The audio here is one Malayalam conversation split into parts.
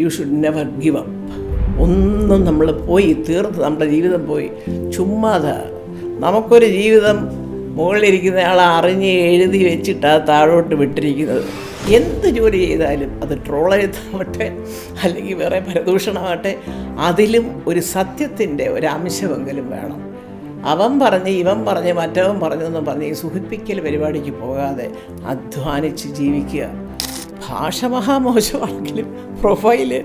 You should never give up. ഒന്നും നമ്മൾ പോയി തീർത്ത് നമ്മുടെ ജീവിതം പോയി ചുമ്മാതെ നമുക്കൊരു ജീവിതം മുകളിലിരിക്കുന്ന ആളെ അറിഞ്ഞ് എഴുതി വെച്ചിട്ടാണ് താഴോട്ട് വിട്ടിരിക്കുന്നത്. എന്ത് ജോലി ചെയ്താലും അത് ട്രോളെഴുത്താവട്ടെ അല്ലെങ്കിൽ വേറെ പരദൂഷണമാവട്ടെ, അതിലും ഒരു സത്യത്തിൻ്റെ ഒരു അംശമെങ്കിലും വേണം. അവൻ പറഞ്ഞ് ഇവൻ പറഞ്ഞ് മറ്റവൻ പറഞ്ഞെന്ന് പറഞ്ഞ് ഈ സുഖിപ്പിക്കൽ പരിപാടിക്ക് പോകാതെ അധ്വാനിച്ച് ജീവിക്കുക. ഭാഷ മഹാമോശമാണെങ്കിലും പ്രൊഫൈല്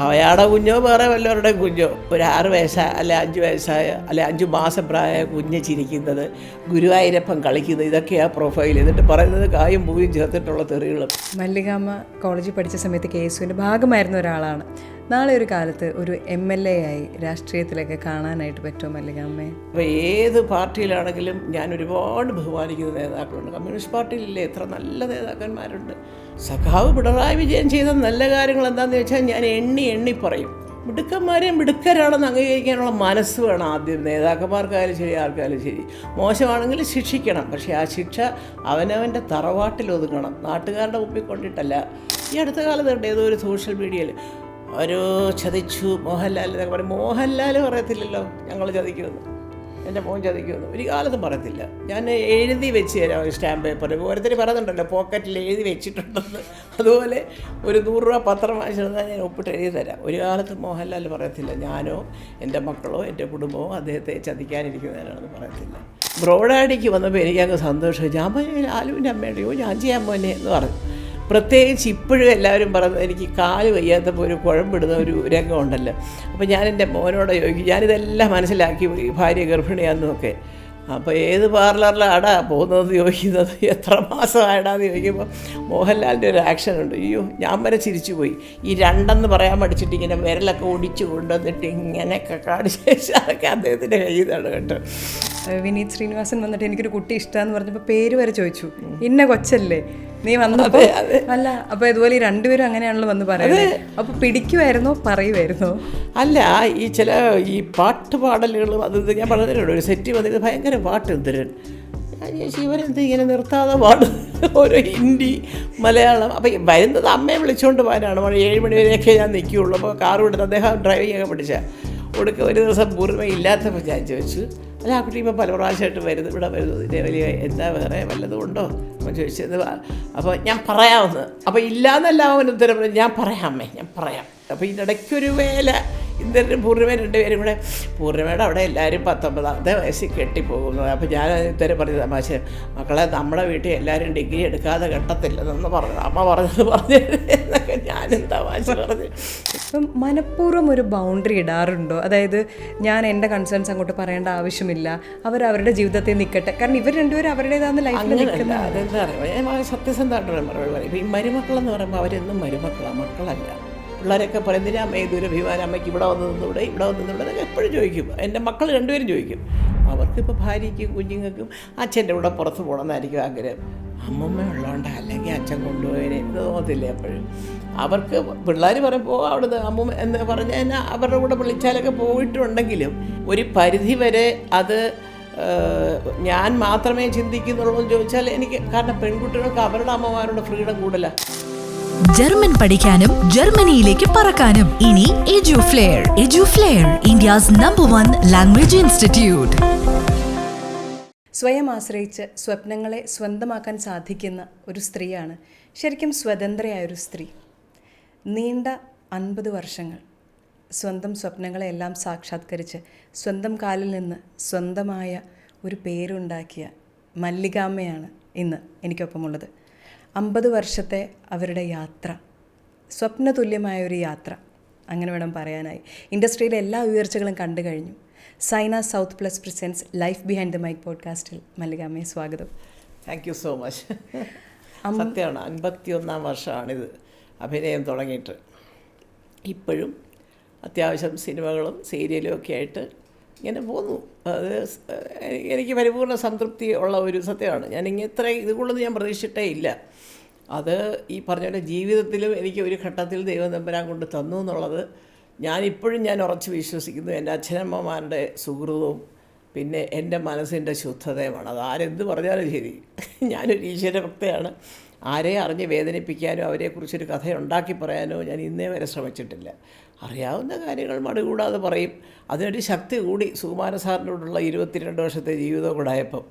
അയാളുടെ കുഞ്ഞോ വേറെ വല്ലവരുടെ കുഞ്ഞോ ഒരു 6 വയസ്സായ അല്ലെ 5 വയസ്സായ അല്ലെ 5 മാസം പ്രായമായ കുഞ്ഞ് ചിരിക്കുന്നത്, ഗുരുവായൂരപ്പൻ കളിക്കുന്നത്, ഇതൊക്കെയാണ് പ്രൊഫൈൽ. എന്നിട്ട് പറയുന്നത് കായും പൂവും ചേർത്തിട്ടുള്ള തെറികളും. മല്ലികാമ്മ കോളേജിൽ പഠിച്ച സമയത്ത് KSUവിൻ്റെ ഭാഗമായിരുന്ന ഒരാളാണ്. നാളെ ഒരു കാലത്ത് ഒരു MLA ആയി രാഷ്ട്രീയത്തിലൊക്കെ കാണാനായിട്ട് പറ്റുമോ മല്ലികാമ്മയെ? അപ്പോൾ ഏത് പാർട്ടിയിലാണെങ്കിലും ഞാൻ ഒരുപാട് ബഹുമാനിക്കുന്ന നേതാക്കളുണ്ട്. കമ്മ്യൂണിസ്റ്റ് പാർട്ടിയിലില്ലേ എത്ര നല്ല നേതാക്കന്മാരുണ്ട്. സഖാവ് പിണറായി വിജയൻ ചെയ്ത നല്ല കാര്യങ്ങൾ എന്താണെന്ന് വെച്ചാൽ ഞാൻ എണ്ണി പറയും. മിടുക്കന്മാരെയും മിടുക്കരാണെന്ന് അംഗീകരിക്കാനുള്ള മനസ്സ് വേണം ആദ്യം. നേതാക്കന്മാർക്കായാലും ശരി, ആർക്കായാലും ശരി. മോശമാണെങ്കിൽ ശിക്ഷിക്കണം, പക്ഷേ ആ ശിക്ഷ അവനവൻ്റെ തറവാട്ടിൽ ഒതുങ്ങണം, നാട്ടുകാരുടെ മുമ്പിൽ കൊണ്ടിട്ടല്ല. ഈ അടുത്ത കാലത്തുണ്ട് ഏതോ ഒരു സോഷ്യൽ മീഡിയയിൽ ഒരു ചതിച്ചു മോഹൻലാൽ എന്നൊക്കെ പറയും. മോഹൻലാൽ പറയത്തില്ലല്ലോ ഞങ്ങൾ ചതിക്കുമെന്ന്, എൻ്റെ മോൻ ചതിക്കുമെന്ന് ഒരു കാലത്തും പറയത്തില്ല. ഞാൻ എഴുതി വെച്ച് തരാം ഒരു സ്റ്റാമ്പ് പേപ്പറിൽ. ഓരോരുത്തർ പറയുന്നുണ്ടല്ലോ പോക്കറ്റിൽ എഴുതി വെച്ചിട്ടുണ്ടെന്ന്. അതുപോലെ ഒരു 100 രൂപ പത്രം വാങ്ങിച്ചിരുന്നാൽ ഞാൻ ഒപ്പിട്ട് എഴുതി തരാം. ഒരു കാലത്ത് മോഹൻലാൽ പറയത്തില്ല ഞാനോ എൻ്റെ മക്കളോ എൻ്റെ കുടുംബമോ അദ്ദേഹത്തെ ചതിക്കാനിരിക്കുന്നതിനാണെന്ന് പറയത്തില്ല. ബ്രോഡാഡിക്ക് വന്നപ്പോൾ എനിക്കങ്ങ് സന്തോഷം. ഞാൻ പറഞ്ഞു ലാലുവിൻ്റെ അമ്മയുടെയോ ഞാൻ ചെയ്യാൻ പോന്നെ എന്ന് പറഞ്ഞു. പ്രത്യേകിച്ച് ഇപ്പോഴും എല്ലാവരും പറയുന്നത് എനിക്ക് കാല് വയ്യാത്തപ്പോൾ ഒരു കുഴമ്പിടുന്ന ഒരു രംഗമുണ്ടല്ലോ. അപ്പോൾ ഞാൻ എൻ്റെ മോനോട് ചോദിക്കും, ഞാനിതെല്ലാം മനസ്സിലാക്കി ഭാര്യ ഗർഭിണിയാണെന്നൊക്കെ. അപ്പോൾ ഏത് പാർലറിലാടാ പോകുന്നതെന്ന് ചോദിക്കുന്നത്, എത്ര മാസമായിടാന്ന് ചോദിക്കുമ്പോൾ മോഹൻലാലിൻ്റെ ഒരു ആക്ഷനുണ്ട്. അയ്യോ ഞാൻ വരെ ചിരിച്ചു പോയി. ഈ 2 പറയാൻ പഠിച്ചിട്ട് ഇങ്ങനെ വിരലൊക്കെ ഒടിച്ച് കൊണ്ടുവന്നിട്ട് ഇങ്ങനെയൊക്കെ കാണിച്ച് അതൊക്കെ അദ്ദേഹത്തിൻ്റെ കയ്യിലാണ് കേട്ടോ. വിനീത് ശ്രീനിവാസൻ വന്നിട്ട് എനിക്കൊരു കുട്ടി ഇഷ്ടമാണെന്ന് പറഞ്ഞപ്പോൾ പേര് വരെ ചോദിച്ചു, ഇന്ന കൊച്ചല്ലേ നീ വന്നപ്പോൾ അല്ല. അപ്പോൾ ഇതുപോലെ ഈ 2 പേരും അങ്ങനെയാണല്ലോ വന്ന് പറയുന്നത്. അപ്പോൾ പിടിക്കുമായിരുന്നോ പറയുമായിരുന്നോ? അല്ല, ഈ ചില ഈ പാട്ട് പാടലുകളും അത് ഞാൻ പറഞ്ഞിട്ടുണ്ട്. ഒരു സെറ്റ് വന്നിട്ട് ഭയങ്കര പാട്ട് എന്തരൻ ഞാൻ ചോദിച്ചു ഇവരെന്ത് ഇങ്ങനെ നിർത്താതെ പാടും, ഓരോ ഹിന്ദി മലയാളം. അപ്പോൾ വരുന്നത് അമ്മയെ വിളിച്ചുകൊണ്ട് പോകാനാണ്. 7 മണി വരെയൊക്കെ ഞാൻ നിൽക്കുകയുള്ളൂ. അപ്പോൾ കാർ വിടുന്നത് അദ്ദേഹം ഡ്രൈവിംഗ് ഒക്കെ പഠിച്ചാൽ കൊടുക്കുക. ഒരു ദിവസം പൂർണ്ണ ഇല്ലാത്തപ്പോൾ ഞാൻ ചോദിച്ചു, അല്ല ആ കുട്ടി ഇപ്പോൾ പല പ്രാവശ്യമായിട്ട് വരുന്നത് ഇവിടെ വരുന്നത് ഇതേ വലിയ എന്താ വേറെ വല്ലതും ഉണ്ടോ അപ്പോൾ ചോദിച്ചത്. അപ്പോൾ ഞാൻ പറയാമെന്ന്. അപ്പോൾ ഇല്ലയെന്നല്ല അവൻ ഉത്തരം പറഞ്ഞു, ഞാൻ പറയാം അമ്മേ ഞാൻ പറയാം. അപ്പോൾ ഇതിനിടയ്ക്കൊരു വേല ഇന്ദ്രനും പൂർണ്ണിമയും 2 പേരും കൂടെ, പൂർണ്ണിമയുടെ അവിടെ എല്ലാവരും 19ാമത്തെ വയസ്സിൽ കെട്ടിപ്പോകുന്നു. അപ്പോൾ ഞാൻ ഇത്തരം പറഞ്ഞത് തമാശ, മക്കളെ നമ്മുടെ വീട്ടിൽ എല്ലാവരും ഡിഗ്രി എടുക്കാതെ കെട്ടത്തില്ലെന്ന് പറഞ്ഞു. അമ്മ പറഞ്ഞത് എന്നൊക്കെ ഞാനും തമാശ പറഞ്ഞു. ഇപ്പം മനഃപൂർവ്വം ഒരു ബൗണ്ടറി ഇടാറുണ്ടോ? അതായത് ഞാൻ എൻ്റെ കൺസേൺസ് അങ്ങോട്ട് പറയേണ്ട ആവശ്യമില്ല, അവരവരുടെ ജീവിതത്തിൽ നിൽക്കട്ടെ. കാരണം ഇവർ 2 പേരും അവരുടേതാണെന്ന് ലൈഫിൽ നിൽക്കുന്നത്. അതെന്താ പറയുക, സത്യസന്ധമായിട്ടുള്ള മറുപടി പറയും. ഇപ്പോൾ ഈ മരുമക്കളെന്ന് പറയുമ്പോൾ അവരെന്നും മരുമക്കളാണ്, മക്കളല്ല. പിള്ളേരൊക്കെ പറയുന്നതിന് അമ്മ ഇതൊരു അഭിമാനം, അമ്മയ്ക്ക് ഇവിടെ വന്ന് നിന്നിവിടെ എന്നൊക്കെ എപ്പോഴും ചോദിക്കും. എൻ്റെ മക്കൾ 2 പേരും ചോദിക്കും. അവർക്കിപ്പോൾ ഭാര്യയ്ക്കും കുഞ്ഞുങ്ങൾക്കും അച്ഛൻ്റെ കൂടെ പുറത്ത് പോകണമെന്നായിരിക്കും ആഗ്രഹം. അമ്മമ്മ ഉള്ളതുകൊണ്ട് അല്ലെങ്കിൽ അച്ഛൻ കൊണ്ടുപോയതിനെ എന്ന് തോന്നത്തില്ലേ എപ്പോഴും. അവർക്ക് പിള്ളേർ പറയുമ്പോൾ അവിടുന്ന് അമ്മൂമ്മ എന്ന് പറഞ്ഞാൽ അവരുടെ കൂടെ വിളിച്ചാലൊക്കെ പോയിട്ടുണ്ടെങ്കിലും ഒരു പരിധി വരെ അത് ഞാൻ മാത്രമേ ചിന്തിക്കുന്നുള്ളൂ എന്ന് ചോദിച്ചാൽ എനിക്ക്, കാരണം പെൺകുട്ടികൾക്ക് അവരുടെ അമ്മമാരുടെ ഫ്രീഡം കൂടുതലാണ്. ജർമ്മൻ പഠിക്കാനും ജർമ്മനിയിലേക്ക് പറക്കാനും ഇനി Eduflair. India's number 1 language institute. സ്വയം ആശ്രയിച്ച് സ്വപ്നങ്ങളെ സ്വന്തമാക്കാൻ സാധിക്കുന്ന ഒരു സ്ത്രീയാണ് ശരിക്കും സ്വതന്ത്രയായൊരു സ്ത്രീ. നീണ്ട 50 വർഷങ്ങൾ സ്വന്തം സ്വപ്നങ്ങളെല്ലാം സാക്ഷാത്കരിച്ച് സ്വന്തം കാലിൽ നിന്ന് സ്വന്തമായ ഒരു പേരുണ്ടാക്കിയ മല്ലികാമ്മയാണ് ഇന്ന് എനിക്കൊപ്പമുള്ളത്. 50 വർഷത്തെ അവരുടെ യാത്ര, സ്വപ്നതുല്യമായൊരു യാത്ര അങ്ങനെ വേണം പറയാനായി. ഇൻഡസ്ട്രിയിലെ എല്ലാ ഉയർച്ചകളും കണ്ടു കഴിഞ്ഞു. Saina south plus presents life behind the mike പോഡ്കാസ്റ്റിൽ മല്ലികാമ്മയെ സ്വാഗതം. Thank you so much. സത്യമാണ്, 51ാം വർഷമാണിത് അഭിനയം തുടങ്ങിയിട്ട്. ഇപ്പോഴും അത്യാവശ്യം സിനിമകളും സീരിയലും ഒക്കെ ആയിട്ട് ഇങ്ങനെ പോന്നു. അത് എനിക്ക് പരിപൂർണ്ണ സംതൃപ്തി ഉള്ള ഒരു സത്യമാണ്. ഞാൻ ഇത്ര ഇതുകൊണ്ടൊന്നും ഞാൻ പ്രതീക്ഷിച്ചിട്ടേ ഇല്ല. അത് ഈ പറഞ്ഞ ജീവിതത്തിലും എനിക്ക് ഒരു ഘട്ടത്തിൽ ദൈവം തമ്പുരാൻ കൊണ്ട് തന്നു എന്നുള്ളത് ഞാനിപ്പോഴും ഉറച്ച് വിശ്വസിക്കുന്നു. എൻ്റെ അച്ഛനമ്മമാരുടെ സുഹൃതവും പിന്നെ എൻ്റെ മനസ്സിൻ്റെ ശുദ്ധതയുമാണ്. അത് ആരെന്ത് പറഞ്ഞാലും ശരി, ഞാനൊരു ഈശ്വരഭക്തയാണ്. ആരെയും അറിഞ്ഞ് വേദനിപ്പിക്കാനോ അവരെക്കുറിച്ചൊരു കഥ ഉണ്ടാക്കി പറയാനോ ഞാൻ ഇന്നേ വരെ ശ്രമിച്ചിട്ടില്ല. അറിയാവുന്ന കാര്യങ്ങൾ മടുകൂടാതെ പറയും. അതിനൊരു ശക്തി കൂടി സുകുമാരൻ സാറിനോടുള്ള 22 വർഷത്തെ ജീവിതം കൂടെ ആയപ്പം.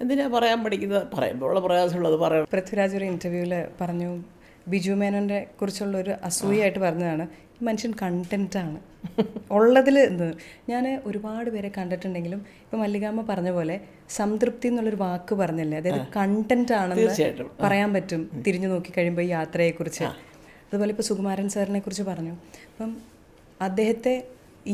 എന്തിനാ പറയാൻ പഠിക്കുന്നത്? പറയുമ്പോൾ ഉള്ള പ്രയാസമുള്ളത് പറയണം. പൃഥ്വിരാജ് ഒരു ഇൻ്റർവ്യൂവിൽ പറഞ്ഞു, ബിജു മേനോൻ്റെ കുറിച്ചുള്ള ഒരു അസൂയായിട്ട് പറഞ്ഞതാണ്, ഈ മനുഷ്യൻ കണ്ടൻറ്റാണ് ഉള്ളതിൽ നിന്ന്. ഞാൻ ഒരുപാട് പേരെ കണ്ടിട്ടുണ്ടെങ്കിലും ഇപ്പം മല്ലികാമ്മ പറഞ്ഞ പോലെ സംതൃപ്തി എന്നുള്ളൊരു വാക്ക് പറഞ്ഞല്ലേ, അതായത് കണ്ടന്റ് ആണെന്ന് പറയാൻ പറ്റും തിരിഞ്ഞു നോക്കി കഴിയുമ്പോൾ ഈ യാത്രയെക്കുറിച്ച്. അതുപോലെ ഇപ്പോൾ സുകുമാരൻ സാറിനെ കുറിച്ച് പറഞ്ഞു. അപ്പം അദ്ദേഹത്തെ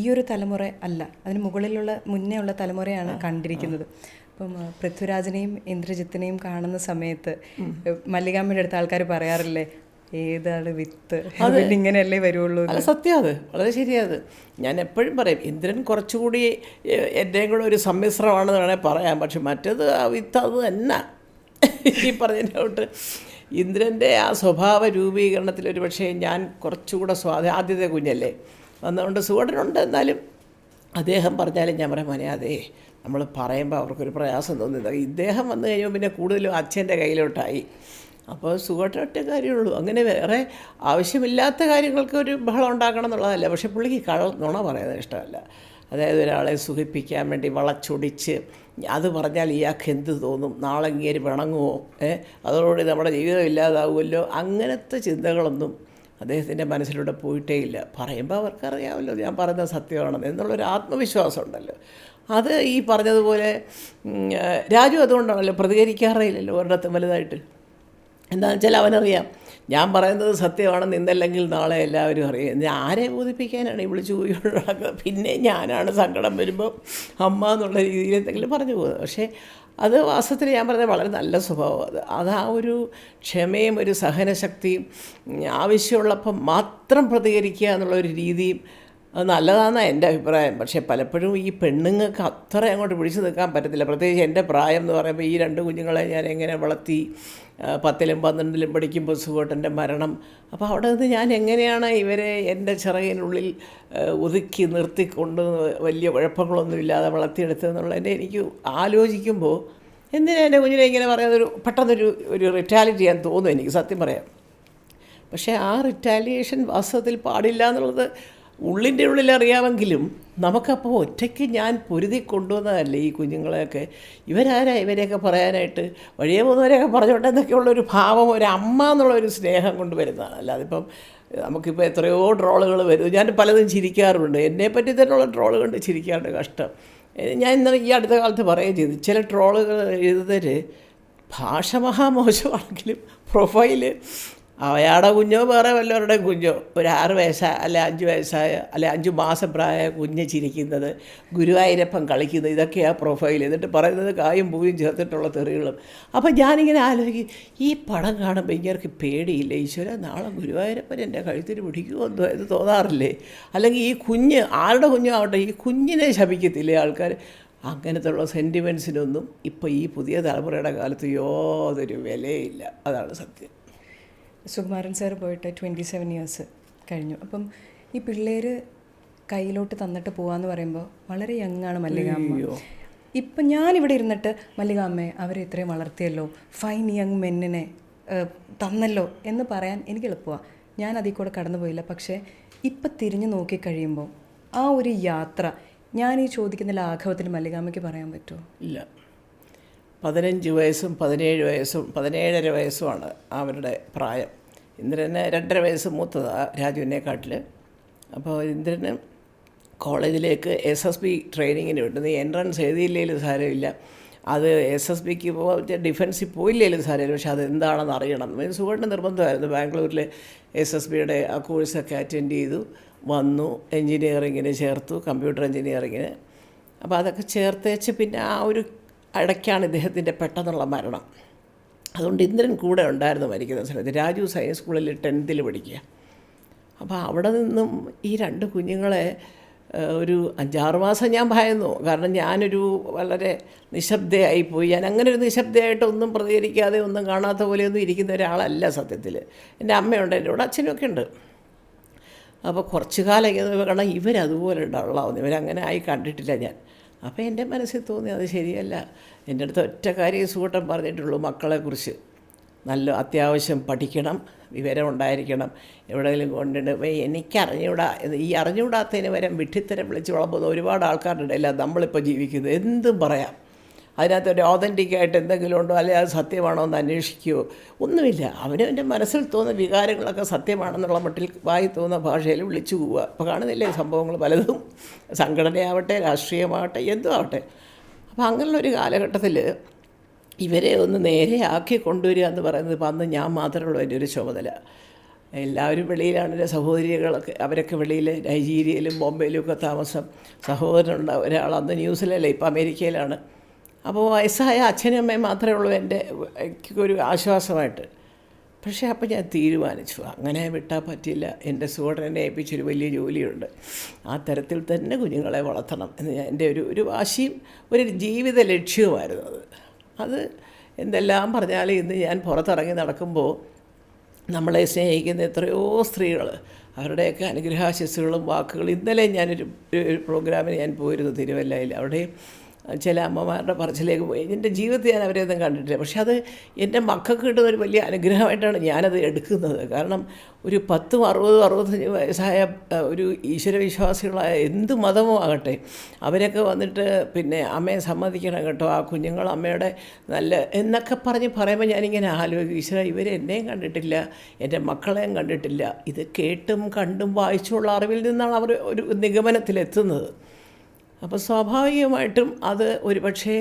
ഈ ഒരു തലമുറ അല്ല, അതിന് മുകളിലുള്ള മുന്നേ ഉള്ള തലമുറയാണ് കണ്ടിരിക്കുന്നത്. അപ്പം പൃഥ്വിരാജിനെയും ഇന്ദ്രജിത്തിനെയും കാണുന്ന സമയത്ത് മല്ലികാമ്മയുടെ അടുത്ത ആൾക്കാർ പറയാറില്ലേ, ഏതാണ് വിത്ത്, ഇങ്ങനെയല്ലേ വരുള്ളൂ? അല്ല, സത്യം, അത് വളരെ ശരിയത്. ഞാൻ എപ്പോഴും പറയും, ഇന്ദ്രൻ കുറച്ചുകൂടി എൻ്റെയും കൂടെ ഒരു സമ്മിശ്രമാണെന്ന് വേണേൽ പറയാം. പക്ഷെ മറ്റേത് ആ വിത്ത് അത് തന്നെ. ഈ പറഞ്ഞതിനോട്ട് ഇന്ദ്രൻ്റെ ആ സ്വഭാവ രൂപീകരണത്തിൽ ഒരു പക്ഷേ ഞാൻ കുറച്ചുകൂടെ ആദ്യത്തെ കുഞ്ഞല്ലേ വന്നതുകൊണ്ട് സുഖനുണ്ട്. എന്നാലും അദ്ദേഹം പറഞ്ഞാലും ഞാൻ പറയാം, മോനെ അതേ നമ്മൾ പറയുമ്പോൾ അവർക്കൊരു പ്രയാസം തോന്നുന്നത്. ഇദ്ദേഹം വന്നു കഴിയുമ്പോൾ പിന്നെ കൂടുതലും അച്ഛൻ്റെ കയ്യിലോട്ടായി. അപ്പോൾ സുഖമായിട്ടൊറ്റ കാര്യമുള്ളൂ. അങ്ങനെ വേറെ ആവശ്യമില്ലാത്ത കാര്യങ്ങൾക്ക് ഒരു ബഹളം ഉണ്ടാക്കണം എന്നുള്ളതല്ല. പക്ഷേ പുള്ളിക്ക് നുണ പറയുന്നത് ഇഷ്ടമല്ല. അതായത് ഒരാളെ സുഖിപ്പിക്കാൻ വേണ്ടി വളച്ചൊടിച്ച് അത് പറഞ്ഞാൽ ഇയാൾക്ക് എന്ത് തോന്നും, നാളെ ഇങ്ങേര് പിണങ്ങുമോ, അതോടുകൂടി നമ്മുടെ ജീവിതം ഇല്ലാതാവുമല്ലോ, അങ്ങനത്തെ ചിന്തകളൊന്നും അദ്ദേഹത്തിൻ്റെ മനസ്സിലൂടെ പോയിട്ടേ ഇല്ല. പറയുമ്പോൾ അവർക്കറിയാമല്ലോ ഞാൻ പറയുന്നത് സത്യമാണെന്ന് എന്നുള്ളൊരു ആത്മവിശ്വാസം ഉണ്ടല്ലോ. അത് ഈ പറഞ്ഞതുപോലെ രാജു അതുകൊണ്ടാണല്ലോ പ്രതികരിക്കാറില്ലല്ലോ ഒരിടത്തും വലുതായിട്ട്. എന്താണെന്ന് വെച്ചാൽ അവനറിയാം ഞാൻ പറയുന്നത് സത്യമാണെന്ന്, ഇന്നല്ലെങ്കിൽ നാളെ എല്ലാവരും അറിയാം. ആരെ ബോധിപ്പിക്കാനാണ് ഈ വിളിച്ചു പോയിക്കൊണ്ടാക്കുക? പിന്നെ ഞാനാണ് സങ്കടം വരുമ്പോൾ അമ്മ എന്നുള്ള രീതിയിൽ എന്തെങ്കിലും പറഞ്ഞു പോകുന്നത്. പക്ഷേ അത് വാസ്തവത്തിൽ ഞാൻ പറഞ്ഞത് വളരെ നല്ല സ്വഭാവം. അത് ആ ഒരു ക്ഷമയും ഒരു സഹനശക്തിയും ആവശ്യമുള്ളപ്പം മാത്രം പ്രതികരിക്കുക എന്നുള്ളൊരു രീതിയും അത് നല്ലതാണെന്നാണ് എൻ്റെ അഭിപ്രായം. പക്ഷേ പലപ്പോഴും ഈ പെണ്ണുങ്ങൾക്ക് അത്ര അങ്ങോട്ട് പിടിച്ചു നിൽക്കാൻ പറ്റത്തില്ല. പ്രത്യേകിച്ച് എൻ്റെ പ്രായം എന്ന് പറയുമ്പോൾ ഈ 2 കുഞ്ഞുങ്ങളെ ഞാൻ എങ്ങനെ വളർത്തി, 10ലും 12ലും പഠിക്കുമ്പോൾ സുഖേട്ടൻ്റെ മരണം. അപ്പോൾ അവിടെ നിന്ന് ഞാൻ എങ്ങനെയാണ് ഇവരെ എൻ്റെ ചിറകിനുള്ളിൽ ഒതുക്കി നിർത്തിക്കൊണ്ട് വലിയ കുഴപ്പങ്ങളൊന്നുമില്ലാതെ വളർത്തിയെടുത്തതെന്നുള്ളതിൻ്റെ എനിക്ക് ആലോചിക്കുമ്പോൾ എന്തിനാ എൻ്റെ കുഞ്ഞിനെ ഇങ്ങനെ പറയുന്നതൊരു പെട്ടെന്നൊരു റിറ്റാലിറ്റി ചെയ്യാൻ തോന്നും എനിക്ക്, സത്യം പറയാം. പക്ഷേ ആ റിറ്റാലിയേഷൻ വാസ്തവത്തിൽ പാടില്ല എന്നുള്ളത് ഉള്ളിൻ്റെ ഉള്ളിൽ അറിയാമെങ്കിലും നമുക്കപ്പോൾ ഒറ്റയ്ക്ക് ഞാൻ പൊരുതി കൊണ്ടുവന്നതല്ലേ ഈ കുഞ്ഞുങ്ങളെയൊക്കെ. ഇവരാരാ ഇവരെയൊക്കെ പറയാനായിട്ട്? വഴിയെ പോകുന്നവരെയൊക്കെ പറഞ്ഞോട്ടെന്നൊക്കെയുള്ളൊരു ഭാവം ഒരു അമ്മ എന്നുള്ളൊരു സ്നേഹം കൊണ്ട് വരുന്നതാണ്. അല്ലാതെ ഇപ്പം നമുക്കിപ്പോൾ എത്രയോ ട്രോളുകൾ വരും. ഞാൻ പലതും ചിരിക്കാറുണ്ട്, എന്നെപ്പറ്റി തന്നെയുള്ള ട്രോള് കൊണ്ട് ചിരിക്കാറുണ്ട്. കഷ്ടം. ഞാൻ ഇന്നലെ ഈ അടുത്ത കാലത്ത് പറയുകയും ചെയ്തു, ചില ട്രോളുകൾ എഴുതുന്നവർ ഭാഷ മഹാമോശമാണെങ്കിലും പ്രൊഫൈല് അവയാടെ കുഞ്ഞോ വേറെ വല്ലവരുടെയും കുഞ്ഞോ, ഒരു 6 വയസ്സായ അല്ലെ 5 വയസ്സായ അല്ലെ 5 മാസം പ്രായ കുഞ്ഞ് ചിരിക്കുന്നത്, ഗുരുവായൂരപ്പൻ കളിക്കുന്നത്, ഇതൊക്കെയാണ് പ്രൊഫൈൽ. എന്നിട്ട് പറയുന്നത് കായും പൂയും ചേർത്തിട്ടുള്ള തെറികളും. അപ്പം ഞാനിങ്ങനെ ആലോചിക്കും, ഈ പടം കാണുമ്പോൾ ഇങ്ങനെ പേടിയില്ല, ഈശ്വര നാളെ ഗുരുവായൂരപ്പൻ എൻ്റെ കഴുത്തിന് പിടിക്കുമോ എന്തോ എന്ന് തോന്നാറില്ലേ? അല്ലെങ്കിൽ ഈ കുഞ്ഞ് ആരുടെ കുഞ്ഞോ ആവട്ടെ, ഈ കുഞ്ഞിനെ ശപിക്കത്തില്ലേ ആൾക്കാർ? അങ്ങനത്തെ ഉള്ള സെൻറ്റിമെൻറ്റ്സിനൊന്നും ഇപ്പോൾ ഈ പുതിയ തലമുറയുടെ കാലത്ത് യാതൊരു വിലയില്ല. അതാണ് സത്യം. സുകുമാരൻ സാർ പോയിട്ട് 27 ഇയേഴ്സ് കഴിഞ്ഞു. അപ്പം ഈ പിള്ളേർ കയ്യിലോട്ട് തന്നിട്ട് പോകാമെന്ന് പറയുമ്പോൾ വളരെ യങ്ങാണ് മല്ലികാമ്മ. ഇപ്പം ഞാനിവിടെ ഇരുന്നിട്ട് മല്ലികാമ്മയെ അവരെ ഇത്രയും വളർത്തിയല്ലോ, ഫൈൻ യങ് മെന്നിനെ തന്നല്ലോ എന്ന് പറയാൻ എനിക്ക് എളുപ്പമാണ്. ഞാൻ അതിൽ കൂടെ കടന്നു പോയില്ല. പക്ഷേ ഇപ്പം തിരിഞ്ഞു നോക്കിക്കഴിയുമ്പോൾ ആ ഒരു യാത്ര ഞാൻ ഈ ചോദിക്കുന്ന ലാഘവത്തിൽ മല്ലികാമ്മയ്ക്ക് പറയാൻ പറ്റുമോ? ഇല്ല. 15 വയസ്സും 17 വയസ്സും 17.5 വയസ്സുമാണ് അവരുടെ പ്രായം. ഇന്ദ്രന് 2.5 വയസ്സ് മൂത്തതാണ് രാജുവിനെക്കാട്ടിൽ. അപ്പോൾ ഇന്ദ്രന് കോളേജിലേക്ക് SSB ട്രെയിനിങ്ങിന് വിട്ടു. എൻട്രൻസ് എഴുതിയില്ലെങ്കിലും സാരമില്ല, അത് SSBക്ക് ഡിഫൻസിൽ പോയില്ലെങ്കിലും സാരമില്ല, പക്ഷെ അതെന്താണെന്ന് അറിയണം. സുഖമായിട്ട് നിർബന്ധമായിരുന്നു. ബാംഗ്ലൂരിൽ SSBയുടെ ആ കോഴ്സൊക്കെ അറ്റൻഡ് ചെയ്തു വന്നു, എൻജിനീയറിങ്ങിന് ചേർത്തു, കമ്പ്യൂട്ടർ എൻജിനീയറിങ്ങിന്. അപ്പോൾ അതൊക്കെ ചേർത്തേച്ച് പിന്നെ ആ ഒരു ഇടയ്ക്കാണ് ഇദ്ദേഹത്തിൻ്റെ പെട്ടെന്നുള്ള മരണം. അതുകൊണ്ട് ഇന്ദ്രൻ കൂടെ ഉണ്ടായിരുന്നു മരിക്കുന്ന സമയത്ത്. രാജു സയൻസ് സ്കൂളിൽ 10th പഠിക്കുക. അപ്പോൾ അവിടെ നിന്നും ഈ 2 കുഞ്ഞുങ്ങളെ ഒരു 5-6 മാസം ഞാൻ ഭയന്നു. കാരണം ഞാനൊരു വളരെ നിശബ്ദയായിപ്പോയി. ഞാൻ അങ്ങനെ ഒരു നിശബ്ദയായിട്ടൊന്നും പ്രതികരിക്കാതെ ഒന്നും കാണാത്ത പോലെയൊന്നും ഇരിക്കുന്ന ഒരാളല്ല സത്യത്തിൽ. എൻ്റെ അമ്മയുണ്ട്, എൻ്റെ കൂടെ അച്ഛനൊക്കെ ഉണ്ട്. അപ്പോൾ കുറച്ച് കാലം കാരണം ഇവരതുപോലെ ഉണ്ടാവുള്ളാവുന്നു, ഇവരങ്ങനെ ആയി കണ്ടിട്ടില്ല ഞാൻ. അപ്പോൾ എൻ്റെ മനസ്സിൽ തോന്നി അത് ശരിയല്ല. എൻ്റെ അടുത്ത് ഒറ്റ കാര്യം സുഖട്ടം പറഞ്ഞിട്ടുള്ളൂ മക്കളെക്കുറിച്ച്, നല്ല അത്യാവശ്യം പഠിക്കണം, വിവരം ഉണ്ടായിരിക്കണം, എവിടെയെങ്കിലും കൊണ്ടിട്ട് എനിക്കറിഞ്ഞൂടാ, ഈ അറിഞ്ഞുകൂടാത്തതിന് വരെ വിഡ്ഢിത്തരം വിളിച്ച് വളർത്തുന്ന ഒരുപാട് ആൾക്കാരുടെ ഇടയില്ല നമ്മളിപ്പോൾ ജീവിക്കുന്നത്. എന്തും പറയാം, അതിനകത്ത് ഒരു ഓതൻറ്റിക്കായിട്ട് എന്തെങ്കിലും ഉണ്ടോ, അല്ലെങ്കിൽ അത് സത്യമാണോ എന്ന് അന്വേഷിക്കുകയോ ഒന്നുമില്ല. അവനവൻ്റെ മനസ്സിൽ തോന്നുന്ന വികാരങ്ങളൊക്കെ സത്യമാണെന്നുള്ള മട്ടിൽ വായി തോന്നുന്ന ഭാഷയിൽ വിളിച്ചു പോവുക. ഇപ്പോൾ കാണുന്നില്ലേ സംഭവങ്ങൾ പലതും, സംഘടനയാവട്ടെ രാഷ്ട്രീയമാവട്ടെ എന്തും ആവട്ടെ. അപ്പോൾ അങ്ങനെയുള്ളൊരു കാലഘട്ടത്തിൽ ഇവരെ ഒന്ന് നേരെയാക്കി കൊണ്ടുവരിക എന്ന് പറയുന്നത് ഇപ്പം അന്ന് ഞാൻ മാത്രമുള്ള എൻ്റെ ഒരു ചുമതല. എല്ലാവരും വെളിയിലാണ്, എൻ്റെ സഹോദരികളൊക്കെ അവരൊക്കെ വെളിയിൽ നൈജീരിയയിലും ബോംബെയിലും ഒക്കെ താമസം. സഹോദരനുണ്ട് ഒരാൾ, അന്ന് ന്യൂസിലല്ലേ, ഇപ്പം അമേരിക്കയിലാണ്. അപ്പോൾ വയസ്സായ അച്ഛനും അമ്മയും മാത്രമേ ഉള്ളൂ എനിക്കൊരു ആശ്വാസമായിട്ട്. പക്ഷേ അപ്പോൾ ഞാൻ തീരുമാനിച്ചു അങ്ങനെ വിട്ടാൽ പറ്റില്ല, എൻ്റെ സഹോദരനെ ഏൽപ്പിച്ചൊരു വലിയ ജോലിയുണ്ട്, ആ തരത്തിൽ തന്നെ കുഞ്ഞുങ്ങളെ വളർത്തണം എന്ന് എൻ്റെ ഒരു വാശിയും ഒരു ജീവിത ലക്ഷ്യവുമായിരുന്നു അത്. എന്തെല്ലാം പറഞ്ഞാലും ഇന്ന് ഞാൻ പുറത്തിറങ്ങി നടക്കുമ്പോൾ നമ്മളെ സ്നേഹിക്കുന്ന എത്രയോ സ്ത്രീകൾ, അവരുടെയൊക്കെ അനുഗ്രഹാശിസ്സുകളും വാക്കുകളും. ഇന്നലെ ഞാനൊരു പ്രോഗ്രാമിന് ഞാൻ പോയിരുന്നു തിരുവല്ലയിൽ. അവിടെയും ചില അമ്മമാരുടെ പറച്ചിലേക്ക് പോയി. എൻ്റെ ജീവിതത്തിൽ ഞാൻ അവരെയൊന്നും കണ്ടിട്ടില്ല, പക്ഷെ അത് എൻ്റെ മക്കൾക്ക് കിട്ടുന്ന ഒരു വലിയ അനുഗ്രഹമായിട്ടാണ് ഞാനത് എടുക്കുന്നത്. കാരണം ഒരു 10, 60, 65 വയസ്സായ ഒരു ഈശ്വരവിശ്വാസികളായ എന്ത് മതമോ ആകട്ടെ, അവരൊക്കെ വന്നിട്ട് പിന്നെ അമ്മയെ സമ്മതിക്കണം കേട്ടോ, ആ കുഞ്ഞുങ്ങൾ അമ്മയുടെ നല്ല എന്നൊക്കെ പറയുമ്പോൾ ഞാനിങ്ങനെ ആലോചിക്കും, ഈശ്വര ഇവരെന്നെയും കണ്ടിട്ടില്ല, എൻ്റെ മക്കളെയും കണ്ടിട്ടില്ല. ഇത് കേട്ടും കണ്ടും വായിച്ചുള്ള അറിവിൽ നിന്നാണ് അവർ ഒരു നിഗമനത്തിലെത്തുന്നത്. അപ്പോൾ സ്വാഭാവികമായിട്ടും അത് ഒരു പക്ഷേ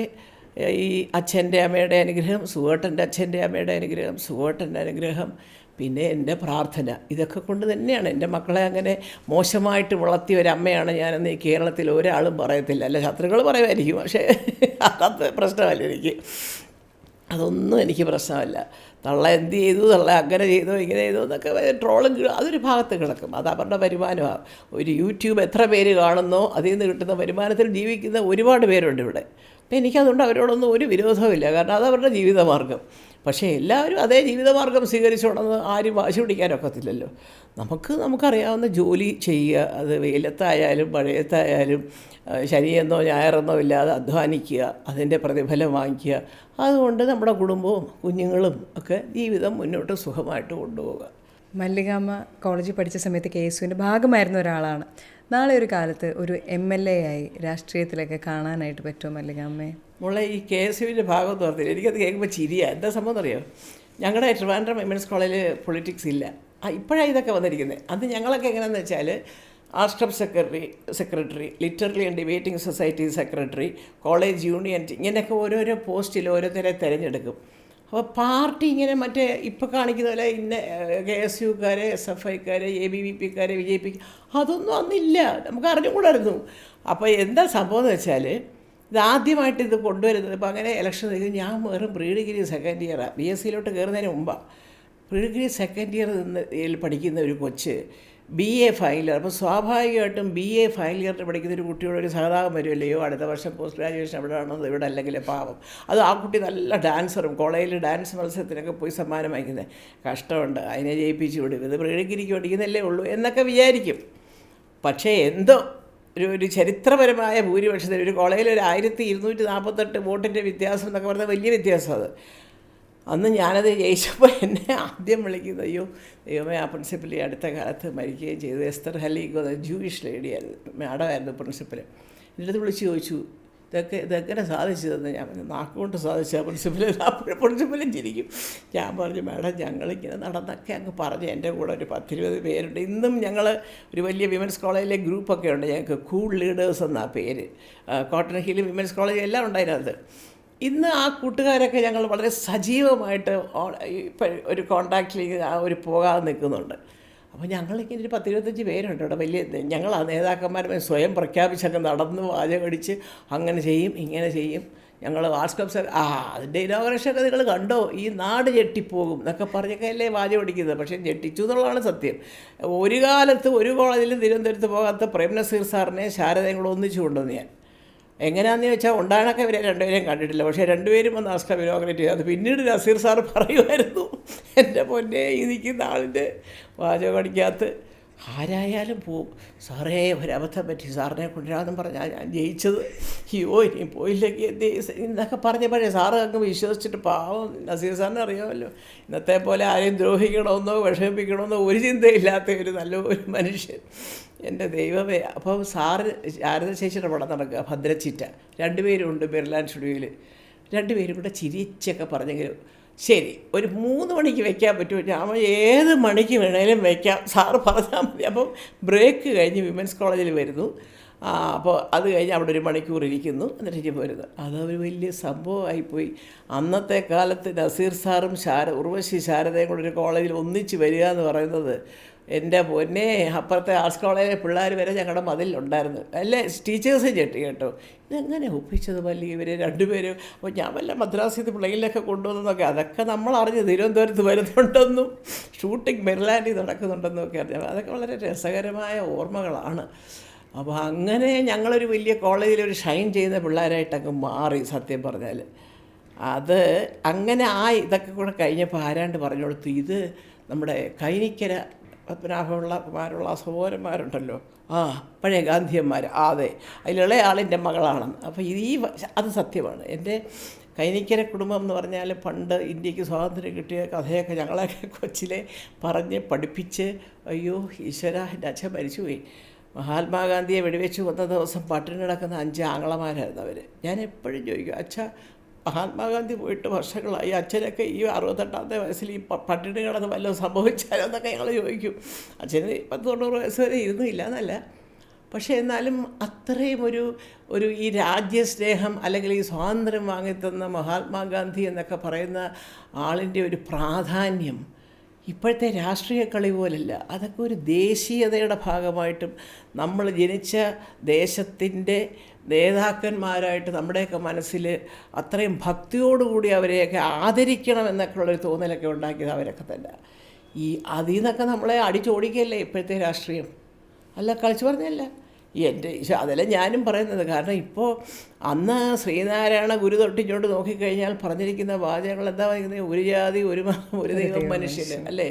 ഈ അച്ഛൻ്റെ അമ്മയുടെ അനുഗ്രഹം, സുവേട്ടൻ്റെ അച്ഛൻ്റെ അമ്മയുടെ അനുഗ്രഹം, സുവേട്ടൻ്റെ അനുഗ്രഹം, പിന്നെ എൻ്റെ പ്രാർത്ഥന, ഇതൊക്കെ കൊണ്ട് തന്നെയാണ് എൻ്റെ മക്കളെ അങ്ങനെ മോശമായിട്ട് വളർത്തിയ ഒരമ്മയാണ് ഞാനെന്ന് ഈ കേരളത്തിൽ ഒരാളും പറയത്തില്ല. അല്ല, ശത്രുക്കൾ പറയുമായിരിക്കും, പക്ഷേ അതത് പ്രശ്നമല്ല എനിക്ക്. അതൊന്നും എനിക്ക് പ്രശ്നമല്ല. തള്ള എന്ത് ചെയ്തു, തള്ള അങ്ങനെ ചെയ്തോ ഇങ്ങനെ ചെയ്തോ എന്നൊക്കെ ട്രോളും അതൊരു ഭാഗത്ത് കിടക്കും. അത് അവരുടെ വരുമാനമാണ്. ഒരു യൂട്യൂബ് എത്ര പേര് കാണുന്നോ അതിൽ നിന്ന് കിട്ടുന്ന വരുമാനത്തിൽ ജീവിക്കുന്ന ഒരുപാട് പേരുണ്ട് ഇവിടെ. അപ്പോൾ എനിക്കതുകൊണ്ട് അവരോടൊന്നും ഒരു വിരോധമില്ല, കാരണം അതവരുടെ ജീവിതമാർഗ്ഗം. പക്ഷേ എല്ലാവരും അതേ ജീവിതമാർഗ്ഗം സ്വീകരിച്ചോണമെന്ന് ആരും വാശി പിടിക്കാനൊക്കത്തില്ലല്ലോ. നമുക്കറിയാവുന്ന ജോലി ചെയ്യുക, അത് വെയിലത്തായാലും മഴയത്തായാലും ശനിയെന്നോ ഞായറെന്നോ ഇല്ലാതെ അധ്വാനിക്കുക, അതിൻ്റെ പ്രതിഫലം വാങ്ങിക്കുക. അതുകൊണ്ട് നമ്മുടെ കുടുംബവും കുഞ്ഞുങ്ങളും ഒക്കെ ജീവിതം മുന്നോട്ട് സുഖമായിട്ട് കൊണ്ടുപോകുക. മല്ലികാമ്മ കോളേജിൽ പഠിച്ച സമയത്ത് KSUവിൻ്റെ ഭാഗമായിരുന്ന ഒരാളാണ്. നാളെ ഒരു കാലത്ത് ഒരു MLA ആയി രാഷ്ട്രീയത്തിലൊക്കെ കാണാനായിട്ട് പറ്റുമോ മല്ലികാമ്മയെ? മോളെ, ഈ KSUവിൻ്റെ ഭാഗം എന്ന് പറഞ്ഞില്ല, എനിക്കത് കേൾക്കുമ്പോൾ ചിരിയാണ്. എന്താ സംഭവം അറിയോ, ഞങ്ങളുടെ ട്രിവാൻഡ്രം വിമൻസ് കോളേജിൽ പൊളിറ്റിക്സ് ഇല്ല. ഇപ്പോഴാണ് ഇതൊക്കെ വന്നിരിക്കുന്നത്. അത് ഞങ്ങളൊക്കെ എങ്ങനെയാണെന്ന് വെച്ചാൽ arts secretary, literary and debating society secretary, college union, ഇങ്ങനെയൊക്കെ ഓരോരോ പോസ്റ്റിൽ ഓരോരുത്തരെ തിരഞ്ഞെടുക്കും. അപ്പോൾ പാർട്ടി ഇങ്ങനെ മറ്റേ ഇപ്പോൾ കാണിക്കുന്ന പോലെ ഇന്ന KSUക്കാർ, SFIക്കാർ, ABVPക്കാർ, BJP അതൊന്നും അന്നില്ല, നമുക്ക് അറിഞ്ഞുകൂടായിരുന്നു. അപ്പോൾ എന്താ സംഭവം എന്ന് വെച്ചാൽ ഇതാദ്യമായിട്ട് ഇത് കൊണ്ടുവരുന്നത് ഇപ്പോൾ അങ്ങനെ ഇലക്ഷൻ ഞാൻ വെറും പ്രീ ഡിഗ്രി സെക്കൻഡ് ഇയറാണ്, BSc കയറുന്നതിന് മുമ്പാണ്. പ്രീ ഡിഗ്രി സെക്കൻഡ് ഇയർ പഠിക്കുന്ന ഒരു കൊച്ച് BA ഫൈനൽ ഇയർ. അപ്പോൾ സ്വാഭാവികമായിട്ടും BA ഫൈനൽ ഇയറിൽ പഠിക്കുന്ന ഒരു കുട്ടിയോട് ഒരു സഹതാപം വരുമല്ലയോ, അടുത്ത വർഷം പോസ്റ്റ് ഗ്രാജുവേഷൻ എവിടെയാണോ ഇവിടെ, അല്ലെങ്കിൽ പാവം. അത് ആ കുട്ടി നല്ല ഡാൻസറും കോളേജിൽ ഡാൻസ് മത്സരത്തിനൊക്കെ പോയി സമ്മാനം വാങ്ങിക്കുന്നത്, കഷ്ടമുണ്ട്, അതിനെ ജയിപ്പിച്ചു വിടും, ഇത് പ്രീ ഡിഗ്രിക്ക് പഠിക്കുന്നല്ലേ ഉള്ളൂ എന്നൊക്കെ വിചാരിക്കും. പക്ഷേ എന്തോ ഒരു ചരിത്രപരമായ ഭൂരിപക്ഷത്തിൽ ഒരു കോളേജിൽ ഒരു 1248 വോട്ടിൻ്റെ വ്യത്യാസം എന്നൊക്കെ പറഞ്ഞാൽ വലിയ വ്യത്യാസം. അത് അന്ന് ഞാനത് ജയിച്ചപ്പോൾ എന്നെ ആദ്യം വിളിക്കുന്നത്, അയ്യോ ദൈവമേ, ആ പ്രിൻസിപ്പൽ ഈ അടുത്ത കാലത്ത് മരിക്കുകയും ചെയ്തു, എസ്തർ ഹലീഗോ, ജൂയിഷ് ലേഡിയായിരുന്നു, മാഡമായിരുന്നു പ്രിൻസിപ്പൽ. എൻ്റെ അടുത്ത് വിളിച്ച് ചോദിച്ചു, ഇതെങ്ങനെ സാധിച്ചതെന്ന്. ഞാൻ നാക്കുകൊണ്ട് സാധിച്ച പ്രിൻസിപ്പലും ചിരിക്കും. ഞാൻ പറഞ്ഞു, മാഡം ഞങ്ങളിങ്ങനെ നടന്നൊക്കെ അങ്ങ് പറഞ്ഞു. എൻ്റെ കൂടെ ഒരു 10-20 പേരുണ്ട്. ഇന്നും ഞങ്ങൾ ഒരു വലിയ വിമൻസ് കോളേജിലെ ഗ്രൂപ്പൊക്കെ ഉണ്ട് ഞങ്ങൾക്ക്, കൂൾ ലീഡേഴ്സ് എന്നാണ് പേര്. കോട്ടൺ ഹിൽ വിമൻസ് കോളേജ് എല്ലാം ഉണ്ടായിരുന്നത്. ഇന്ന് ആ കൂട്ടുകാരൊക്കെ ഞങ്ങൾ വളരെ സജീവമായിട്ട് ഇപ്പം ഒരു കോണ്ടാക്റ്റിൽ ആ ഒരു പോകാതെ നിൽക്കുന്നുണ്ട്. അപ്പോൾ ഞങ്ങളിങ്ങനെ ഒരു 10-25 പേരുണ്ട് ഇവിടെ. വലിയ ഞങ്ങൾ ആ നേതാക്കന്മാരെ സ്വയം പ്രഖ്യാപിച്ചൊക്കെ നടന്ന് വാചകടിച്ച് അങ്ങനെ ചെയ്യും ഇങ്ങനെ ചെയ്യും. ഞങ്ങൾ വാട്സ്ആപ്പ് അതിൻ്റെ ഇനോഗ്രേഷനൊക്കെ നിങ്ങൾ കണ്ടോ, ഈ നാട് ഞെട്ടിപ്പോകും എന്നൊക്കെ പറഞ്ഞൊക്കെ അല്ലേ വാചകം അടിക്കുന്നത്. പക്ഷേ ഞെട്ടിച്ചു എന്നുള്ളതാണ് സത്യം. ഒരു കാലത്ത് ഒരു കോളേജിലും തിരുവനന്തപുരത്ത് പോകാത്ത പ്രേം നസീർ സാറിനെ ശാരദയും കൂടെ ഒന്നിച്ചു കൊണ്ടുവന്ന് ഞാൻ. എങ്ങനെയാണെന്ന് ചോദിച്ചാൽ ഉണ്ടാണൊക്കെ ഇവരെ രണ്ടുപേരെയും കണ്ടിട്ടില്ല, പക്ഷേ രണ്ടുപേരും വന്ന് ആസ്ക ഇനോഗ്രേറ്റ് ചെയ്ത്. അത് പിന്നീട് നസീർ സാർ പറയുമായിരുന്നു, എൻ്റെ പൊന്നെ ഈ നിൽക്കുന്ന ആളിൻ്റെ വാചകം അടിക്കാത്ത ആരായാലും പോവും. സാറേ ഒരബദ്ധം പറ്റി, സാറിനെ കൊണ്ടുവരാമെന്നും പറഞ്ഞാൽ ഞാൻ ജയിച്ചത്. അയ്യോ ഇനി പോയില്ലെങ്കിൽ എന്ത് എന്നൊക്കെ പറഞ്ഞപ്പോഴേ സാറ് അങ്ങ് വിശ്വസിച്ചിട്ട് പാവം നസീർ സാറിനെ അറിയാമല്ലോ, ഇന്നത്തെ പോലെ ആരെയും ദ്രോഹിക്കണമെന്നോ വിഷമിപ്പിക്കണമെന്നോ ഒരു ചിന്തയില്ലാത്ത ഒരു നല്ലൊരു മനുഷ്യൻ. എൻ്റെ ദൈവമേ. അപ്പോൾ സാറ് ശാരദ ചേച്ചിയുടെ പടം നടക്കുക, ഭദ്രച്ചിറ്റ. 2 പേരുണ്ട് ബിർലാൻ സ്റ്റുഡിയോയിൽ. 2 പേരും കൂടെ ചിരിച്ചൊക്കെ പറഞ്ഞെങ്കിലും ശരി ഒരു 3 മണിക്ക് വെക്കാൻ പറ്റുമോ? ഞാൻ ഏത് മണിക്ക് വേണേലും വെക്കാം, സാറ് പറഞ്ഞാൽ മതി. അപ്പം ബ്രേക്ക് കഴിഞ്ഞ് വിമൻസ് കോളേജിൽ വരുന്നു. അപ്പോൾ അത് കഴിഞ്ഞ് അവിടെ 1 മണിക്കൂർ ഇരിക്കുന്നു, എന്നിട്ട് ഇനി പോരുന്നു. അതൊരു വലിയ സംഭവമായിപ്പോയി. അന്നത്തെ കാലത്ത് നസീർ സാറും ഉർവശി ശാരദയും കൂടെ ഒരു കോളേജിൽ ഒന്നിച്ച് വരിക എന്ന് പറയുന്നത് എൻ്റെ പൊന്നെ. അപ്പുറത്തെ ആർട്സ് കോളേജിലെ പിള്ളേർ വരെ ഞങ്ങളുടെ മതിലുണ്ടായിരുന്നു. അല്ലേ ടീച്ചേഴ്സും ചെട്ടി കേട്ടോ, ഇതെങ്ങനെ ഒപ്പിച്ചത് മല്ലി ഇവർ 2 പേരും. അപ്പോൾ ഞാൻ വല്ല മദ്രാസിൽ നിന്ന് പ്ലെയിനിലൊക്കെ കൊണ്ടുവന്നതൊക്കെ അതൊക്കെ നമ്മളറിഞ്ഞ് തിരുവനന്തപുരത്ത് വരുന്നുണ്ടെന്നും ഷൂട്ടിംഗ് മെറിലാൻഡിൽ നടക്കുന്നുണ്ടെന്നും ഒക്കെ അറിഞ്ഞു. അതൊക്കെ വളരെ രസകരമായ ഓർമ്മകളാണ്. അപ്പോൾ അങ്ങനെ ഞങ്ങളൊരു വലിയ കോളേജിലൊരു ഷൈൻ ചെയ്യുന്ന പിള്ളേരായിട്ടങ്ങ് മാറി സത്യം പറഞ്ഞാൽ. അത് അങ്ങനെ ഇതൊക്കെ കൂടെ കഴിഞ്ഞപ്പോൾ ആരാണ്ട് പറഞ്ഞു കൊടുത്തു, ഇത് നമ്മുടെ കൈനിക്കര പത്മനാഭപിള്ള സഹോദരന്മാരുണ്ടല്ലോ, പഴയ ഗാന്ധിയന്മാർ, അതെ അതിലുള്ള ആളിൻ്റെ മകളാണെന്ന്. അപ്പോൾ അത് സത്യമാണ്. എൻ്റെ കൈനിക്കര കുടുംബം എന്ന് പറഞ്ഞാൽ പണ്ട് ഇന്ത്യക്ക് സ്വാതന്ത്ര്യം കിട്ടിയ കഥയൊക്കെ ഞങ്ങളൊക്കെ കൊച്ചിലെ പറഞ്ഞ് പഠിപ്പിച്ച്. അയ്യോ ഈശ്വര, എൻ്റെ അച്ഛൻ മരിച്ചുപോയി. മഹാത്മാഗാന്ധിയെ വെടിവെച്ച് കൊന്ന ദിവസം പട്ടിണി കിടക്കുന്ന 5 ആങ്ങളമാരായിരുന്നു അവർ. ഞാൻ എപ്പോഴും ചോദിക്കും, അച്ഛാ മഹാത്മാഗാന്ധി പോയിട്ട് വർഷങ്ങളായി, അച്ഛനൊക്കെ ഈ 68ാമത്തെ വയസ്സിൽ ഈ പട്ടിണി കിടന്ന് വല്ലതും സംഭവിച്ചാലോ എന്നൊക്കെ ഞങ്ങൾ ചോദിക്കും. അച്ഛന് 90 വയസ്സ് വരെ ഇരുന്നില്ല എന്നല്ല, പക്ഷേ എന്നാലും അത്രയും ഒരു ഈ രാജ്യസ്നേഹം അല്ലെങ്കിൽ ഈ സ്വാതന്ത്ര്യം വാങ്ങിത്തന്ന മഹാത്മാഗാന്ധി എന്നൊക്കെ പറയുന്ന ആളിൻ്റെ ഒരു പ്രാധാന്യം ഇപ്പോഴത്തെ രാഷ്ട്രീയ കളി പോലല്ല. അതൊക്കെ ഒരു ദേശീയതയുടെ ഭാഗമായിട്ടും നമ്മൾ ജനിച്ച ദേശത്തിൻ്റെ നേതാക്കന്മാരായിട്ട് നമ്മുടെയൊക്കെ മനസ്സിൽ അത്രയും ഭക്തിയോടുകൂടി അവരെയൊക്കെ ആദരിക്കണം എന്നൊക്കെ ഉള്ളൊരു തോന്നലൊക്കെ ഉണ്ടാക്കിയത് അവരൊക്കെ തന്നെ. അതിൽ നിന്നൊക്കെ നമ്മളെ അടിച്ചോടിക്കുകയല്ലേ ഇപ്പോഴത്തെ രാഷ്ട്രീയം. അല്ല കളിച്ചു പറഞ്ഞല്ല എൻ്റെ അതല്ല ഞാനും പറയുന്നത്. കാരണം ഇപ്പോൾ അന്ന് ശ്രീനാരായണ ഗുരു തൊട്ടിങ്ങോട്ട് നോക്കിക്കഴിഞ്ഞാൽ പറഞ്ഞിരിക്കുന്ന വാചകങ്ങൾ എന്താ പറയുന്നത്, ഒരു ജാതി ഒരു ദൈവം മനുഷ്യന്, അല്ലേ?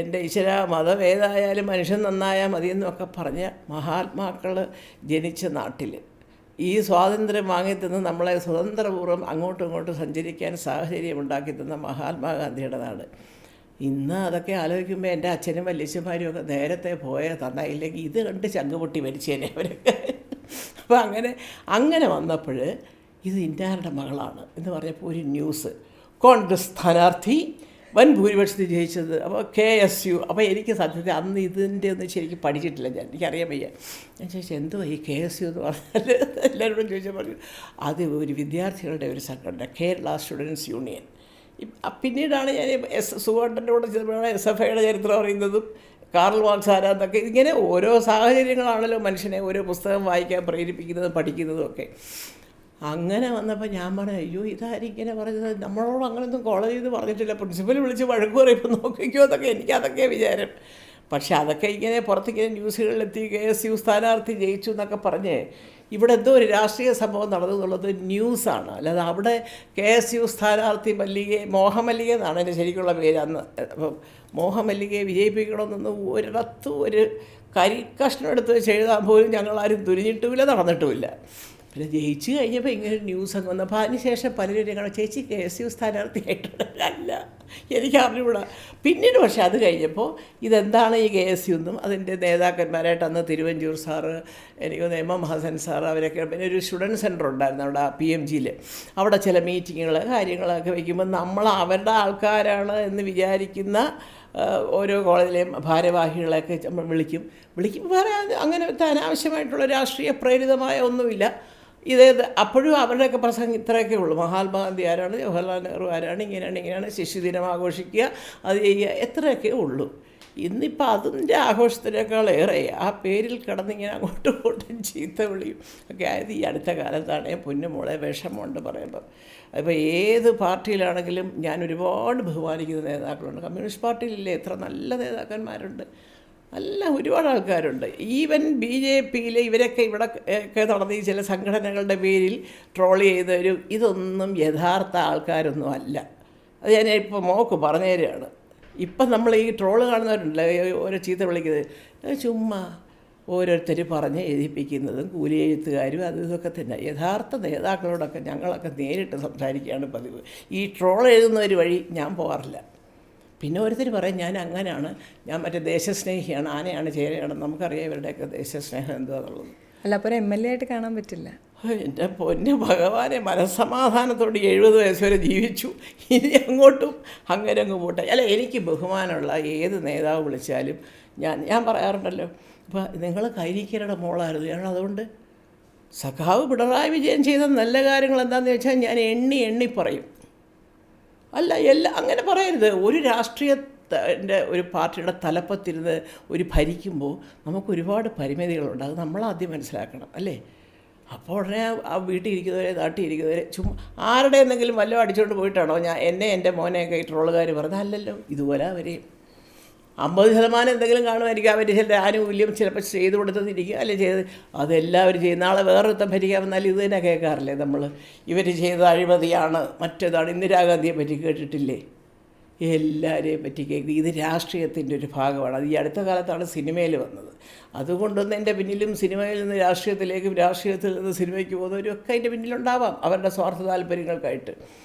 എൻ്റെ ഈശ്വര, മതം ഏതായാലും മനുഷ്യൻ നന്നായാൽ മതിയെന്നൊക്കെ പറഞ്ഞ മഹാത്മാക്കൾ ജനിച്ച നാട്ടിൽ ഈ സ്വാതന്ത്ര്യം വാങ്ങിത്തന്ന് നമ്മളെ സ്വതന്ത്രപൂർവ്വം അങ്ങോട്ടും ഇങ്ങോട്ടും സഞ്ചരിക്കാൻ സാഹചര്യം ഉണ്ടാക്കി തന്ന മഹാത്മാഗാന്ധിയുടെ നാട്. ഇന്ന് അതൊക്കെ ആലോചിക്കുമ്പോൾ എൻ്റെ അച്ഛനും വല്യച്ഛന്മാരും ഒക്കെ നേരത്തെ തന്നായില്ലെങ്കിൽ ഇത് കണ്ട് ചങ്കുപൊട്ടി മരിച്ചേനെ അവരൊക്കെ. അപ്പോൾ അങ്ങനെ വന്നപ്പോൾ ഇത് ഇന്നാരുടെ മകളാണ് എന്ന് പറഞ്ഞപ്പോൾ ഒരു ന്യൂസ്, കോൺഗ്രസ് സ്ഥാനാർത്ഥി വൻ ഭൂരിപക്ഷത്തിൽ ജയിച്ചത്. അപ്പോൾ KSU. അപ്പോൾ എനിക്ക് സത്യത്തിൽ അന്ന് ഇതിൻ്റെ ഒന്നും ശരിക്കും പഠിച്ചിട്ടില്ല ഞാൻ, എനിക്കറിയാൻ വയ്യ. ഞാൻ ചോദിച്ചു എന്തുവാ ഈ KSU എന്ന് പറഞ്ഞാൽ, എല്ലാവരോടും ചോദിച്ചാൽ പറഞ്ഞു അത് ഒരു വിദ്യാർത്ഥികളുടെ ഒരു സംഘടന, കേരള സ്റ്റുഡൻസ് യൂണിയൻ. പിന്നീടാണ് ഞാൻ സുഗോട്ടൻ്റെ കൂടെ ചെന്നപ്പോഴാണ് SFIയുടെ ചരിത്രം അറിയുന്നതും കാറൽ മാർക്സ് ആരാന്നൊക്കെ. ഇങ്ങനെ ഓരോ സാഹചര്യങ്ങളാണല്ലോ മനുഷ്യനെ ഓരോ പുസ്തകം വായിക്കാൻ പ്രേരിപ്പിക്കുന്നതും പഠിക്കുന്നതും ഒക്കെ. അങ്ങനെ വന്നപ്പോൾ ഞാൻ പറഞ്ഞു, അയ്യോ ഇതാരും ഇങ്ങനെ പറഞ്ഞത്, നമ്മളോട് അങ്ങനെയൊന്നും കോളേജിൽ നിന്ന് പറഞ്ഞിട്ടില്ല, പ്രിൻസിപ്പൽ വിളിച്ച് വഴക്ക് പറയുമ്പോൾ നോക്കിക്കോ എന്നൊക്കെ എനിക്കതൊക്കെ വിചാരം. പക്ഷെ അതൊക്കെ ഇങ്ങനെ പുറത്തിങ്ങനെ ന്യൂസുകളിലെത്തി KSU സ്ഥാനാർത്ഥി ജയിച്ചു എന്നൊക്കെ പറഞ്ഞ് ഇവിടെ എന്തോ ഒരു രാഷ്ട്രീയ സംഭവം നടന്നു എന്നുള്ളത് ന്യൂസാണ്. അല്ലാതെ അവിടെ KSU സ്ഥാനാർത്ഥി മോഹമല്ലിക എന്നാണ് എൻ്റെ ശരിക്കുള്ള പേര് അന്ന്. അപ്പം മോഹമല്ലികയെ വിജയിപ്പിക്കണമെന്നൊന്നും ഒരിടത്തും ഒരു കരിക്കഷ്ണം എടുത്ത് വെച്ച് എഴുതാൻ പോലും ഞങ്ങളാരും തുനിഞ്ഞിട്ടുമില്ല, നടന്നിട്ടുമില്ല. പിന്നെ ജയിച്ചു കഴിഞ്ഞപ്പോൾ ഇങ്ങനൊരു ന്യൂസ് അങ്ങ് വന്നപ്പോൾ അതിനുശേഷം പലരും ഞങ്ങളുടെ ചേച്ചി KSU സ്ഥാനാർത്ഥിയായിട്ടുള്ളതല്ല, എനിക്ക് അറിഞ്ഞുകൂടാ. പിന്നീട് പക്ഷേ അത് കഴിഞ്ഞപ്പോൾ ഇതെന്താണ് ഈ KSU എന്നും അതിൻ്റെ നേതാക്കന്മാരായിട്ട് അന്ന് തിരുവഞ്ചൂർ സാറ്, എനിക്ക് MM ഹസൻ സാറ്, അവരൊക്കെ. പിന്നെ ഒരു സ്റ്റുഡൻറ്റ് സെൻറ്റർ ഉണ്ടായിരുന്നു അവിടെ PMGയിൽ. അവിടെ ചില മീറ്റിങ്ങുകൾ കാര്യങ്ങളൊക്കെ വയ്ക്കുമ്പോൾ നമ്മൾ അവരുടെ ആൾക്കാരാണ് എന്ന് വിചാരിക്കുന്ന ഓരോ കോളേജിലെയും ഭാരവാഹികളെയൊക്കെ നമ്മൾ വിളിക്കുമ്പോൾ വേറെ അങ്ങനത്തെ അനാവശ്യമായിട്ടുള്ള രാഷ്ട്രീയ പ്രേരിതമായ ഒന്നുമില്ല. അപ്പോഴും അവരുടെയൊക്കെ പ്രസംഗം ഇത്രയൊക്കെ ഉള്ളൂ. മഹാത്മാഗാന്ധി ആരാണ്, ജവഹർലാൽ നെഹ്റു ആരാണ്, ഇങ്ങനെയാണ് ശിശുദിനം ആഘോഷിക്കുക, അത് ചെയ്യുക, എത്രയൊക്കെ ഉള്ളൂ. ഇന്നിപ്പോൾ അതിൻ്റെ ആഘോഷത്തിനേക്കാളേറെ ആ പേരിൽ കിടന്നിങ്ങനെ അങ്ങോട്ടും ഇങ്ങോട്ടും ചീത്ത വിളിയും ഒക്കെ ആയത് ഈ അടുത്ത കാലത്താണ്. പൊന്നുമോളെ വിഷമമുണ്ട് പറയുമ്പോൾ. അപ്പോൾ ഏത് പാർട്ടിയിലാണെങ്കിലും ഞാൻ ഒരുപാട് ബഹുമാനിക്കുന്ന നേതാക്കളുണ്ട്. കമ്മ്യൂണിസ്റ്റ് പാർട്ടിയിലില്ലേ എത്ര നല്ല നേതാക്കന്മാരുണ്ട്, നല്ല ഒരുപാട് ആൾക്കാരുണ്ട്. ഈവൻ BJPയിൽ ഇവരൊക്കെ ഇവിടെ ഒക്കെ നടന്ന ഈ ചില സംഘടനകളുടെ പേരിൽ ട്രോൾ ചെയ്തവരും ഇതൊന്നും യഥാർത്ഥ ആൾക്കാരൊന്നും അല്ല. അത് ഞാൻ ഇപ്പോൾ മോക്ക് പറഞ്ഞു തരികയാണ്. ഇപ്പം നമ്മൾ ഈ ട്രോള് കാണുന്നവരുണ്ടല്ലോ ഓരോ ചീത്ത വിളിക്കുന്നത്, ചുമ്മാ ഓരോരുത്തർ പറഞ്ഞ് എഴുതിപ്പിക്കുന്നതും കൂലി എഴുത്തുകാരും അതും ഇതൊക്കെ തന്നെ. യഥാർത്ഥ നേതാക്കളോടൊക്കെ ഞങ്ങളൊക്കെ നേരിട്ട് സംസാരിക്കുകയാണ് പതിവ്. ഈ ട്രോൾ എഴുതുന്നവർ വഴി ഞാൻ പോകാറില്ല. പിന്നെ ഓരോരുത്തർ പറയും ഞാൻ അങ്ങനെയാണ്, ഞാൻ മറ്റേ ദേശസ്നേഹിയാണ്, ആനയാണ്, ചേരയാണ്. നമുക്കറിയാം ഇവരുടെയൊക്കെ ദേശസ്നേഹം എന്താണെന്നുള്ളത്. അല്ല, അപ്പോൾ ഒരു MLA ആയിട്ട് കാണാൻ പറ്റില്ല. എൻ്റെ പൊന്നു ഭഗവാനെ, മനസ്സമാധാനത്തോട് 70 വയസ്സ് വരെ ജീവിച്ചു. ഇനി അങ്ങോട്ടും അങ്ങനെ അങ്ങ് പോട്ടെ. അല്ല, എനിക്ക് ബഹുമാനമുള്ള ഏത് നേതാവ് വിളിച്ചാലും ഞാൻ പറയാറുണ്ടല്ലോ, ഇപ്പോൾ നിങ്ങൾ കൈരിക്കരുടെ മോളായിരുന്നു, ഞാൻ അതുകൊണ്ട് സഖാവ് പിണറായി വിജയൻ ചെയ്ത നല്ല കാര്യങ്ങൾ എന്താണെന്ന് വെച്ചാൽ ഞാൻ എണ്ണി പറയും. അല്ല, അങ്ങനെ പറയരുത്. ഒരു രാഷ്ട്രീയത്തിൻ്റെ ഒരു പാർട്ടിയുടെ തലപ്പത്തിരുന്ന് ഒരു ഭരിക്കുമ്പോൾ നമുക്ക് ഒരുപാട് പരിമിതികളുണ്ട്. അത് നമ്മളാദ്യം മനസ്സിലാക്കണം, അല്ലേ? അപ്പോൾ ഉടനെ ആ വീട്ടിൽ ഇരിക്കുന്നവരെ നാട്ടിലിരിക്കുന്നവരെ ആരുടെ എന്തെങ്കിലും വല്ലതും അടിച്ചുകൊണ്ട് പോയിട്ടാണോ എൻ്റെ മോനെയൊക്കെ ഈ ട്രോളുകാർ പറഞ്ഞത്? അല്ലല്ലോ. ഇതുപോലെ അവരെയും 50% എന്തെങ്കിലും കാണുമായിരിക്കും. അവർ ചില ആനുകൂല്യം ചിലപ്പോൾ ചെയ്ത് കൊടുത്തതിരിക്കുക, അല്ലെ ചെയ്ത് അതെല്ലാവരും ചെയ്യും. നാളെ വേറൊരുത്തം ഭരിക്കാൻ വന്നാൽ ഇത് തന്നെ കേൾക്കാറില്ലേ നമ്മൾ? ഇവർ ചെയ്ത അഴിമതിയാണ്, മറ്റേതാണ്. ഇന്ദിരാഗാന്ധിയെ പറ്റി കേട്ടിട്ടില്ലേ? എല്ലാവരെയും പറ്റി കേൾക്കും. ഇത് രാഷ്ട്രീയത്തിൻ്റെ ഒരു ഭാഗമാണ്. അത് ഈ അടുത്ത കാലത്താണ് സിനിമയിൽ വന്നത്. അതുകൊണ്ടൊന്നും എൻ്റെ പിന്നിലും സിനിമയിൽ നിന്ന് രാഷ്ട്രീയത്തിലേക്കും രാഷ്ട്രീയത്തിൽ നിന്ന് സിനിമയ്ക്ക് പോകുന്നവരൊക്കെ അതിൻ്റെ പിന്നിലുണ്ടാവാം, അവരുടെ സ്വാർത്ഥ താല്പര്യങ്ങൾക്കായിട്ട്.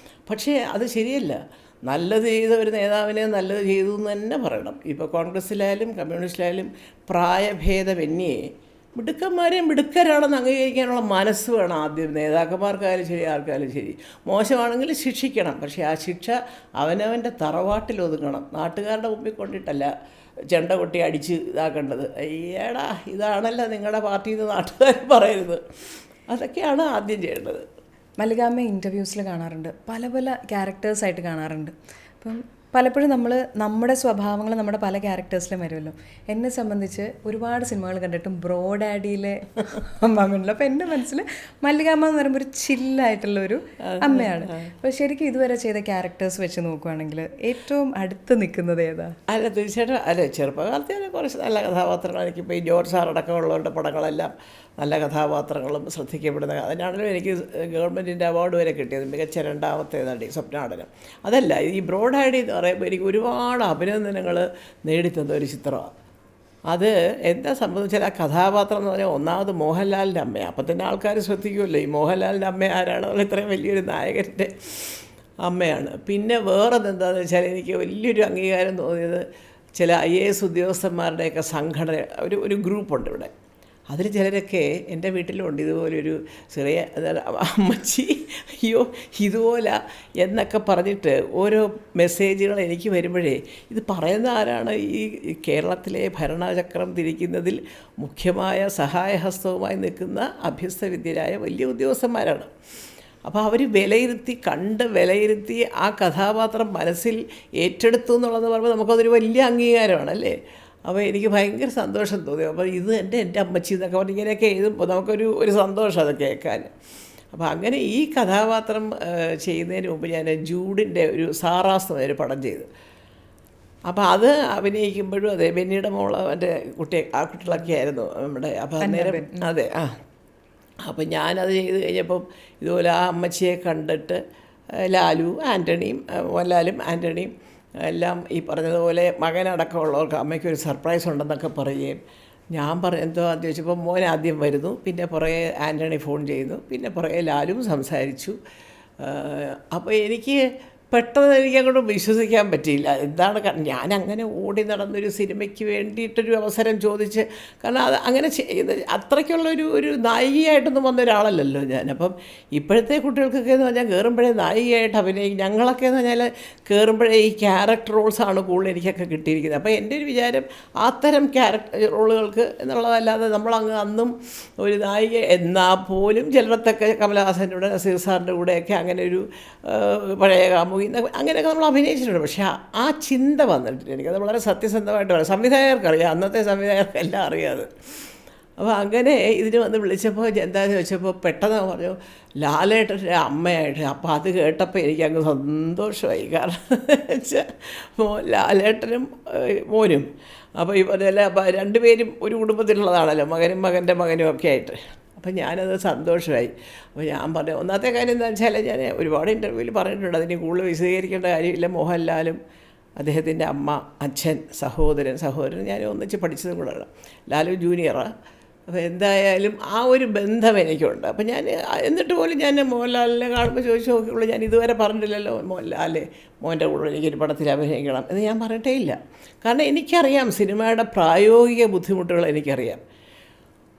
പക്ഷേ അത് ശരിയല്ല. നല്ലത് ചെയ്ത ഒരു നേതാവിനെ നല്ലത് ചെയ്തു എന്ന് തന്നെ പറയണം. ഇപ്പോൾ കോൺഗ്രസ്സിലായാലും കമ്മ്യൂണിസ്റ്റിലായാലും പ്രായഭേദമന്യേ മിടുക്കന്മാരെയും മിടുക്കരാണെന്ന് അംഗീകരിക്കാനുള്ള മനസ്സ് വേണം ആദ്യം. നേതാക്കന്മാർക്കായാലും ശരി, ആർക്കായാലും ശരി. മോശമാണെങ്കിൽ ശിക്ഷിക്കണം. പക്ഷേ ആ ശിക്ഷ അവനവൻ്റെ തറവാട്ടിൽ ഒതുങ്ങണം. നാട്ടുകാരുടെ മുമ്പിൽ കൊണ്ടിട്ടല്ല ചെണ്ട കൊട്ടി അടിച്ച് ഇതാക്കേണ്ടത്. ഏടാ ഇതാണല്ലോ നിങ്ങളുടെ പാർട്ടിയിൽ നിന്ന് നാട്ടുകാർ പറയരുത്. അതൊക്കെയാണ് ആദ്യം ചെയ്യേണ്ടത്. മല്ലികാമ്മ ഇൻ്റർവ്യൂസിൽ കാണാറുണ്ട്, പല ക്യാരക്ടേഴ്സായിട്ട് കാണാറുണ്ട്. അപ്പം പലപ്പോഴും നമ്മുടെ സ്വഭാവങ്ങൾ നമ്മുടെ പല ക്യാരക്ടേഴ്സിലും വരുമല്ലോ. എന്നെ സംബന്ധിച്ച് ഒരുപാട് സിനിമകൾ കണ്ടിട്ടും ബ്രോ ഡാഡിയിലെ അമ്മമ്മയുണ്ടല്ലോ. അപ്പോൾ എൻ്റെ മനസ്സിൽ മല്ലികാമ്മ എന്ന് പറയുമ്പോൾ ഒരു ചില്ലായിട്ടുള്ളൊരു അമ്മയാണ്. അപ്പോൾ ശരിക്കും ഇതുവരെ ചെയ്ത ക്യാരക്ടേഴ്സ് വെച്ച് നോക്കുകയാണെങ്കിൽ ഏറ്റവും അടുത്ത് നിൽക്കുന്നത് ഏതാ? അല്ല, തീർച്ചയായിട്ടും. അല്ല, ചെറുപ്പകാലത്തെ കുറച്ച് നല്ല കഥാപാത്രങ്ങൾ. എനിക്കിപ്പോൾ ഈ ജോർജ് സാർ അടക്കമുള്ളവരുടെ പടങ്ങളെല്ലാം നല്ല കഥാപാത്രങ്ങളും ശ്രദ്ധിക്കപ്പെടുന്ന. അതിനാണല്ലോ എനിക്ക് ഗവൺമെൻറ്റിൻ്റെ അവാർഡ് വരെ കിട്ടിയത്, മികച്ച 2ാമത്തെ നടി സ്വപ്നാടനം. അതല്ല, ഈ ബ്രോ ഡാഡി എന്ന് പറയുമ്പോൾ എനിക്ക് ഒരുപാട് അഭിനന്ദനങ്ങൾ നേടിത്തന്ന ഒരു ചിത്രമാണ്. അത് എന്താ സംബന്ധിച്ചാൽ ആ കഥാപാത്രം എന്ന് പറഞ്ഞാൽ ഒന്നാമത് മോഹൻലാലിൻ്റെ അമ്മയാണ്. അപ്പം തന്നെ ആൾക്കാർ ശ്രദ്ധിക്കുമല്ലോ ഈ മോഹൻലാലിൻ്റെ അമ്മ ആരാണെന്നുള്ള. ഇത്രയും വലിയൊരു നായകൻ്റെ അമ്മയാണ്. പിന്നെ വേറെന്താണെന്ന് വെച്ചാൽ എനിക്ക് വലിയൊരു അംഗീകാരം തോന്നിയത് ചില IAS ഉദ്യോഗസ്ഥന്മാരുടെയൊക്കെ സംഘടന ഒരു ഗ്രൂപ്പുണ്ട് ഇവിടെ. അതിൽ ചിലരൊക്കെ എൻ്റെ വീട്ടിലുണ്ട് ഇതുപോലൊരു ചെറിയ അമ്മച്ചി അയ്യോ ഇതുപോലെ എന്നൊക്കെ പറഞ്ഞിട്ട് ഓരോ മെസ്സേജുകൾ എനിക്ക് വരുമ്പോഴേ ഇത് പറയുന്ന ആരാണ്? ഈ കേരളത്തിലെ ഭരണചക്രം തിരിക്കുന്നതിൽ മുഖ്യമായ സഹായഹസ്തവുമായി നിൽക്കുന്ന അഭ്യസ്തവിദ്യരായ വലിയ ഉദ്യോഗസ്ഥന്മാരാണ്. അപ്പോൾ അവർ വിലയിരുത്തി ആ കഥാപാത്രം മനസ്സിൽ ഏറ്റെടുത്തു എന്നുള്ളത് പറയുമ്പോൾ നമുക്കതൊരു വലിയ അംഗീകാരമാണ്, അല്ലേ? അപ്പോൾ എനിക്ക് ഭയങ്കര സന്തോഷം തോന്നി. അപ്പോൾ ഇത് എൻ്റെ അമ്മച്ചി എന്നൊക്കെ പറഞ്ഞ് ഇങ്ങനെയൊക്കെ എഴുതുമ്പോൾ നമുക്കൊരു സന്തോഷം അത് കേൾക്കാൻ. അപ്പോൾ അങ്ങനെ ഈ കഥാപാത്രം ചെയ്യുന്നതിന് മുമ്പ് ഞാൻ ജൂഡിൻ്റെ ഒരു സാറാസ് എന്നൊരു പടം ചെയ്തു. അപ്പോൾ അത് അഭിനയിക്കുമ്പോഴും അതെ, ബെന്നിയുടെ മോള് എൻ്റെ ആ കുട്ടികളൊക്കെ ആയിരുന്നു നമ്മുടെ. അപ്പോൾ അന്നേരം അതെ അപ്പോൾ ഞാനത് ചെയ്ത് കഴിഞ്ഞപ്പം ഇതുപോലെ ആ അമ്മച്ചിയെ കണ്ടിട്ട് മോഹൻലാലും ആൻ്റണിയും എല്ലാം ഈ പറഞ്ഞതുപോലെ മകനടക്കമുള്ളവർക്ക് അമ്മയ്ക്കൊരു സർപ്രൈസ് ഉണ്ടെന്നൊക്കെ പറയുകയും ഞാൻ എന്തോ ആദ്യം ചോദിച്ചപ്പോൾ മോൻ ആദ്യം വരുന്നു, പിന്നെ പുറകെ ആൻ്റണി ഫോൺ ചെയ്യുന്നു, പിന്നെ പുറകെ ലാലും സംസാരിച്ചു. അപ്പോൾ എനിക്ക് പെട്ടെന്ന് എനിക്കങ്ങോട്ട് വിശ്വസിക്കാൻ പറ്റിയില്ല. എന്താണ് ഞാനങ്ങനെ ഓടി നടന്നൊരു സിനിമയ്ക്ക് വേണ്ടിയിട്ടൊരു അവസരം ചോദിച്ച്, കാരണം അത് അങ്ങനെ അത്രയ്ക്കുള്ളൊരു നായികയായിട്ടൊന്നും വന്ന ഒരാളല്ലല്ലോ ഞാൻ. അപ്പം ഇപ്പോഴത്തെ കുട്ടികൾക്കൊക്കെ എന്ന് പറഞ്ഞാൽ കയറുമ്പോഴേ നായികയായിട്ട് അഭിനയിക്കും. ഞങ്ങളൊക്കെ എന്ന് പറഞ്ഞാൽ കയറുമ്പോഴേ ഈ ക്യാരക്ടർ റോൾസാണ് കൂടുതൽ എനിക്കൊക്കെ കിട്ടിയിരിക്കുന്നത്. അപ്പോൾ എൻ്റെ ഒരു വിചാരം അത്തരം ക്യാരക്ടർ റോളുകൾക്ക് എന്നുള്ളതല്ലാതെ നമ്മളങ്ങ് അന്നും ഒരു നായിക എന്നാൽ പോലും ചിലടത്തൊക്കെ കമലഹാസൻ്റെ കൂടെ നസീർ സാറിൻ്റെ കൂടെയൊക്കെ അങ്ങനെ ഒരു പഴയ കാമുകി അങ്ങനെയൊക്കെ നമ്മൾ അഭിനയിച്ചിട്ടുണ്ട്. പക്ഷേ ആ ചിന്ത വന്നിട്ടില്ല. എനിക്കത് വളരെ സത്യസന്ധമായിട്ട് പറയാം. സംവിധായകർക്കറിയാം, അന്നത്തെ സംവിധായകർക്കെല്ലാം അറിയാതെ. അപ്പോൾ അങ്ങനെ ഇതിന് വന്ന് വിളിച്ചപ്പോൾ എന്താണെന്ന് ചോദിച്ചപ്പോൾ പെട്ടെന്ന് പറഞ്ഞു ലാലേട്ടൻ്റെ അമ്മയായിട്ട്. അപ്പോൾ അത് കേട്ടപ്പോൾ എനിക്കങ്ങ് സന്തോഷമായി. കാരണം വെച്ചാൽ ലാലേട്ടനും മോനും അപ്പോൾ ഈ പറഞ്ഞ രണ്ടുപേരും ഒരു കുടുംബത്തിലുള്ളതാണല്ലോ, മകൻ്റെ മകനും ഒക്കെ ആയിട്ട്. അപ്പം ഞാനത് സന്തോഷമായി. അപ്പോൾ ഞാൻ പറഞ്ഞു ഒന്നാമത്തെ കാര്യം എന്താണെന്ന് വെച്ചാൽ ഞാൻ ഒരുപാട് ഇൻ്റർവ്യൂവിൽ പറഞ്ഞിട്ടുണ്ട്, അതിന് കൂടുതൽ വിശദീകരിക്കേണ്ട കാര്യമില്ല. മോഹൻലാലും അദ്ദേഹത്തിൻ്റെ അമ്മ, അച്ഛൻ, സഹോദരൻ ഞാൻ ഒന്നിച്ച് പഠിച്ചതും കൂടെയാണ്. ലാലു ജൂനിയറാണ്. അപ്പോൾ എന്തായാലും ആ ഒരു ബന്ധം എനിക്കുണ്ട്. അപ്പോൾ ഞാൻ എന്നിട്ട് പോലും ഞാൻ മോഹൻലാലിനെ കാണുമ്പോൾ ചോദിച്ചു നോക്കിയുള്ളൂ, ഞാൻ ഇതുവരെ പറഞ്ഞിട്ടില്ലല്ലോ മോഹൻലാലേ മോൻ്റെ കൂടെ എനിക്കൊരു പടത്തിൽ അഭിനയിക്കണം എന്ന് ഞാൻ പറഞ്ഞിട്ടേ ഇല്ല. കാരണം എനിക്കറിയാം സിനിമയുടെ പ്രായോഗിക ബുദ്ധിമുട്ടുകൾ എനിക്കറിയാം.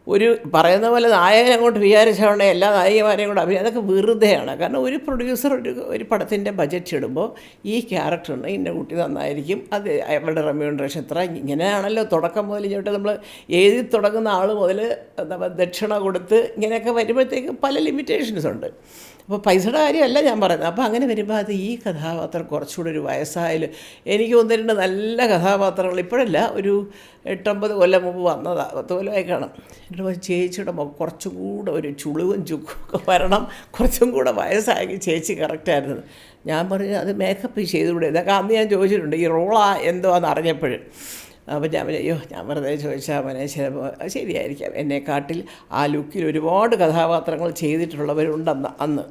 ഒരു പറയുന്ന പോലെ നായകൻ അങ്ങോട്ട് വിചാരിച്ചോണ്ടേ എല്ലാ നായികമാരെയും കൂടെ അഭിനയം അതൊക്കെ വെറുതെയാണ്. കാരണം ഒരു പ്രൊഡ്യൂസർ ഒരു പടത്തിൻ്റെ ബജറ്റ് ഇടുമ്പോൾ ഈ ക്യാരക്ടറിന് ഇന്ന കുട്ടി നന്നായിരിക്കും, അത് അവരുടെ റെമ്യൂണറേഷൻ ഇത്ര, ഇങ്ങനെയാണല്ലോ തുടക്കം മുതൽ ഇങ്ങോട്ട് നമ്മൾ എഴുതി തുടങ്ങുന്ന ആൾ മുതൽ ദക്ഷിണ കൊടുത്ത് ഇങ്ങനെയൊക്കെ വരുമ്പോഴത്തേക്കും പല ലിമിറ്റേഷൻസ് ഉണ്ട്. അപ്പോൾ പൈസയുടെ കാര്യമല്ല ഞാൻ പറയുന്നത്. അപ്പോൾ അങ്ങനെ വരുമ്പോൾ അത് ഈ കഥാപാത്രം കുറച്ചുകൂടെ ഒരു വയസ്സായാലും എനിക്ക് 1-2 നല്ല കഥാപാത്രങ്ങൾ ഇപ്പോഴല്ല, ഒരു 8-9 കൊല്ലം മുമ്പ് വന്നതാണ്, 10 കൊല്ലമായി കാണും. എന്നിട്ട് ചേച്ചിയുടെ കുറച്ചും കൂടെ ഒരു ചുളിവും ചുക്കൊക്കെ വരണം, കുറച്ചും കൂടെ വയസ്സാക്കി ചേച്ചി കറക്റ്റായിരുന്നു. ഞാൻ പറഞ്ഞു അത് മേക്കപ്പ് ചെയ്തുകൂടെ, ഇതൊക്കെ അന്ന് ഞാൻ ചോദിച്ചിട്ടുണ്ട് ഈ റോളാ എന്തോന്ന് അറിഞ്ഞപ്പോഴും. അപ്പോൾ ഞാൻ ഞാൻ വെറുതെ ചോദിച്ചാൽ അവനെ ചിലപ്പോൾ ശരിയായിരിക്കാം, എന്നെക്കാട്ടിൽ ആ ലുക്കിൽ ഒരുപാട് കഥാപാത്രങ്ങൾ ചെയ്തിട്ടുള്ളവരുണ്ടെന്ന് അന്ന്.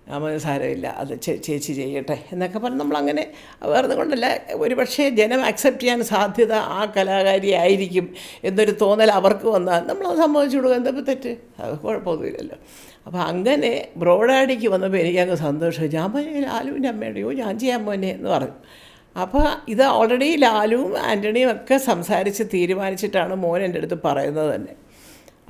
ഞാൻ സാരമില്ല, അത് ചേച്ചി ചെയ്യട്ടെ എന്നൊക്കെ പറഞ്ഞ് നമ്മളങ്ങനെ വേറെ കൊണ്ടല്ല, ഒരു പക്ഷേ ജനം അക്സെപ്റ്റ് ചെയ്യാൻ സാധ്യത ആ കലാകാരി ആയിരിക്കും എന്നൊരു തോന്നൽ അവർക്ക് വന്നാൽ നമ്മളത് സമ്മതിച്ചു കൊടുക്കുക, എന്താ തെറ്റ്, അത് കുഴപ്പമൊന്നുമില്ലല്ലോ. അപ്പോൾ അങ്ങനെ ബ്രോഡാഡിക്ക് വന്നപ്പോൾ എനിക്കങ്ങ് സന്തോഷം. ഞാൻ പറഞ്ഞു ലാലുവിൻ്റെ അമ്മയുടെയോ ഞാൻ ചെയ്യാൻ മോനെ എന്ന് പറഞ്ഞു. അപ്പോൾ ഇത് ഓൾറെഡി ലാലുവും ആൻ്റണിയും ഒക്കെ സംസാരിച്ച് തീരുമാനിച്ചിട്ടാണ് മോൻ എൻ്റെ അടുത്ത് പറയുന്നത് തന്നെ.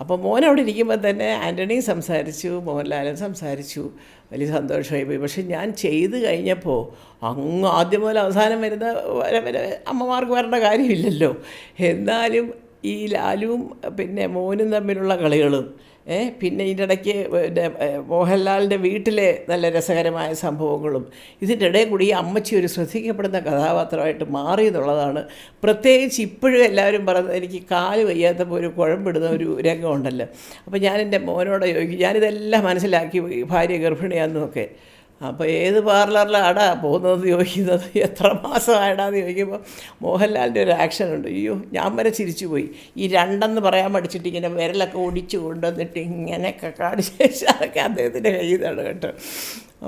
അപ്പോൾ മോൻ അവിടെ ഇരിക്കുമ്പോൾ തന്നെ ആൻ്റണിയും സംസാരിച്ചു, മോഹൻലാലും സംസാരിച്ചു, വലിയ സന്തോഷമായി പോയി. പക്ഷെ ഞാൻ ചെയ്ത് കഴിഞ്ഞപ്പോൾ അങ്ങ് ആദ്യം മുതൽ അവസാനം വരുന്ന വരെ അമ്മമാർക്ക് വരേണ്ട കാര്യമില്ലല്ലോ. എന്നാലും ഈ ലാലുവും പിന്നെ മോനും തമ്മിലുള്ള കളികളും പിന്നെ ഇതിൻ്റെ ഇടയ്ക്ക് മോഹൻലാലിൻ്റെ വീട്ടിലെ നല്ല രസകരമായ സംഭവങ്ങളും ഇതിൻ്റെ ഇടയിൽ കൂടി ഈ അമ്മച്ചി ഒരു ശ്രദ്ധിക്കപ്പെടുന്ന കഥാപാത്രമായിട്ട് മാറി എന്നുള്ളതാണ്. പ്രത്യേകിച്ച് ഇപ്പോഴും എല്ലാവരും പറയുന്നത് എനിക്ക് കാല് വയ്യാത്തപ്പോൾ ഒരു കുഴമ്പിടുന്ന ഒരു രംഗമുണ്ടല്ലോ. അപ്പോൾ ഞാൻ എൻ്റെ മോനോട് ചോദിക്കും, ഞാനിതെല്ലാം മനസ്സിലാക്കി ഭാര്യ ഗർഭിണിയാണെന്നൊക്കെ. അപ്പോൾ ഏത് പാർലറിലാടാ പോകുന്നത് ചോദിക്കുന്നത്, എത്ര മാസമായിടാന്ന് ചോദിക്കുമ്പോൾ മോഹൻലാലിൻ്റെ ഒരു ആക്ഷൻ ഉണ്ട്. അയ്യോ ഞാൻ വരെ ചിരിച്ചു പോയി. ഈ 2 പറയാൻ പഠിച്ചിട്ട് ഇങ്ങനെ വിരലൊക്കെ ഒടിച്ച് കൊണ്ടുവന്നിട്ട് ഇങ്ങനെയൊക്കെ കാണിച്ച് അതൊക്കെ അദ്ദേഹത്തിൻ്റെ കയ്യിൽ നിന്നാണ് കേട്ടോ.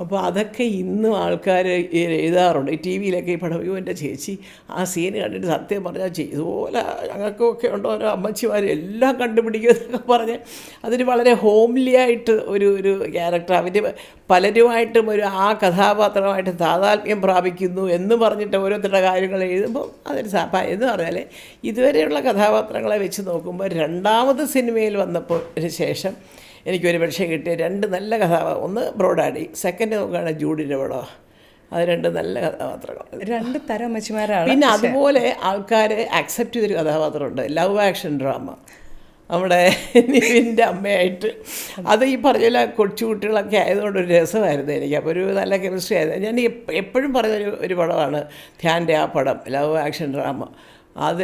അപ്പോൾ അതൊക്കെ ഇന്നും ആൾക്കാർ എഴുതാറുണ്ട് ഈ ടി വിയിലൊക്കെ. ഈ പടം അയ്യോ എൻ്റെ ചേച്ചി ആ സീൻ കണ്ടിട്ട് സത്യം പറഞ്ഞാൽ ഇതുപോലെ ഞങ്ങൾക്കൊക്കെ ഉണ്ടോ ഓരോ അമ്മച്ചിമാർ എല്ലാം കണ്ടുപിടിക്കുമെന്നൊക്കെ പറഞ്ഞ് അതൊരു വളരെ ഹോംലി ആയിട്ട് ഒരു ക്യാരക്ടർ അവർ പലരുമായിട്ടും ആ കഥാപാത്രമായിട്ട് താതാത്മ്യം പ്രാപിക്കുന്നു എന്ന് പറഞ്ഞിട്ട് ഓരോരുത്തരുടെ കാര്യങ്ങൾ എഴുതുമ്പോൾ അതൊരു എന്ന് പറഞ്ഞാൽ ഇതുവരെയുള്ള കഥാപാത്രങ്ങളെ വെച്ച് നോക്കുമ്പോൾ 2ാമത് സിനിമയിൽ വന്നപ്പോൾ ശേഷം എനിക്കൊരു പക്ഷേ കിട്ടിയ 2 നല്ല കഥാപാത്രം, ഒന്ന് ബ്രോഡാഡി, സെക്കൻഡ് നോക്കുകയാണെങ്കിൽ ജൂഡിൻ്റെ പടം. അത് 2 നല്ല കഥാപാത്രങ്ങൾ, 2 തരം അമ്മച്ചിമാരാണ്. പിന്നെ അതുപോലെ ആൾക്കാർ അക്സെപ്റ്റ് ചെയ്തൊരു കഥാപാത്രമുണ്ട്, ലവ് ആക്ഷൻ ഡ്രാമ, നമ്മുടെ നിവിൻ്റെ അമ്മയായിട്ട്. അത് ഈ പറഞ്ഞ കൊച്ചു കുട്ടികളൊക്കെ ആയതുകൊണ്ട് ഒരു രസമായിരുന്നു എനിക്ക്. അപ്പോൾ ഒരു നല്ല കെമിസ്ട്രി ആയിരുന്നു. ഞാൻ എപ്പോഴും പറഞ്ഞൊരു പടമാണ് ധ്യാൻ്റെ ആ പടം, ലവ് ആക്ഷൻ ഡ്രാമ. അത്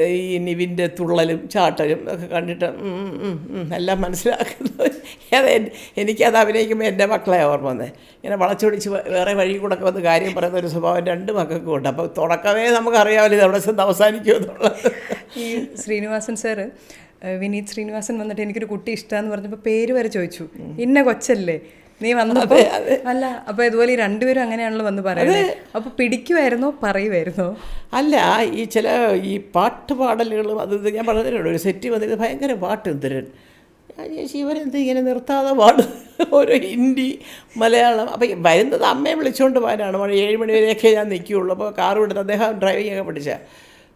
ഈ നിവിൻ്റെ തുള്ളലും ചാട്ടലും ഒക്കെ കണ്ടിട്ട് എല്ലാം മനസ്സിലാക്കുന്നത്. എനിക്കത് അഭിനയിക്കുമ്പോൾ എൻ്റെ മക്കളെ ഓർമ്മ വന്നത്. ഇങ്ങനെ വളച്ചൊടിച്ച് വേറെ വഴി കൂടെ ഒക്കെ വന്ന് കാര്യം പറയുന്ന ഒരു സ്വഭാവം 2 മക്കൾക്കും ഉണ്ട്. അപ്പോൾ തുടക്കമേ നമുക്കറിയാമല്ലോ ഇത് അവിടെ ചെന്ന് അവസാനിക്കുമെന്നുള്ളത്. ഈ ശ്രീനിവാസൻ സാറ്, വിനീത് ശ്രീനിവാസൻ വന്നിട്ട് എനിക്കൊരു കുട്ടി ഇഷ്ടമാണെന്ന് പറഞ്ഞപ്പോൾ പേര് വരെ ചോദിച്ചു, ഇന്ന കൊച്ചല്ലേ നീ വന്നപ്പോൾ അല്ല. അപ്പോൾ ഇതുപോലെ ഈ 2 പേരും അങ്ങനെയാണല്ലോ വന്ന് പറയുന്നത്. അപ്പോൾ പിടിക്കുമായിരുന്നോ പറയുമായിരുന്നോ? അല്ല, ഈ ചില ഈ പാട്ട് പാടലുകളും അത് ഞാൻ പറഞ്ഞിട്ടുണ്ട്. ഒരു സെറ്റ് വന്നിട്ട് ഭയങ്കര പാട്ട് എന്തരൻ, ഞാൻ ചേച്ചി ഇവരെന്ത് ഇങ്ങനെ നിർത്താതെ പാടും, ഓരോ ഹിന്ദി മലയാളം. അപ്പോൾ വരുന്നത് അമ്മയെ വിളിച്ചുകൊണ്ട് പോകാനാണ്. 7 മണി വരെയൊക്കെ ഞാൻ നിൽക്കുകയുള്ളൂ. അപ്പോൾ കാർ വിടുന്നത് അദ്ദേഹം ഡ്രൈവിംഗ് ഒക്കെ പഠിച്ചാൽ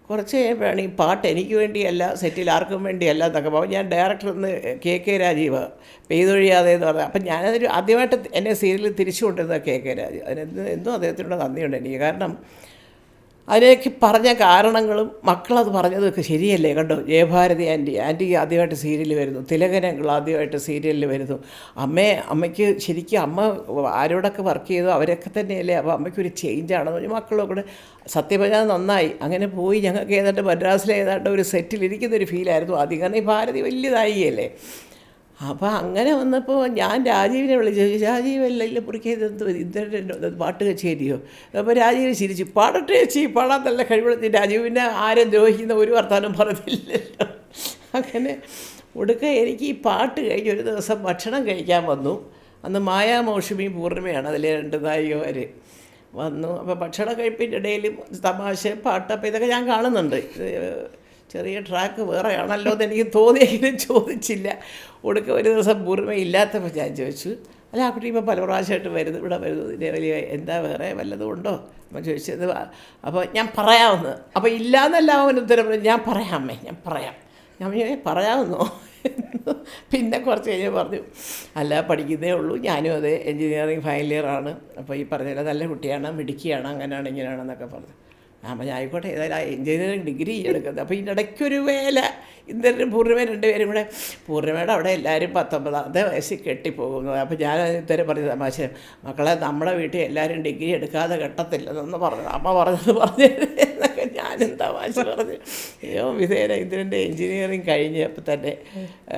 കുറച്ച് കഴിയുമ്പോഴാണ് ഈ പാട്ട് എനിക്ക് വേണ്ടിയല്ല, സെറ്റിൽ ആർക്കും വേണ്ടിയല്ല എന്നൊക്കെ. അപ്പോൾ ഞാൻ ഡയറക്ടർ ഒന്ന് കെ രാജീവ് പെയ്തൊഴിയാതെ എന്ന് പറഞ്ഞാൽ, അപ്പം ഞാനതൊരു ആദ്യമായിട്ട് എന്നെ സീരിയലിൽ തിരിച്ചു കൊണ്ടിരുന്നത് കെ രാജീവ്. എന്നും അദ്ദേഹത്തിനോട് നന്ദിയുണ്ട് എനിക്ക്. കാരണം അതിലേക്ക് പറഞ്ഞ കാരണങ്ങളും മക്കളത് പറഞ്ഞതൊക്കെ ശരിയല്ലേ. കണ്ടോ, ജയഭാരതി ആൻറ്റി ആദ്യമായിട്ട് സീരിയലിൽ വരുന്നു, തിലകനങ്ങൾ ആദ്യമായിട്ട് സീരിയലിൽ വരുന്നു. അമ്മയ്ക്ക് ശരിക്കും അമ്മ ആരോടൊക്കെ വർക്ക് ചെയ്തോ അവരൊക്കെ തന്നെയല്ലേ. അപ്പോൾ അമ്മയ്ക്കൊരു ചേഞ്ചാണെന്ന് പറഞ്ഞാൽ മക്കളൊക്കെ സത്യം പറഞ്ഞാൽ നന്നായി. അങ്ങനെ പോയി ഞങ്ങൾക്ക് ഏതാണ്ട് മദ്രാസിലെ ഏതാണ്ട് ഒരു സെറ്റിലിരിക്കുന്നൊരു ഫീലായിരുന്നു ആദ്യം. കാരണം ഈ ഭാരതി വലിയതായില്ലേ. അപ്പോൾ അങ്ങനെ വന്നപ്പോൾ ഞാൻ രാജീവിനെ വിളിച്ചു, രാജീവല്ല പുറക്കിയത് ഇന്ദ്രൻ്റെ പാട്ട് കച്ചേരിയോ. അപ്പോൾ രാജീവ് ചിരിച്ചു, പാടട്ടെ ചേച്ചി പാടാൻ നല്ല കഴിവുള്ള. രാജീവിനെ ആരും ദ്രോഹിക്കുന്ന ഒരു വർത്താനം പറഞ്ഞില്ലല്ലോ. അങ്ങനെ ഒടുക്ക എനിക്ക് ഈ പാട്ട് കഴിഞ്ഞ് ഒരു ദിവസം ഭക്ഷണം കഴിക്കാൻ വന്നു. അന്ന് മായാമൗഷമിയും പൂർണ്ണിമയാണ് അതിലെ 2 നായികമാർ. വന്നു. അപ്പോൾ ഭക്ഷണ കഴിപ്പിൻ്റെ ഇടയിലും തമാശ, പാട്ട്, അപ്പോൾ ഇതൊക്കെ ഞാൻ കാണുന്നുണ്ട്. ചെറിയ ട്രാക്ക് വേറെയാണല്ലോ എന്ന് എനിക്ക് തോന്നിയെങ്കിലും ചോദിച്ചില്ല. ഒടുക്ക ഒരു ദിവസം പൂർണ്ണയില്ലാത്തപ്പോൾ ഞാൻ ചോദിച്ചു, അല്ല ആ കുട്ടി ഇപ്പോൾ പല പ്രാവശ്യമായിട്ട് ഇവിടെ വരുന്നു, ഇതിൻ്റെ വലിയ എന്താ വേറെ വല്ലതും ഉണ്ടോ അപ്പം ചോദിച്ചത്. അപ്പോൾ ഞാൻ പറയാമെന്ന്. അപ്പോൾ ഇല്ലയെന്നല്ല അവൻ ഉത്തരം പറഞ്ഞു, ഞാൻ പറയാമേ, ഞാൻ പറയാം. ഞാൻ പറയാമെന്നോ. പിന്നെ കുറച്ച് കഴിഞ്ഞ് പറഞ്ഞു, അല്ല പഠിക്കുന്നേ ഉള്ളൂ, ഞാനും അത് എൻജിനീയറിങ് ഫൈനൽ ഇയറാണ്, അപ്പോൾ ഈ പറഞ്ഞ നല്ല കുട്ടിയാണ്, മിടുക്കിയാണ്, അങ്ങനെയാണ് ഇങ്ങനെയാണെന്നൊക്കെ പറഞ്ഞു. അപ്പം ഞാൻ ആയിക്കോട്ടെ, ഏതായാലും എൻജിനീയറിങ് ഡിഗ്രി എടുക്കുന്നത്. അപ്പോൾ ഇതിൻ്റെ ഇടയ്ക്കൊരു വേല, ഇന്ദ്രനും പൂർണ്ണിമയും രണ്ടുപേരും കൂടെ, പൂർണ്ണിമയുടെ അവിടെ എല്ലാവരും 19ാമത്തെ വയസ്സിൽ കെട്ടിപ്പോകുന്നത്. അപ്പോൾ ഞാൻ ഇത്തരം പറഞ്ഞു തമാശ, മക്കളെ നമ്മുടെ വീട്ടിൽ എല്ലാവരും ഡിഗ്രി എടുക്കാതെ കെട്ടത്തില്ലെന്നൊന്ന് പറഞ്ഞു. അമ്മ പറഞ്ഞത് എന്നൊക്കെ ഞാനും തമാശ പറഞ്ഞു. അയ്യോ വിധേന ഇന്ദ്രൻ്റെ എൻജിനീയറിങ് കഴിഞ്ഞപ്പോൾ തന്നെ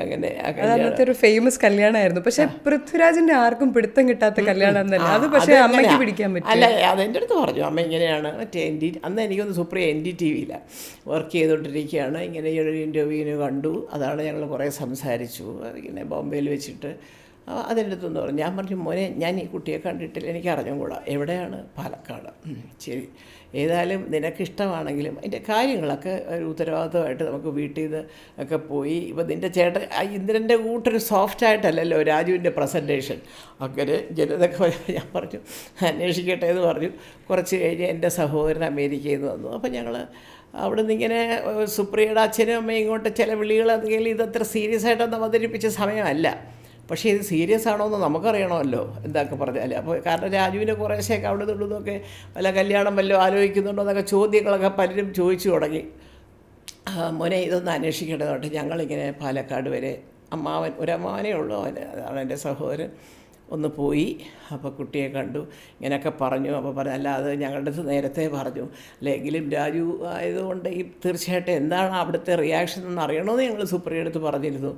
അങ്ങനെ അന്നത്തെ ഒരു ഫേമസ് കല്യാണമായിരുന്നു. പക്ഷെ പൃഥ്വിരാജിന്റെ ആർക്കും പിടുത്തം കിട്ടാത്ത കല്യാണം തന്നെ അത്. പക്ഷേ അമ്മയ്ക്ക് പിടിക്കാൻ പറ്റും. അല്ല, അതെൻ്റെ അടുത്ത് പറഞ്ഞു, അമ്മ ഇങ്ങനെയാണ് മറ്റേ അന്ന് എനിക്കൊന്ന് സുപ്രിയ NDTV വർക്ക് ചെയ്തുകൊണ്ടിരിക്കുകയാണ്, ഇങ്ങനെ ഈ ഒരു ഇൻ്റർവ്യൂവിന് കണ്ടു, അതാണ് ഞങ്ങൾ കുറേ സംസാരിച്ചു ഇങ്ങനെ ബോംബെയിൽ വെച്ചിട്ട്. അതിൻ്റെ അടുത്തെന്ന് പറഞ്ഞു. ഞാൻ പറഞ്ഞു, മോനെ ഞാൻ ഈ കുട്ടിയെ കണ്ടിട്ടില്ല, എനിക്ക് അറിഞ്ഞുകൂടാ, എവിടെയാണ്? പാലക്കാട്. ശരി, ഏതായാലും നിനക്കിഷ്ടമാണെങ്കിലും അതിൻ്റെ കാര്യങ്ങളൊക്കെ ഒരു ഉത്തരവാദിത്തമായിട്ട് നമുക്ക് വീട്ടിൽ നിന്ന് ഒക്കെ പോയി. ഇപ്പോൾ നിൻ്റെ ചേട്ടൻ ഇന്ദ്രൻ്റെ കൂട്ടൊരു സോഫ്റ്റായിട്ടല്ലല്ലോ രാജുവിൻ്റെ പ്രസൻറ്റേഷൻ, അങ്ങനെ ജനതൊക്കെ ഞാൻ പറഞ്ഞു അന്വേഷിക്കട്ടെ എന്ന് പറഞ്ഞു. കുറച്ച് കഴിഞ്ഞ് എൻ്റെ സഹോദരൻ അമേരിക്കയിൽ നിന്ന് വന്നു. അപ്പോൾ ഞങ്ങൾ അവിടെ നിന്ന് ഇങ്ങനെ സുപ്രിയയുടെ അച്ഛനും അമ്മയും ഇങ്ങോട്ട് ചില വിളികളെങ്കിൽ ഇതത്ര സീരിയസ് ആയിട്ടൊന്നും അവതരിപ്പിച്ച സമയമല്ല. പക്ഷേ ഇത് സീരിയസ് ആണോ എന്ന് നമുക്കറിയണമല്ലോ എന്തൊക്കെ പറഞ്ഞാൽ. അപ്പോൾ കാരണം രാജുവിനെ കുറേശ്ശേയൊക്കെ അവിടെ നിന്നൊക്കെ വല്ല കല്യാണം വല്ലതും ആലോചിക്കുന്നുണ്ടോ എന്നൊക്കെ ചോദ്യങ്ങളൊക്കെ പലരും ചോദിച്ചു തുടങ്ങി. മോനെ ഇതൊന്ന് അന്വേഷിക്കേണ്ടതുകൊണ്ട് ഞങ്ങളിങ്ങനെ പാലക്കാട് വരെ ഒരമ്മാവനേ ഉള്ളൂ, അതാണ് എൻ്റെ സഹോദരൻ, ഒന്ന് പോയി. അപ്പോൾ കുട്ടിയെ കണ്ടു, ഇങ്ങനെയൊക്കെ പറഞ്ഞു. അപ്പോൾ അല്ല അത് ഞങ്ങളുടെ അടുത്ത് നേരത്തെ പറഞ്ഞു, അല്ലെങ്കിലും രാജു ആയതുകൊണ്ട് തീർച്ചയായിട്ടും എന്താണ് അവിടുത്തെ റിയാക്ഷൻ എന്ന് അറിയണമെന്ന് ഞങ്ങൾ സുപ്രിയ അടുത്ത് പറഞ്ഞിരുന്നു.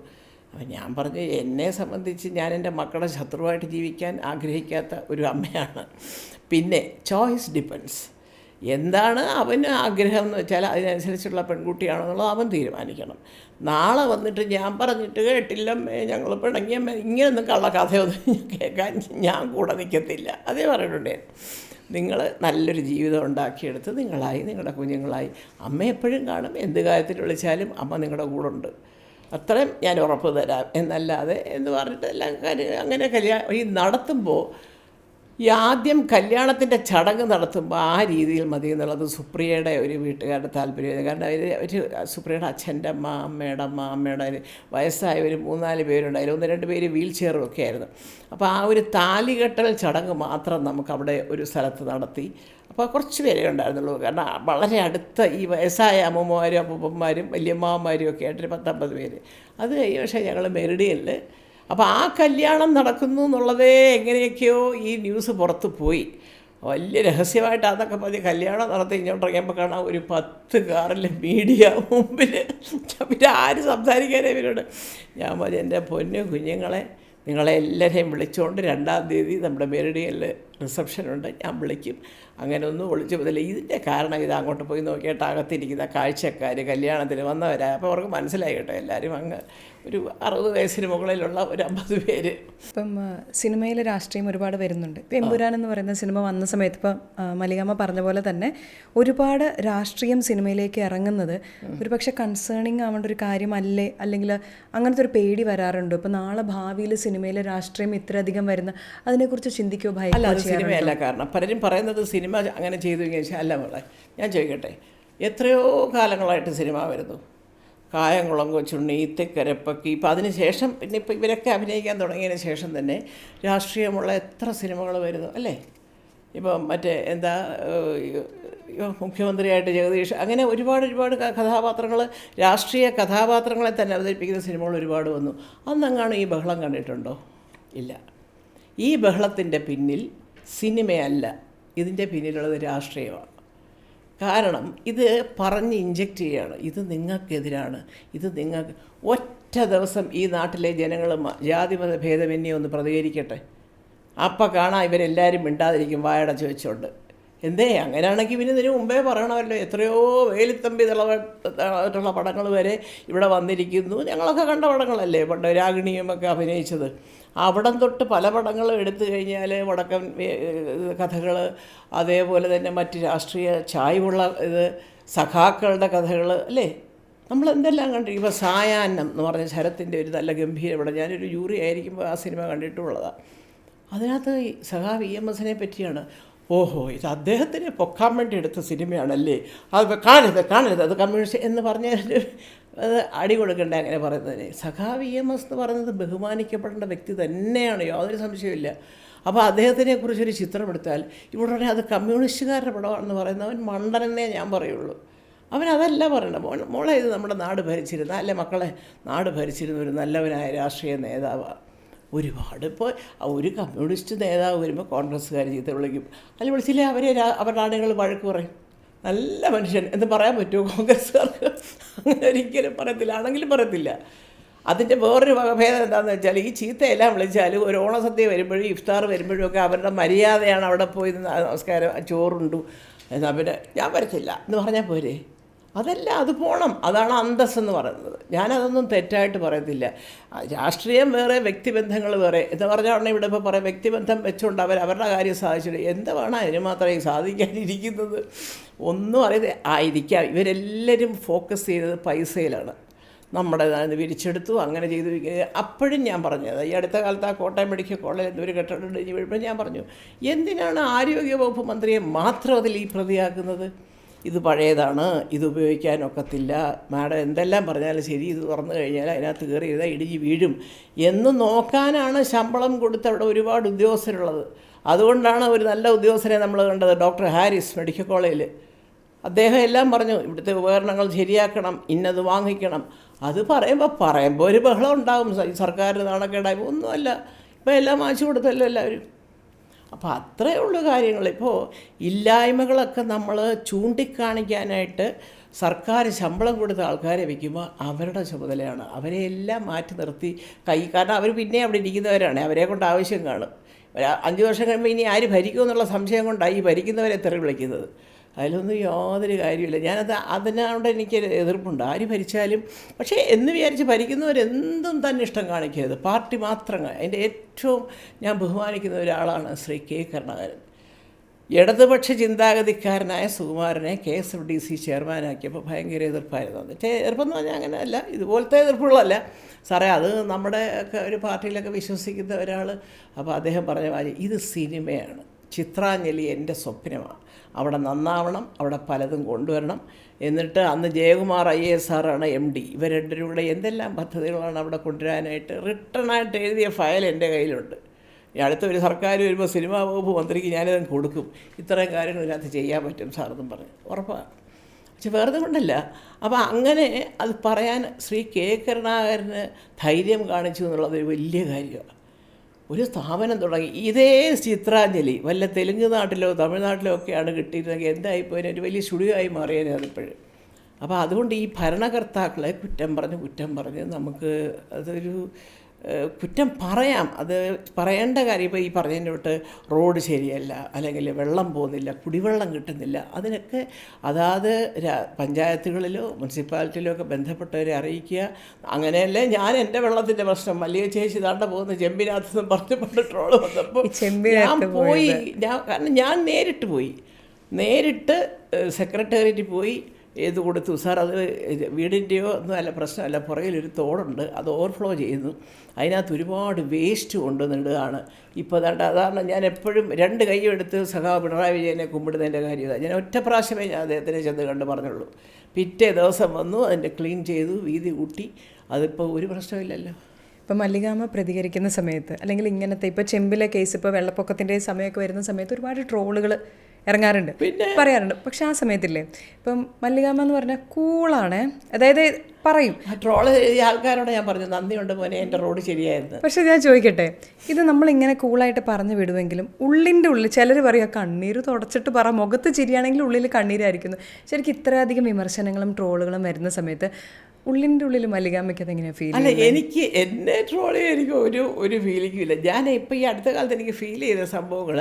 അപ്പം ഞാൻ പറഞ്ഞു, എന്നെ സംബന്ധിച്ച് ഞാൻ എൻ്റെ മക്കളുടെ ശത്രുവായിട്ട് ജീവിക്കാൻ ആഗ്രഹിക്കാത്ത ഒരു അമ്മയാണ്. പിന്നെ ചോയ്സ് ഡിപ്പെൻസ്, എന്താണ് അവന് ആഗ്രഹം എന്ന് വെച്ചാൽ അതിനനുസരിച്ചുള്ള പെൺകുട്ടിയാണെന്നുള്ളത് അവൻ തീരുമാനിക്കണം. നാളെ വന്നിട്ട് ഞാൻ പറഞ്ഞിട്ട് കേട്ടില്ലമ്മേ ഞങ്ങൾ പിണങ്ങിയമ്മേ ഇങ്ങനെയൊന്നും കള്ള കഥയൊന്നും കേൾക്കാൻ ഞാൻ കൂടെ നിൽക്കത്തില്ല. അതേ പറഞ്ഞിട്ടുണ്ടേ, നിങ്ങൾ നല്ലൊരു ജീവിതം ഉണ്ടാക്കിയെടുത്ത് നിങ്ങളായി നിങ്ങളുടെ കുഞ്ഞുങ്ങളായി അമ്മ എപ്പോഴും കാണും, എന്ത് കാര്യത്തിൽ വിളിച്ചാലും അമ്മ നിങ്ങളുടെ കൂടെ ഉണ്ട്, അത്രയും ഞാൻ ഉറപ്പ് തരാം എന്നല്ലാതെ എന്ന് പറഞ്ഞിട്ട് എല്ലാം കാര്യം അങ്ങനെ ഈ നടത്തുമ്പോൾ ഈ ആദ്യം കല്യാണത്തിൻ്റെ ചടങ്ങ് നടത്തുമ്പോൾ ആ രീതിയിൽ മതി എന്നുള്ളത് സുപ്രിയയുടെ ഒരു വീട്ടുകാരുടെ താല്പര്യമായിരുന്നു. കാരണം അവർ സുപ്രിയയുടെ അച്ഛൻ്റെ അമ്മ, അമ്മയുടെ അമ്മ, അമ്മയുടെ വയസ്സായ ഒരു 3-4 പേരുണ്ടായിരുന്നു, 1-2 പേര് വീൽ ചെയറും ഒക്കെ ആയിരുന്നു. അപ്പോൾ ആ ഒരു താലികെട്ടൽ ചടങ്ങ് മാത്രം നമുക്കവിടെ ഒരു സ്ഥലത്ത് നടത്തി. അപ്പോൾ കുറച്ച് പേരേ ഉണ്ടായിരുന്നുള്ളൂ. കാരണം വളരെ അടുത്ത ഈ വയസ്സായ അമ്മമാരും അപ്പൂപ്പന്മാരും വലിയമ്മമാരും ഒക്കെ ആയിട്ടൊരു 10-50 പേര്. അത് കഴിഞ്ഞ പക്ഷേ ഞങ്ങൾ മെറിഡിയനിൽ, അപ്പോൾ ആ കല്യാണം നടക്കുന്നു എന്നുള്ളതേ എങ്ങനെയൊക്കെയോ ഈ ന്യൂസ് പുറത്ത് പോയി. വലിയ രഹസ്യമായിട്ട് അതൊക്കെ പറഞ്ഞ് കല്യാണം നടത്തി ഇങ്ങോട്ടിറങ്ങിയപ്പോൾ കാണാം ഒരു 10 കാറിൽ മീഡിയ മുമ്പിൽ. പിന്നെ ആര് സംസാരിക്കാനേ ഇവരോട്? ഞാൻ പറഞ്ഞു, എൻ്റെ പൊന്നു കുഞ്ഞുങ്ങളെ, നിങ്ങളെ എല്ലാവരെയും വിളിച്ചുകൊണ്ട് 2-ാം തീയതി നമ്മുടെ മെറിഡിയനിൽ റിസപ്ഷനുണ്ട്, ഞാൻ വിളിക്കും. അങ്ങനെ ഒന്നും ഒളിച്ചു പോകില്ല. ഇതിൻ്റെ കാരണം ഇത് അങ്ങോട്ട് പോയി നോക്കിയിട്ട് അകത്തിരിക്കുന്ന കാഴ്ചക്കാർ കല്യാണത്തിന് വന്നവരാ. അപ്പോൾ അവർക്ക് മനസ്സിലായി കേട്ടോ, എല്ലാവരും അങ്ങ് ഒരു 60 വയസ്സിന് മുകളിലുള്ള ഒരു 50 പേര്. ഇപ്പം സിനിമയിലെ രാഷ്ട്രീയം ഒരുപാട് വരുന്നുണ്ട്. ഇപ്പം എമ്പുരാൻ എന്ന് പറയുന്ന സിനിമ വന്ന സമയത്ത് ഇപ്പം മല്ലികാമ്മ പറഞ്ഞ പോലെ തന്നെ ഒരുപാട് രാഷ്ട്രീയം സിനിമയിലേക്ക് ഇറങ്ങുന്നത് ഒരു പക്ഷേ കൺസേണിങ് ആവേണ്ട ഒരു കാര്യമല്ലേ, അല്ലെങ്കിൽ അങ്ങനത്തെ ഒരു പേടി വരാറുണ്ട്. ഇപ്പം നാളെ ഭാവിയിൽ സിനിമയിലെ രാഷ്ട്രീയം ഇത്രയധികം വരുന്ന അതിനെക്കുറിച്ച് ചിന്തിക്കോ? അല്ല, അത് സിനിമയല്ല. കാരണം പലരും പറയുന്നത് സിനിമ അങ്ങനെ ചെയ്തു കഴിഞ്ഞാൽ അല്ല. മോളെ ഞാൻ ചോദിക്കട്ടെ, എത്രയോ കാലങ്ങളായിട്ട് സിനിമ വരുന്നു, കായംകുളം കൊച്ചുണ്ണി, ഇത്തിക്കരപ്പക്കി, ഇപ്പം അതിന് ശേഷം പിന്നെ ഇപ്പം ഇവരൊക്കെ അഭിനയിക്കാൻ തുടങ്ങിയതിന് ശേഷം തന്നെ രാഷ്ട്രീയമുള്ള എത്ര സിനിമകൾ വരുന്നു അല്ലേ? ഇപ്പം മറ്റേ എന്താ മുഖ്യമന്ത്രിയായിട്ട് ജഗദീഷ്, അങ്ങനെ ഒരുപാട് കഥാപാത്രങ്ങൾ, രാഷ്ട്രീയ കഥാപാത്രങ്ങളെ തന്നെ അവതരിപ്പിക്കുന്ന സിനിമകൾ ഒരുപാട് വന്നു. അന്നങ്ങാണ് ഈ ബഹളം കണ്ടിട്ടുണ്ടോ? ഇല്ല. ഈ ബഹളത്തിൻ്റെ പിന്നിൽ സിനിമയല്ല, ഇതിൻ്റെ പിന്നിലുള്ളത് രാഷ്ട്രീയമാണ്. കാരണം ഇത് പറഞ്ഞ് ഇഞ്ചക്റ്റ് ചെയ്യുകയാണ്, ഇത് നിങ്ങൾക്കെതിരാണ്, ഇത് നിങ്ങൾക്ക്. ഒറ്റ ദിവസം ഈ നാട്ടിലെ ജനങ്ങൾ ജാതിമത ഭേദമന്യേ ഒന്ന് പ്രതികരിക്കട്ടെ, അപ്പം കാണാം ഇവരെല്ലാവരും മിണ്ടാതിരിക്കും വായടച്ച് വെച്ചുകൊണ്ട്. അങ്ങനെയാണെങ്കിൽ പിന്നെ ഇതിന് മുമ്പേ പറയണമല്ലോ. എത്രയോ വേലിത്തമ്പി തിളവട്ടുള്ള പടങ്ങൾ വരെ ഇവിടെ വന്നിരിക്കുന്നു. ഞങ്ങളൊക്കെ കണ്ട പടങ്ങളല്ലേ പണ്ട് രാഗിണിയുമൊക്കെ അഭിനയിച്ചത്. അവിടം തൊട്ട് പല പടങ്ങളും എടുത്തു കഴിഞ്ഞാൽ വടക്കൻ കഥകൾ, അതേപോലെ തന്നെ മറ്റ് രാഷ്ട്രീയ ചായ്വുള്ള സഖാക്കളുടെ കഥകൾ അല്ലേ, നമ്മൾ എന്തെല്ലാം കണ്ടിരിക്കും. ഇപ്പോൾ സായാഹ്നം എന്ന് പറഞ്ഞ ശരത്തിൻ്റെ ഒരു നല്ല ഗംഭീര പടം, ഞാനൊരു ജൂറി ആയിരിക്കുമ്പോൾ ആ സിനിമ കണ്ടിട്ടുള്ളതാണ്. അതിനകത്ത് സഖാവ് EMS പറ്റിയാണ്. ഓഹോ, ഇത് അദ്ദേഹത്തിന് പൊക്കാൻ വേണ്ടി എടുത്ത സിനിമയാണല്ലേ, അത് കാണരുത് അത് കമ്മ്യൂണിസ്റ്റ് എന്ന് പറഞ്ഞ അത് അടി കൊടുക്കണ്ടേ അങ്ങനെ പറയുന്നതിന്. സഖാവ് EMS എന്ന് പറയുന്നത് ബഹുമാനിക്കപ്പെടേണ്ട വ്യക്തി തന്നെയാണ്, യാതൊരു സംശയമില്ല. അപ്പോൾ അദ്ദേഹത്തിനെക്കുറിച്ചൊരു ചിത്രം എടുത്താൽ ഇവിടെ അത് കമ്മ്യൂണിസ്റ്റുകാരുടെ പടമാണെന്ന് പറയുന്നവൻ മണ്ടനെന്നേ ഞാൻ പറയുള്ളൂ. അവനതല്ല പറയണ്ട. മോളെ ഇത് നമ്മുടെ നാട് ഭരിച്ചിരുന്ന അല്ലെ മക്കളെ നാട് ഭരിച്ചിരുന്ന ഒരു നല്ലവനായ രാഷ്ട്രീയ നേതാവാണ്. ഒരുപാട് ഇപ്പോൾ ഒരു കമ്മ്യൂണിസ്റ്റ് നേതാവ് വരുമ്പോൾ കോൺഗ്രസ്സുകാർ ചീത്ത വിളിക്കും, അല്ലെങ്കിൽ വിളിച്ചില്ലേ അവരുടെ ആളുകൾ വഴക്ക് പറയും. നല്ല മനുഷ്യൻ എന്ന് പറയാൻ പറ്റുമോ കോൺഗ്രസ്സുകാർക്ക്? അങ്ങനെ ഒരിക്കലും പറയത്തില്ല, ആണെങ്കിലും പറയത്തില്ല. അതിൻ്റെ വേറൊരു വകഭേദം എന്താണെന്ന് വെച്ചാൽ ഈ ചീത്തയെല്ലാം വിളിച്ചാലും ഒരു ഓണസദ്യ വരുമ്പോഴും ഇഫ്താർ വരുമ്പോഴും ഒക്കെ അവരുടെ മര്യാദയാണ് അവിടെ പോയി നമസ്കാരം ചോറുണ്ടു എന്നാൽ പിന്നെ ഞാൻ വരത്തില്ല എന്ന് പറഞ്ഞാൽ പോരെ. അതല്ല, അത് പോകണം. അതാണ് അന്തസ്സെന്ന് പറയുന്നത്. ഞാനതൊന്നും തെറ്റായിട്ട് പറയത്തില്ല. രാഷ്ട്രീയം വേറെ, വ്യക്തിബന്ധങ്ങൾ വേറെ എന്ന് പറഞ്ഞാൽ ഇവിടെ ഇപ്പോൾ പറയാം വ്യക്തിബന്ധം വെച്ചുകൊണ്ട് അവരുടെ കാര്യം സാധിച്ചിട്ട് എന്താണ് അതിന് മാത്രമേ സാധിക്കാനിരിക്കുന്നത്? ഒന്നും അറിയാതെ ആയിരിക്കാം. ഇവരെല്ലാവരും ഫോക്കസ് ചെയ്തത് പൈസയിലാണ്. നമ്മുടെ വിരിച്ചെടുത്തു, അങ്ങനെ ചെയ്തു. അപ്പോഴും ഞാൻ പറഞ്ഞത് ഈ അടുത്ത കാലത്ത് ആ കോട്ടയം മെഡിക്കൽ കോളേജിൽ ഒരു കെട്ടിടം ഇടിഞ്ഞ് വീഴുമ്പോൾ ഞാൻ പറഞ്ഞു, എന്തിനാണ് ആരോഗ്യവകുപ്പ് മന്ത്രിയെ മാത്രം അതിൽ ഈ പ്രതിയാക്കുന്നത്? ഇത് പഴയതാണ്, ഇത് ഉപയോഗിക്കാനൊക്കത്തില്ല, മാഡം എന്തെല്ലാം പറഞ്ഞാലും ശരി, ഇത് തുറന്നു കഴിഞ്ഞാൽ അതിനകത്ത് കയറി ഇരുന്നാൽ ഇടിഞ്ഞ് വീഴും എന്ന് നോക്കാനാണ് ശമ്പളം കൊടുത്ത് അവിടെ ഒരുപാട് ഉദ്യോഗസ്ഥരുള്ളത്. അതുകൊണ്ടാണ് ഒരു നല്ല ഉദ്യോഗസ്ഥനെ നമ്മൾ കണ്ടത്, ഡോക്ടർ ഹാരിസ് മെഡിക്കൽ കോളേജിൽ. അദ്ദേഹം എല്ലാം പറഞ്ഞു, ഇവിടുത്തെ ഉപകരണങ്ങൾ ശരിയാക്കണം, ഇന്നത് വാങ്ങിക്കണം. അത് പറയുമ്പോൾ ഒരു ബഹളം ഉണ്ടാകും, സർക്കാരിന് നാണക്കേടായി. ഒന്നുമല്ല, ഇപ്പോൾ എല്ലാം വാങ്ങിച്ചു കൊടുത്തല്ലോ എല്ലാവരും. അപ്പോൾ അത്രയേ ഉള്ളൂ കാര്യങ്ങൾ. ഇപ്പോൾ ഇല്ലായ്മകളൊക്കെ നമ്മൾ ചൂണ്ടിക്കാണിക്കാനായിട്ട് സർക്കാർ ശമ്പളം കൊടുത്ത ആൾക്കാരെ വയ്ക്കുമ്പോൾ അവരുടെ ചുമതലയാണ്. അവരെ എല്ലാം മാറ്റി നിർത്തി കാരണം അവർ പിന്നെ അവിടെ ഇരിക്കുന്നവരാണ്, അവരെ കൊണ്ട് ആവശ്യം കാണും. 5 വർഷം കഴിയുമ്പോൾ ഇനി ആര് ഭരിക്കുമെന്നുള്ള സംശയം കൊണ്ടാണ് ഈ ഭരിക്കുന്നവരെ തെറി വിളിക്കുന്നത്. അതിലൊന്നും യാതൊരു കാര്യമില്ല. അതിനോട് എനിക്ക് എതിർപ്പുണ്ട്, ആര് ഭരിച്ചാലും. പക്ഷേ എന്ന് വിചാരിച്ച് ഭരിക്കുന്നവരെന്തും തന്നെ ഇഷ്ടം കാണിക്കരുത്, പാർട്ടി മാത്രം. അതിൻ്റെ ഏറ്റവും ഞാൻ ബഹുമാനിക്കുന്ന ഒരാളാണ് ശ്രീ കെ കരുണാകരൻ. ഇടതുപക്ഷ ചിന്താഗതിക്കാരനായ സുകുമാരനെ KSFDC ചെയർമാനാക്കിയപ്പോൾ ഭയങ്കര എതിർപ്പായിരുന്നു. എതിർപ്പെന്ന് പറഞ്ഞാൽ അങ്ങനെയല്ല, ഇതുപോലത്തെ എതിർപ്പുള്ളതല്ല സാറേ, അത് നമ്മുടെ ഒക്കെ ഒരു പാർട്ടിയിലൊക്കെ വിശ്വസിക്കുന്ന ഒരാൾ. അപ്പോൾ അദ്ദേഹം പറഞ്ഞ കാര്യം, ഇത് സിനിമയാണ്, ചിത്രാഞ്ജലി എൻ്റെ സ്വപ്നമാണ്, അവിടെ നന്നാവണം, അവിടെ പലതും കൊണ്ടുവരണം. എന്നിട്ട് അന്ന് ജയകുമാർ IAS സാറാണ് MD. ഇവർ രണ്ടുപേരും കൂടെ എന്തെല്ലാം പദ്ധതികളാണ് അവിടെ കൊണ്ടുവരാനായിട്ട് റിട്ടേണായിട്ട് എഴുതിയ ഫയൽ എൻ്റെ കയ്യിലുണ്ട്. അടുത്ത ഒരു സർക്കാർ വരുമ്പോൾ സിനിമാ വകുപ്പ് മന്ത്രിക്ക് ഞാനിത് കൊടുക്കും, ഇത്രയും കാര്യങ്ങൾ ഇതിനകത്ത് ചെയ്യാൻ പറ്റും സാറെന്നും പറഞ്ഞു. ഉറപ്പാണ്, പക്ഷെ വെറുതെ കൊണ്ടല്ല. അപ്പോൾ അങ്ങനെ അത് പറയാൻ ശ്രീ കെ കരുണാകരന് ധൈര്യം കാണിച്ചു എന്നുള്ളത് ഒരു വലിയ കാര്യമാണ്. ഒരു സ്ഥാപനം തുടങ്ങി, ഇതേ ചിത്രാഞ്ജലി വല്ല തെലുങ്ക് നാട്ടിലോ തമിഴ്നാട്ടിലോ ഒക്കെയാണ് കിട്ടിയിരുന്നെങ്കിൽ എന്തായിപ്പോയി, ഒരു വലിയ സ്റ്റുഡിയോ ആയി മാറിയേനെ അതിപ്പോഴും. അപ്പോൾ അതുകൊണ്ട് ഈ ഭരണകർത്താക്കളെ കുറ്റം പറഞ്ഞ് നമുക്ക് അതൊരു കുറ്റം പറയാം. അത് പറയേണ്ട കാര്യം, ഇപ്പോൾ ഈ പറഞ്ഞതിൻ്റെ തൊട്ട് റോഡ് ശരിയല്ല, അല്ലെങ്കിൽ വെള്ളം പോകുന്നില്ല, കുടിവെള്ളം കിട്ടുന്നില്ല, അതിനൊക്കെ അതാത് പഞ്ചായത്തുകളിലോ മുനിസിപ്പാലിറ്റിയിലോ ഒക്കെ ബന്ധപ്പെട്ടവരെ അറിയിക്കുക. അങ്ങനെയല്ലേ ഞാൻ എൻ്റെ വെള്ളത്തിൻ്റെ പ്രശ്നം മല്ലിക ചേച്ചി താണ്ട പോകുന്ന ചെമ്പിനകത്ത് പറഞ്ഞുകൊണ്ട് ട്രോള് വന്നപ്പോൾ ഞാൻ പോയി, കാരണം ഞാൻ നേരിട്ട് സെക്രട്ടേറിയറ്റിൽ പോയി ഏത് കൊടുത്തു സാർ, അത് വീടിൻ്റെയോ ഒന്നും അല്ല പ്രശ്നമല്ല, പുറകിലൊരു തോടുണ്ട്, അത് ഓവർഫ്ലോ ചെയ്യുന്നു, അതിനകത്ത് ഒരുപാട് വേസ്റ്റ് കൊണ്ടുവന്നിടുകയാണ്. ഇപ്പോൾ അതാണ് ഞാൻ എപ്പോഴും 2 കൈയും എടുത്ത് സഖാവ് പിണറായി വിജയനെ കുമ്പിടുന്നതിൻ്റെ കാര്യമാണ്. ഞാൻ ഒറ്റ പ്രാവശ്യമേ ഞാൻ അദ്ദേഹത്തിനെ ചെന്ന് കണ്ട് പറഞ്ഞുള്ളൂ. പിറ്റേ ദിവസം വന്നു, അതിൻ്റെ ക്ലീൻ ചെയ്തു, വീതി കൂട്ടി, അതിപ്പോൾ ഒരു പ്രശ്നമില്ലല്ലോ. ഇപ്പം മല്ലികാമ്മ പ്രതികരിക്കുന്ന സമയത്ത്, അല്ലെങ്കിൽ ഇങ്ങനത്തെ ഇപ്പോൾ ചെമ്പിലെ കേസ്, ഇപ്പോൾ വെള്ളപ്പൊക്കത്തിൻ്റെ സമയമൊക്കെ വരുന്ന സമയത്ത് ഒരുപാട് ട്രോളുകൾ ഇറങ്ങാറുണ്ട്, പറയാറുണ്ട്. പക്ഷെ ആ സമയത്തില്ലേ, ഇപ്പം മല്ലികാമ്മ എന്ന് പറഞ്ഞാൽ കൂളാണ്, അതായത് പറയും. ട്രോള് എഴുതിയ ആൾക്കാരോട് ഞാൻ പറഞ്ഞു നന്ദിയുണ്ട് മോനെ, എൻ്റെ റോഡ് ശരിയായിരുന്നു. പക്ഷെ ഞാൻ ചോദിക്കട്ടെ, ഇത് നമ്മളിങ്ങനെ കൂളായിട്ട് പറഞ്ഞു വിടുമെങ്കിലും ഉള്ളിൻ്റെ ഉള്ളിൽ ചിലർ പറയുക കണ്ണീര് തുടച്ചിട്ട് പറ, മുഖത്ത് ചിരിയാണെങ്കിൽ ഉള്ളിൽ കണ്ണീരായിരിക്കുന്നു. ശരിക്കും ഇത്രയധികം വിമർശനങ്ങളും ട്രോളുകളും വരുന്ന സമയത്ത് ഉള്ളിൻ്റെ ഉള്ളിൽ മല്ലികാമ്മയ്ക്ക് അതെങ്ങനെയാണ് ഫീൽ? അല്ല, എനിക്ക് എന്നെ ട്രോൾ ചെയ്യാൻ എനിക്ക് ഒരു ഫീലിംഗും ഇല്ല. ഞാൻ ഇപ്പോൾ ഈ അടുത്ത കാലത്ത് എനിക്ക് ഫീൽ ചെയ്ത സംഭവങ്ങൾ,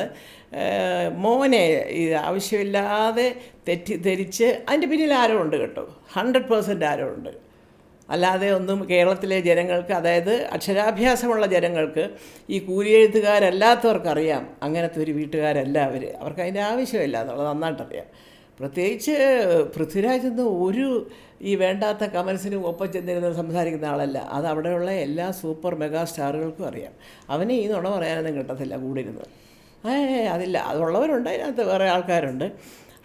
മോനെ ഇത് ആവശ്യമില്ലാതെ തെറ്റിദ്ധരിച്ച് അതിൻ്റെ പിന്നിൽ ആരോ ഉണ്ട് കേട്ടോ, 100% ആരോ ഉണ്ട്. അല്ലാതെ ഒന്നും കേരളത്തിലെ ജനങ്ങൾക്ക്, അതായത് അക്ഷരാഭ്യാസമുള്ള ജനങ്ങൾക്ക്, ഈ കൂലിയെഴുത്തുകാരല്ലാത്തവർക്കറിയാം അങ്ങനത്തെ ഒരു വീട്ടുകാരല്ല അവർ. അവർക്ക് അതിൻ്റെ ആവശ്യമില്ല എന്നുള്ളത് നന്നായിട്ടറിയാം. പ്രത്യേകിച്ച് പൃഥ്വിരാജൊന്നും ഈ വേണ്ടാത്ത കമൻസിനും ഒപ്പം ചെന്നിരുന്ന് സംസാരിക്കുന്ന ആളല്ല. അത് അവിടെയുള്ള എല്ലാ സൂപ്പർ മെഗാ സ്റ്റാറുകൾക്കും അറിയാം. അവന് ഈ നുണ പറയാനൊന്നും കിട്ടത്തില്ല കൂടിയിരുന്നത്. അതില്ല, അതുള്ളവരുണ്ട്, അതിനകത്ത് വേറെ ആൾക്കാരുണ്ട്.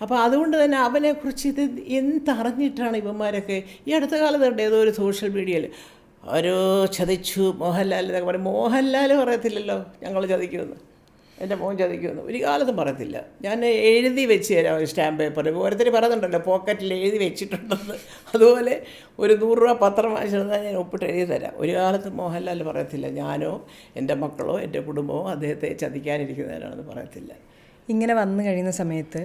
അപ്പോൾ അതുകൊണ്ട് തന്നെ അവനെക്കുറിച്ച് ഇത് എന്തറിഞ്ഞിട്ടാണ് ഇവന്മാരൊക്കെ ഈ അടുത്ത കാലത്തുണ്ട് ഏതോ ഒരു സോഷ്യൽ മീഡിയയിൽ ഒരു ചതിച്ചു മോഹൻലാൽ എന്നൊക്കെ പറയും. മോഹൻലാൽ പറയത്തില്ലല്ലോ ഞങ്ങൾ ചതിക്കുമെന്ന്, എൻ്റെ മോൻ ചതിക്കുമെന്ന് ഒരു കാലത്തും പറയത്തില്ല. ഞാൻ എഴുതി വെച്ച് തരാം ഒരു സ്റ്റാമ്പ് പേപ്പറിൽ. ഓരോരുത്തർ പറയുന്നുണ്ടല്ലോ പോക്കറ്റിൽ എഴുതി വെച്ചിട്ടുണ്ടെന്ന്. അതുപോലെ ഒരു 100 രൂപ പത്രം വാങ്ങിച്ചിരുന്നാൽ ഞാൻ ഒപ്പിട്ട് എഴുതി തരാം. ഒരു കാലത്ത് മോഹൻലാൽ പറയത്തില്ല ഞാനോ എൻ്റെ മക്കളോ എൻ്റെ കുടുംബമോ അദ്ദേഹത്തെ ചതിക്കാനിരിക്കുന്നവരാണെന്ന് പറയത്തില്ല. ഇങ്ങനെ വന്നു കഴിയുന്ന സമയത്ത്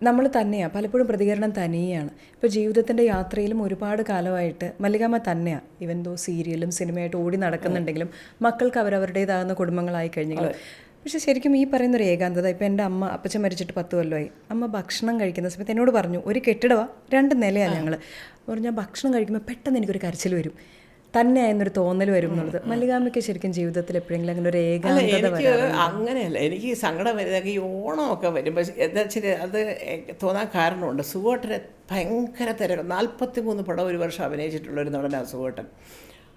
നമ്മൾ തന്നെയാണ് പലപ്പോഴും പ്രതികരണം തന്നെയാണ്. ഇപ്പോൾ ജീവിതത്തിൻ്റെ യാത്രയിലും ഒരുപാട് കാലമായിട്ട് മല്ലികാമ്മ തന്നെയാണ് ഈവൻ ദോ സീരിയലും സിനിമയായിട്ട് ഓടി നടക്കുന്നുണ്ടെങ്കിലും മക്കൾക്ക് അവരവരുടേതാകുന്ന കുടുംബങ്ങളായി കഴിഞ്ഞെങ്കിലും. പക്ഷേ ശരിക്കും ഈ പറയുന്നൊരു ഏകാന്തത, ഇപ്പോൾ എൻ്റെ അപ്പച്ചൻ മരിച്ചിട്ട് 10 കൊല്ലമായി. അമ്മ ഭക്ഷണം കഴിക്കുന്ന സമയത്ത് എന്നോട് പറഞ്ഞു, ഒരു കെട്ടിടമാണ് 2 നിലയാണ് ഞങ്ങൾ. പറഞ്ഞാൽ ഭക്ഷണം കഴിക്കുമ്പോൾ പെട്ടെന്ന് എനിക്കൊരു കരച്ചിൽ വരും, തന്നെ എന്നൊരു തോന്നൽ വരും എന്നുള്ളത്. മല്ലികാമ്മയ്ക്ക് ശരിക്കും ജീവിതത്തിൽ എപ്പോഴെങ്കിലും അങ്ങനെ ഒരു ഏകാന്തത വരാറുണ്ടോ? അങ്ങനെയല്ല, എനിക്ക് സങ്കടം വരുന്നത് ഈ ഓണമൊക്കെ വരുമ്പോൾ എന്താ വെച്ചാൽ അത് തോന്നാൻ കാരണമുണ്ട്. സുഖേട്ടനെ ഭയങ്കര തിരക്ക്, 43 പടം ഒരു വർഷം അഭിനയിച്ചിട്ടുള്ളൊരു നടനാണ് സുഖേട്ടൻ.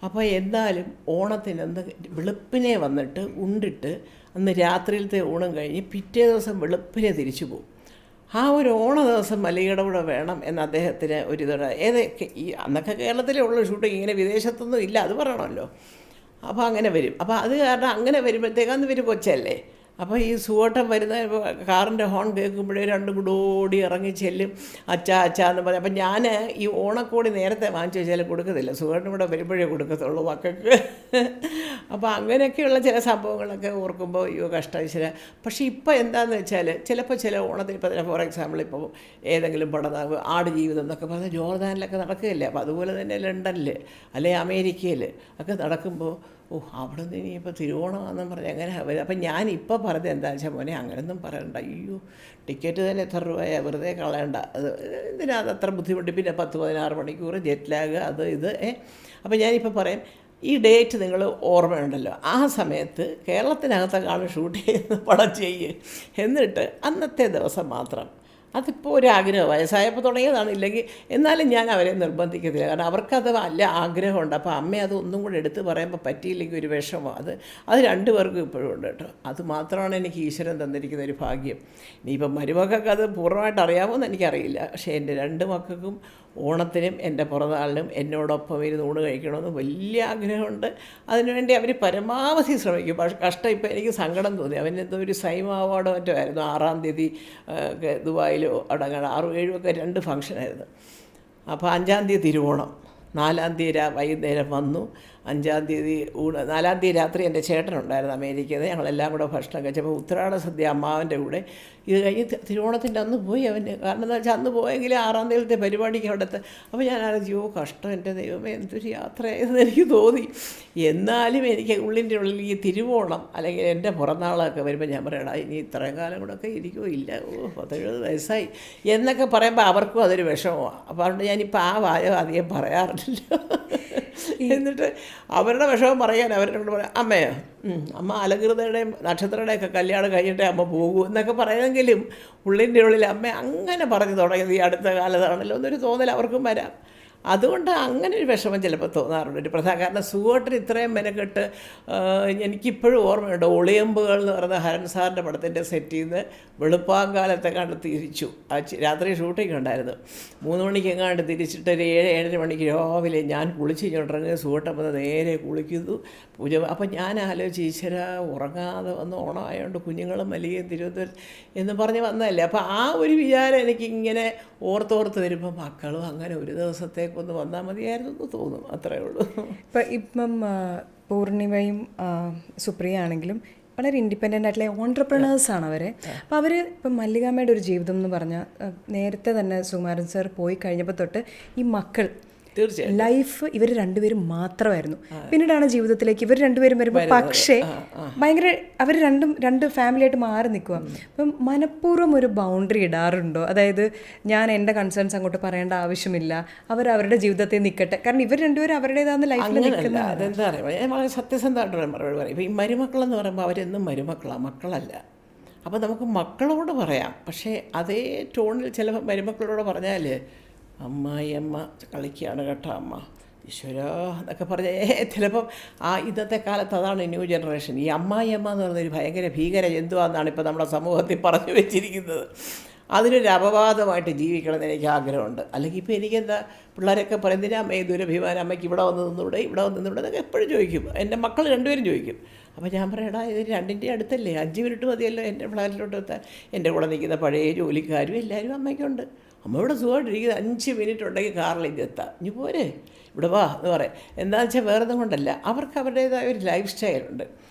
അപ്പോൾ എന്തായാലും ഓണത്തിനന്ന് വെളുപ്പിനെ വന്നിട്ട് ഉണ്ടിട്ട് അന്ന് രാത്രിയിലത്തെ ഊണം കഴിഞ്ഞ് പിറ്റേ ദിവസം വെളുപ്പിനെ തിരിച്ചു പോകും. ആ ഒരു ഓണ ദിവസം മല്ലികയുടെ കൂടെ വേണം എന്ന് അദ്ദേഹത്തിന് ഒരിതുണ്ട്. ഏതൊക്കെ ഈ അന്നൊക്കെ കേരളത്തിലേ ഉള്ള ഷൂട്ടിങ്, ഇങ്ങനെ വിദേശത്തൊന്നും ഇല്ല, അത് പറയണമല്ലോ. അപ്പോൾ അങ്ങനെ വരും. അപ്പോൾ അത് കാരണം അങ്ങനെ വരുമ്പോഴത്തേക്ക് അന്ന് ഇവർ കൊച്ചല്ലേ. അപ്പോൾ ഈ സുഖേട്ടൻ വരുന്ന കാറിൻ്റെ ഹോൺ കേൾക്കുമ്പോഴേ രണ്ടും കൂടെ ഓടി ഇറങ്ങി ചെല്ലും, അച്ഛാ അച്ഛാ എന്ന് പറയും. അപ്പം ഞാൻ ഈ ഓണക്കോടി നേരത്തെ വാങ്ങിച്ചു വെച്ചാൽ കൊടുക്കത്തില്ല, സുഖേട്ടനും കൂടെ വരുമ്പോഴേ കൊടുക്കത്തുള്ളൂ മക്കൾക്ക്. അപ്പോൾ അങ്ങനെയൊക്കെയുള്ള ചില സംഭവങ്ങളൊക്കെ ഓർക്കുമ്പോൾ അയ്യോ കഷ്ടം. പക്ഷേ ഇപ്പോൾ എന്താണെന്ന് വെച്ചാൽ ചിലപ്പോൾ ചില ഓണത്തിന്, ഇപ്പോൾ ഫോർ എക്സാമ്പിൾ ഇപ്പോൾ ഏതെങ്കിലും പടം ആടുജീവിതം എന്നൊക്കെ പറഞ്ഞാൽ ജോർദാനിലൊക്കെ നടക്കുകയില്ലേ. അപ്പോൾ അതുപോലെ തന്നെ ലണ്ടനിൽ അല്ലെങ്കിൽ അമേരിക്കയിൽ ഒക്കെ നടക്കുമ്പോൾ അവിടെ നിന്ന് ഇനിയിപ്പോൾ തിരുവോണമാണെന്ന് പറഞ്ഞ് എങ്ങനെ വരും. അപ്പം ഞാനിപ്പോൾ പറഞ്ഞത് എന്താണെന്ന് വെച്ചാൽ മോനെ അങ്ങനെയൊന്നും പറയണ്ട, അയ്യോ ടിക്കറ്റ് തന്നെ എത്ര രൂപയാണ്, വെറുതെ കളയണ്ട, അത് എന്തിനാ അത് അത്ര ബുദ്ധിമുട്ട്, പിന്നെ 10-16 മണിക്കൂർ ജെറ്റ് ലാഗ് അത് ഇത്. അപ്പം ഞാനിപ്പോൾ പറയാം, ഈ ഡേറ്റ് നിങ്ങൾ ഓർമ്മയുണ്ടല്ലോ, ആ സമയത്ത് കേരളത്തിനകത്തൊക്കെയാണ് ഷൂട്ട് ചെയ്യുന്ന പടം ചെയ്യുക, എന്നിട്ട് അന്നത്തെ ദിവസം മാത്രം. അതിപ്പോൾ ഒരു ആഗ്രഹം, വയസ്സായപ്പോൾ തുടങ്ങിയതാണ്. ഇല്ലെങ്കിൽ എന്നാലും ഞാൻ അവരെ നിർബന്ധിക്കത്തില്ല, കാരണം അവർക്കത് നല്ല ആഗ്രഹമുണ്ട്. അപ്പോൾ അമ്മ അത് ഒന്നും കൂടെ എടുത്ത് പറയുമ്പോൾ പറ്റിയില്ലെങ്കിൽ ഒരു വിഷമം. അത് 2 പേർക്കും ഇപ്പോഴും ഉണ്ട് കേട്ടോ. അത് മാത്രമാണ് എനിക്ക് ഈശ്വരൻ തന്നിരിക്കുന്ന ഒരു ഭാഗ്യം. ഇനിയിപ്പം മരുമക്കൾക്ക് അത് പൂർണ്ണമായിട്ട് അറിയാമോയെന്ന് എനിക്കറിയില്ല. പക്ഷേ എൻ്റെ 2 മക്കൾക്കും ഓണത്തിനും എൻ്റെ പിറന്നാളിനും എന്നോടൊപ്പം ഇരുന്ന് ഊണ് കഴിക്കണമെന്ന് വലിയ ആഗ്രഹമുണ്ട്. അതിനുവേണ്ടി അവർ പരമാവധി ശ്രമിക്കും. പക്ഷേ കഷ്ടം, ഇപ്പോൾ എനിക്ക് സങ്കടം തോന്നി. അവനെന്തോ ഒരു സൈമ അവാർഡോ മറ്റോ ആയിരുന്നു. 6-ാം തീയതി ദുബായിലോ അവിടെ 6-7 ഒക്കെ 2 ഫംഗ്ഷനായിരുന്നു. അപ്പോൾ 5-ാം തീയതി തിരുവോണം, 4-ാം തീയതി വൈകുന്നേരം വന്നു, 5-ാം തീയതി ഊണ്, 4-ാം തീയതി രാത്രി എൻ്റെ ചേട്ടനുണ്ടായിരുന്നു അമേരിക്കയിൽ. ഞങ്ങളെല്ലാം കൂടെ ഭക്ഷണം കഴിച്ചപ്പോൾ ഉത്രാട സദ്യ അമ്മാവൻ്റെ കൂടെ. ഇത് കഴിഞ്ഞ് തിരുവോണത്തിൻ്റെ അന്ന് പോയി അവന്. കാരണം എന്താ വെച്ചാൽ അന്ന് പോയെങ്കിൽ 6-ാം തീയതിയിലത്തെ പരിപാടിക്ക് അവിടുത്തെ. അപ്പോൾ ഞാൻ ആലോചിച്ചു, കഷ്ടം, എൻ്റെ ദൈവമേ എന്തൊരു യാത്രയായെന്ന് എനിക്ക് തോന്നി. എന്നാലും എനിക്ക് ഉള്ളിൻ്റെ ഉള്ളിൽ ഈ തിരുവോണം അല്ലെങ്കിൽ എൻ്റെ പിറന്നാളൊക്കെ വരുമ്പോൾ ഞാൻ പറയണം, ഇനി ഇത്രയും കാലം കൂടെയൊക്കെ ഇരിക്കുമോ, ഇല്ല 10-70 വയസ്സായി എന്നൊക്കെ പറയുമ്പോൾ അവർക്കും അതൊരു വിഷമമാണ്. അപ്പോൾ അതുകൊണ്ട് ഞാനിപ്പോൾ ആ വാചകം അധികം പറയാറില്ല. എന്നിട്ട് അവരുടെ വിഷമം പറയാൻ അവരോട് പറയാം, അമ്മയോ അമ്മ അലകൃതയുടെയും നക്ഷത്രയുടെയൊക്കെ കല്യാണം കഴിഞ്ഞിട്ടേ അമ്മ പോകൂ എന്നൊക്കെ പറയുമെങ്കിലും ഉള്ളിൻ്റെ ഉള്ളിൽ അമ്മ അങ്ങനെ പറഞ്ഞു തുടങ്ങിയത് ഈ അടുത്ത കാലത്താണല്ലോ എന്നൊരു തോന്നൽ അവർക്കും വരാം. അതുകൊണ്ട് അങ്ങനെ ഒരു വിഷമം ചിലപ്പോൾ തോന്നാറുണ്ട്. ഒരു കാരണം സുഖേട്ടന് ഇത്രയും മെനക്കെട്ട്, എനിക്കിപ്പോഴും ഓർമ്മയുണ്ട്, ഒളിയമ്പുകൾ എന്ന് പറയുന്ന ഹരൺ സാറിൻ്റെ പടത്തിൻ്റെ സെറ്റിൽ നിന്ന് വെളുപ്പാങ്കാലത്തെ കണ്ട് തിരിച്ചു. രാത്രി ഷൂട്ടിംഗ് ഉണ്ടായിരുന്നു. 3 മണിക്ക് എങ്ങാണ്ട് തിരിച്ചിട്ട് ഒരു 7-7:30 മണിക്ക് രാവിലെ ഞാൻ കുളിച്ച് ഇങ്ങോട്ടിറങ്ങി. സുഖേട്ടൻ വന്ന് നേരെ കുളിക്കുന്നു, പൂജ. അപ്പം ഞാൻ ആലോചിച്ച്, ഈശ്വര ഉറങ്ങാതെ വന്ന് ഓണമായതുകൊണ്ട് കുഞ്ഞുങ്ങളും മല്ലികയും തിരുവനന്തപുരം എന്ന് പറഞ്ഞ് വന്നതല്ലേ. അപ്പോൾ ആ ഒരു വിചാരം എനിക്കിങ്ങനെ ഓർത്തോർത്ത് വരുമ്പോൾ മക്കളും അങ്ങനെ ഒരു ദിവസത്തെ അടുത്തേക്ക് ഒന്ന് വന്നാൽ മതിയായിരുന്നു എന്ന് തോന്നും, അത്രയേ ഉള്ളൂ. ഇപ്പം പൂർണിമയും സുപ്രിയ ആണെങ്കിലും വളരെ ഇൻഡിപെൻഡൻ്റ് ആയിട്ടുള്ള ഓൺട്രപ്രണേഴ്സാണ് അവർ. അപ്പോൾ അവർ ഇപ്പം മല്ലികാമ്മയുടെ ഒരു ജീവിതം എന്ന് പറഞ്ഞാൽ നേരത്തെ തന്നെ സുകുമാരൻ സാർ പോയി കഴിഞ്ഞപ്പോൾ തൊട്ട് ഈ മക്കൾ തീർച്ചയായും ലൈഫ് ഇവർ രണ്ടുപേരും മാത്രമായിരുന്നു. പിന്നീടാണ് ജീവിതത്തിലേക്ക് ഇവർ രണ്ടുപേരും വരുമ്പോൾ പക്ഷേ ഭയങ്കര അവർ രണ്ട് ഫാമിലിയായിട്ട് മാറി നിൽക്കുക. അപ്പം മനഃപൂർവ്വം ഒരു ബൗണ്ടറി ഇടാറുണ്ടോ? അതായത് ഞാൻ എൻ്റെ കൺസേൺസ് അങ്ങോട്ട് പറയേണ്ട ആവശ്യമില്ല, അവരുടെ ജീവിതത്തിൽ നിൽക്കട്ടെ, കാരണം ഇവർ രണ്ടുപേരും അവരുടേതാകുന്ന ലൈഫിൽ നിൽക്കുന്ന. അതെന്താ പറയുക, ഞാൻ വളരെ സത്യസന്ധമായിട്ടുള്ള മറുപടി പറയും. ഇപ്പോൾ ഈ മരുമക്കളെന്ന് പറയുമ്പോൾ അവരെന്നും മരുമക്കളാണ്, മക്കളല്ല. അപ്പോൾ നമുക്ക് മക്കളോട് പറയാം, പക്ഷേ അതേ ടോണിൽ ചില മരുമക്കളോട് പറഞ്ഞാൽ അമ്മായിയമ്മ കളിക്കുകയാണ് കേട്ടോ അമ്മ, ഈശ്വരാ എന്നൊക്കെ പറഞ്ഞ് ചിലപ്പം ഇന്നത്തെ കാലത്ത് അതാണ് ന്യൂ ജനറേഷൻ. ഈ അമ്മായിയമ്മ എന്ന് പറയുന്നൊരു ഭയങ്കര ഭീകര ജന്തുവാണെന്നാണ് ഇപ്പോൾ നമ്മുടെ സമൂഹത്തിൽ പറഞ്ഞു വെച്ചിരിക്കുന്നത്. അതിനൊരു അപവാദമായിട്ട് ജീവിക്കണമെന്ന് എനിക്ക് ആഗ്രഹമുണ്ട്. അല്ലെങ്കിൽ ഇപ്പോൾ എനിക്കെന്താ പിള്ളേരൊക്കെ പറയുന്നതിന് അമ്മയെ ദുരഭിമാനം, അമ്മയ്ക്ക് ഇവിടെ വന്ന് നിന്നൂടെ എന്നൊക്കെ എപ്പോഴും ചോദിക്കും. എൻ്റെ മക്കൾ രണ്ടുപേരും ചോദിക്കും. അപ്പോൾ ഞാൻ പറയടാ, ഇത് രണ്ടിൻ്റെ അടുത്തല്ലേ, 5 മിനിറ്റ് മതിയല്ലോ എൻ്റെ ഫ്ലാറ്റിലോട്ട് എത്താൻ. എൻ്റെ കൂടെ നിൽക്കുന്ന പഴയ ജോലിക്കാരും എല്ലാവരും അമ്മയ്ക്കുണ്ട്. അമ്മയോട് സുഖമായിട്ടിരിക്കുന്നത് 5 മിനിറ്റ് ഉണ്ടെങ്കിൽ കാറിൽ എത്താം, ഇനി പോരെ ഇവിടെ വാ എന്ന് പറയാം. എന്താണെന്ന് വെച്ചാൽ വേറെ ഒന്നും കൊണ്ടല്ല, അവർക്ക് അവരുടേതായ ഒരു ലൈഫ് സ്റ്റൈലുണ്ട്.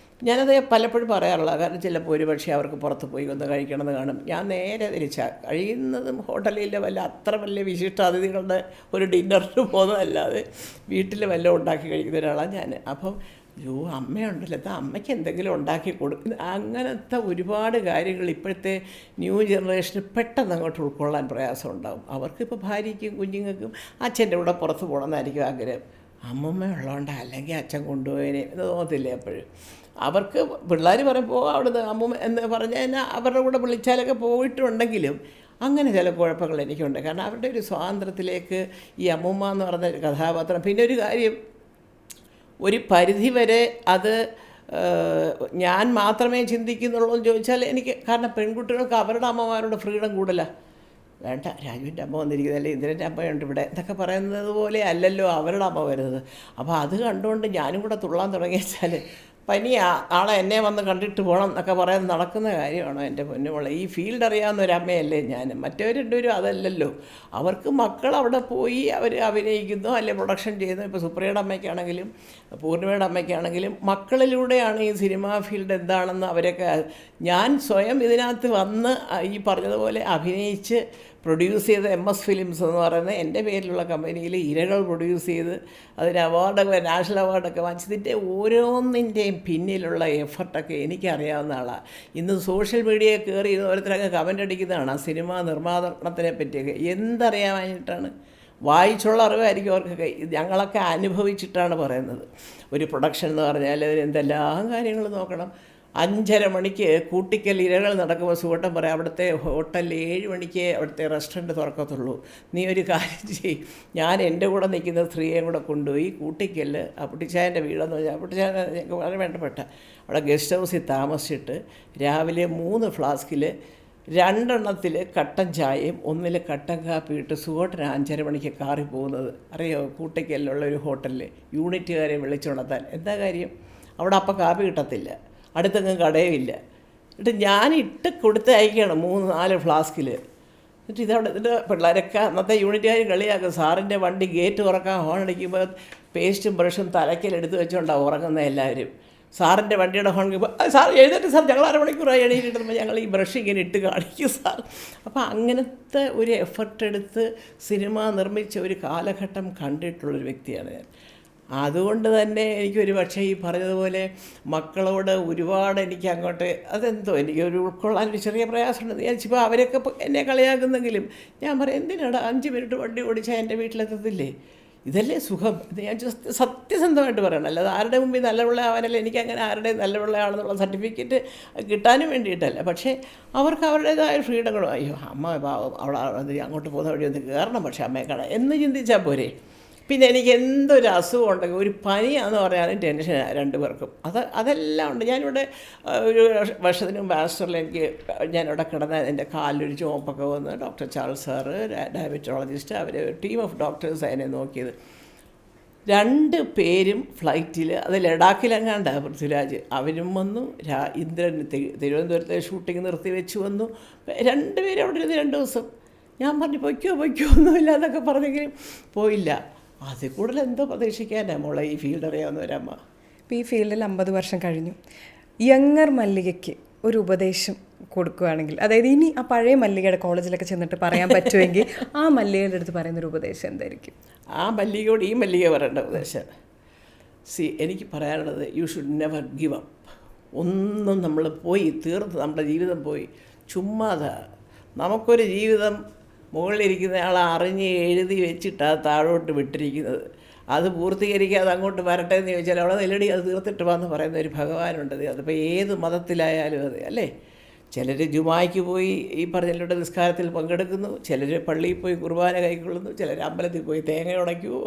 ഞാനത് പലപ്പോഴും പറയാറുള്ള, കാരണം ചിലപ്പോൾ ഒരുപക്ഷെ അവർക്ക് പുറത്ത് പോയി ഒന്ന് കഴിക്കണമെന്ന് കാണും. ഞാൻ നേരെ തിരിച്ചാൽ കഴിയുന്നതും ഹോട്ടലിൽ അത്ര വലിയ വിശിഷ്ടാതിഥികളുടെ ഒരു ഡിന്നറിന് പോകുന്നതല്ലാതെ വീട്ടിൽ വല്ലതും ഉണ്ടാക്കി കഴിക്കുന്ന ഒരാളാണ് ഞാൻ. അപ്പം അമ്മയുണ്ടല്ലോ, അമ്മയ്ക്ക് എന്തെങ്കിലും ഉണ്ടാക്കി കൊടുക്കും. അങ്ങനത്തെ ഒരുപാട് കാര്യങ്ങൾ ഇപ്പോഴത്തെ ന്യൂ ജനറേഷന് പെട്ടെന്ന് അങ്ങോട്ട് ഉൾക്കൊള്ളാൻ പ്രയാസം ഉണ്ടാകും. അവർക്കിപ്പോൾ ഭാര്യയ്ക്കും കുഞ്ഞുങ്ങൾക്കും അച്ഛൻ്റെ കൂടെ പുറത്ത് പോകണമെന്നായിരിക്കും ആഗ്രഹം. അമ്മമ്മ ഉള്ളതുകൊണ്ട് അല്ലെങ്കിൽ അച്ഛൻ കൊണ്ടുപോയതിനെ എന്ന് തോന്നത്തില്ലേ എപ്പോഴും. അവർക്ക് പിള്ളേർ പറയുമ്പോൾ അവിടുന്ന് അമ്മൂമ്മ എന്ന് പറഞ്ഞാൽ അവരുടെ കൂടെ വിളിച്ചാലൊക്കെ പോയിട്ടുണ്ടെങ്കിലും അങ്ങനെ ചില കുഴപ്പങ്ങൾ എനിക്കുണ്ട്. കാരണം അവരുടെ ഒരു സ്വാതന്ത്ര്യത്തിലേക്ക് ഈ അമ്മൂമ്മ എന്ന് പറഞ്ഞ ഒരു കഥാപാത്രം, പിന്നെ ഒരു കാര്യം, ഒരു പരിധി വരെ അത് ഞാൻ മാത്രമേ ചിന്തിക്കുന്നുള്ളൂ എന്ന് ചോദിച്ചാൽ എനിക്ക്, കാരണം പെൺകുട്ടികൾക്ക് അവരുടെ അമ്മമാരോട് ഫ്രീഡം കൂടുതലാണ്. വേണ്ട, രാജുവിൻ്റെ അമ്മ വന്നിരിക്കുന്നതല്ലേ, ഇന്ദ്രൻ്റെ അമ്മയുണ്ട് ഇവിടെ എന്നൊക്കെ പറയുന്നത് പോലെ അല്ലല്ലോ അവരുടെ അമ്മ വരുന്നത്. അപ്പോൾ അത് കണ്ടുകൊണ്ട് ഞാനും കൂടെ തുള്ളാൻ തുടങ്ങിയാൽ പനിയാ, നാളെ എന്നെ വന്ന് കണ്ടിട്ട് പോകണം എന്നൊക്കെ പറയാൻ നടക്കുന്ന കാര്യമാണോ എൻ്റെ പൊന്നുമോളെ? ഈ ഫീൽഡ് അറിയാവുന്ന ഒരമ്മയല്ലേ ഞാൻ. മറ്റവർ രണ്ടുപേരും അതല്ലല്ലോ. അവർക്ക് മക്കൾ അവിടെ പോയി അവർ അഭിനയിക്കുന്നു, അല്ലെങ്കിൽ പ്രൊഡക്ഷൻ ചെയ്യുന്നു. ഇപ്പോൾ സുപ്രിയയുടെ അമ്മയ്ക്കാണെങ്കിലും പൂർണിമയുടെ അമ്മയ്ക്കാണെങ്കിലും മക്കളിലൂടെയാണ് ഈ സിനിമാ ഫീൽഡ് എന്താണെന്ന് അവരൊക്കെ. ഞാൻ സ്വയം ഇതിനകത്ത് വന്ന് ഈ പറഞ്ഞതുപോലെ അഭിനയിച്ച് പ്രൊഡ്യൂസ് ചെയ്ത MS ഫിലിംസ് എന്ന് പറയുന്ന എൻ്റെ പേരിലുള്ള കമ്പനിയിൽ ഇരകൾ പ്രൊഡ്യൂസ് ചെയ്ത് അതിന് അവാർഡൊക്കെ, നാഷണൽ അവാർഡൊക്കെ വാങ്ങിച്ചതിൻ്റെ ഓരോന്നിൻ്റെയും പിന്നിലുള്ള എഫർട്ടൊക്കെ എനിക്കറിയാവുന്ന ആളാണ്. ഇന്ന് സോഷ്യൽ മീഡിയയിൽ കയറി ഓരോരുത്തരൊക്കെ കമൻ്റ് അടിക്കുന്നതാണ് ആ സിനിമാ നിർമ്മാണത്തിനെ പറ്റിയൊക്കെ. എന്തറിയാനായിട്ടാണ്? വായിച്ചുള്ള അറിവായിരിക്കും അവർക്കൊക്കെ. ഞങ്ങളൊക്കെ അനുഭവിച്ചിട്ടാണ് പറയുന്നത്. ഒരു പ്രൊഡക്ഷൻ എന്ന് പറഞ്ഞാൽ അതിന് എന്തെല്ലാം കാര്യങ്ങൾ നോക്കണം. 5:30 മണിക്ക് കൂട്ടിക്കൽ ഇരകൾ നടക്കുമ്പോൾ സുവട്ടം പറയാം, അവിടുത്തെ ഹോട്ടലിൽ 7 മണിക്ക് അവിടുത്തെ റെസ്റ്റോറൻറ്റ് തുറക്കത്തുള്ളൂ. നീ ഒരു കാര്യം ചെയ്യും, ഞാൻ എൻ്റെ കൂടെ നിൽക്കുന്ന സ്ത്രീയെയും കൂടെ കൊണ്ടുപോയി കൂട്ടിക്കൽ അപ്പുട്ടിച്ചായൻ്റെ വീടെന്ന് പറഞ്ഞാൽ, അപ്പുട്ടിച്ചായ ഞങ്ങൾക്ക് വളരെ വേണ്ടപ്പെട്ട അവിടെ ഗസ്റ്റ് ഹൗസിൽ താമസിച്ചിട്ട് രാവിലെ 3 ഫ്ലാസ്കിൽ 2 കട്ടൻ ചായയും 1 കട്ടൻ കാപ്പി ഇട്ട് സുവട്ടന് 5:30 മണിക്ക് കാറി പോകുന്നത് അറിയോ? കൂട്ടിക്കലിലുള്ള ഒരു ഹോട്ടലിൽ യൂണിറ്റുകാരെ വിളിച്ചുണർത്താൻ. എന്താ കാര്യം? അവിടെ അപ്പം കാപ്പി കിട്ടത്തില്ല, അടുത്തെങ്ങും കടയുമില്ല. എന്നിട്ട് ഞാൻ ഇട്ട് കൊടുത്ത് അയക്കുകയാണ് 3-4 ഫ്ലാസ്കിൽ. എന്നിട്ട് ഇതവിടെ ഇതിൻ്റെ പിള്ളേരൊക്കെ അന്നത്തെ യൂണിറ്റുകാർ കളിയാക്കും. സാറിൻ്റെ വണ്ടി ഗേറ്റ് തുറക്കാൻ ഹോൺ അടിക്കുമ്പോൾ പേസ്റ്റും ബ്രഷും തലയ്ക്കലെടുത്ത് വെച്ചുകൊണ്ടാണ് ഉറങ്ങുന്നത് എല്ലാവരും. സാറിൻ്റെ വണ്ടിയുടെ ഹോൺ സാർ എഴുന്നേറ്റ് സാർ, ഞങ്ങൾ 1/2 മണിക്കൂറായി എണീറ്റിട്ടുമ്പോൾ ഞങ്ങൾ ഈ ബ്രഷ് ഇങ്ങനെ ഇട്ട് കാണിക്കും സാർ. അപ്പോൾ അങ്ങനത്തെ ഒരു എഫർട്ട് എടുത്ത് സിനിമ നിർമ്മിച്ച ഒരു കാലഘട്ടം കണ്ടിട്ടുള്ളൊരു വ്യക്തിയാണ് ഞാൻ. അതുകൊണ്ട് തന്നെ എനിക്കൊരു പക്ഷേ ഈ പറഞ്ഞതുപോലെ മക്കളോട് ഒരുപാട് എനിക്ക് അങ്ങോട്ട് അതെന്തോ എനിക്കൊരു ഉൾക്കൊള്ളാനൊരു ചെറിയ പ്രയാസമുണ്ട്. വിചാരിച്ചിപ്പോൾ അവരൊക്കെ എന്നെ കളിയാക്കുന്നെങ്കിലും ഞാൻ പറയും, എന്തിനാണ് 5 മിനിറ്റ് വണ്ടി ഓടിച്ചാൽ എൻ്റെ വീട്ടിലെത്തത്തില്ലേ? ഇതല്ലേ സുഖം. ഇത് ഞാൻ സത്യസന്ധമായിട്ട് പറയണം, അല്ലാതെ ആരുടെ മുമ്പിൽ നല്ല പിള്ളയാവാനല്ല. എനിക്കങ്ങനെ ആരുടെ നല്ല പിള്ളയാണെന്നുള്ള സർട്ടിഫിക്കറ്റ് കിട്ടാനും വേണ്ടിയിട്ടല്ല. പക്ഷേ അവർക്ക് അവരുടേതായ ഫ്രീഡങ്ങളും, അയ്യോ അമ്മ പാവം അവിടെ അങ്ങോട്ട് പോകുന്ന വഴി ഒന്ന് കയറണം, പക്ഷേ അമ്മയെ കാണാൻ എന്ന് ചിന്തിച്ചാൽ പോരെ. പിന്നെ എനിക്ക് എന്തൊരു അസുഖം ഉണ്ടെങ്കിൽ, ഒരു പനിയാണെന്ന് പറയാനും ടെൻഷനാണ് 2 പേർക്കും. അതെല്ലാം ഉണ്ട്. ഞാനിവിടെ ഒരു വർഷത്തിന് മുമ്പ് ആസ്റ്ററിൽ ഞാനിവിടെ കിടന്ന എൻ്റെ കാലിലൊരു ചുവപ്പൊക്കെ വന്ന് ഡോക്ടർ ചാൾസ് സാറ്, ഡയബറ്റോളജിസ്റ്റ്, അവർ ടീം ഓഫ് ഡോക്ടേഴ്സ് അതിനെ നോക്കിയത്. 2 പേരും ഫ്ലൈറ്റിൽ, അത് ലഡാക്കിലെങ്ങാണ്ടാണ് പൃഥ്വിരാജ്, അവരും വന്നു. ഇന്ദ്രൻ തിരുവനന്തപുരത്തെ ഷൂട്ടിംഗ് നിർത്തി വെച്ച് വന്നു. 2 പേരും അവിടെ ഇരുന്ന് 2 ദിവസം. ഞാൻ പറഞ്ഞു പൊയ്ക്കോ ഒന്നുമില്ല എന്നൊക്കെ പറഞ്ഞെങ്കിലും പോയില്ല. അതിൽ കൂടുതൽ എന്തോ പ്രതീക്ഷിക്കാനാണ് മോളെ ഈ ഫീൽഡ് അറിയാവുന്നവരമ്മ. ഇപ്പോൾ ഈ ഫീൽഡിൽ 50 വർഷം കഴിഞ്ഞു. യങ്ങർ മല്ലികയ്ക്ക് ഒരു ഉപദേശം കൊടുക്കുകയാണെങ്കിൽ, അതായത് ഇനി ആ പഴയ മല്ലികയുടെ കോളേജിലൊക്കെ ചെന്നിട്ട് പറയാൻ പറ്റുമെങ്കിൽ ആ മല്ലികയുടെ അടുത്ത് പറയുന്നൊരു ഉപദേശം എന്തായിരിക്കും? ആ മല്ലികയോട് ഈ മല്ലിക പറയേണ്ട ഉപദേശം, എനിക്ക് പറയാനുള്ളത്, you should never give up. ഒന്നും നമ്മൾ പോയി തീർത്ത് നമ്മുടെ ജീവിതം പോയി ചുമ്മാതാ. നമുക്കൊരു ജീവിതം മുകളിലിരിക്കുന്ന ആളെ അറിഞ്ഞ് എഴുതി വെച്ചിട്ടാണ് താഴോട്ട് വിട്ടിരിക്കുന്നത്. അത് പൂർത്തീകരിക്കാതെ അങ്ങോട്ട് വരട്ടെ എന്ന് ചോദിച്ചാൽ അവിടെ നിലടി അത് തീർത്തിട്ട് വന്ന് പറയുന്ന ഒരു ഭഗവാനുണ്ട്. അതിപ്പോൾ ഏത് മതത്തിലായാലും അത് അല്ലേ. ചിലർ ജുമായ്ക്ക് പോയി ഈ പറഞ്ഞതിലൂടെ നിസ്കാരത്തിൽ പങ്കെടുക്കുന്നു, ചിലർ പള്ളിയിൽ പോയി കുർബാന കൈക്കൊള്ളുന്നു, ചിലർ അമ്പലത്തിൽ പോയി തേങ്ങ ഉടയ്ക്കുമോ,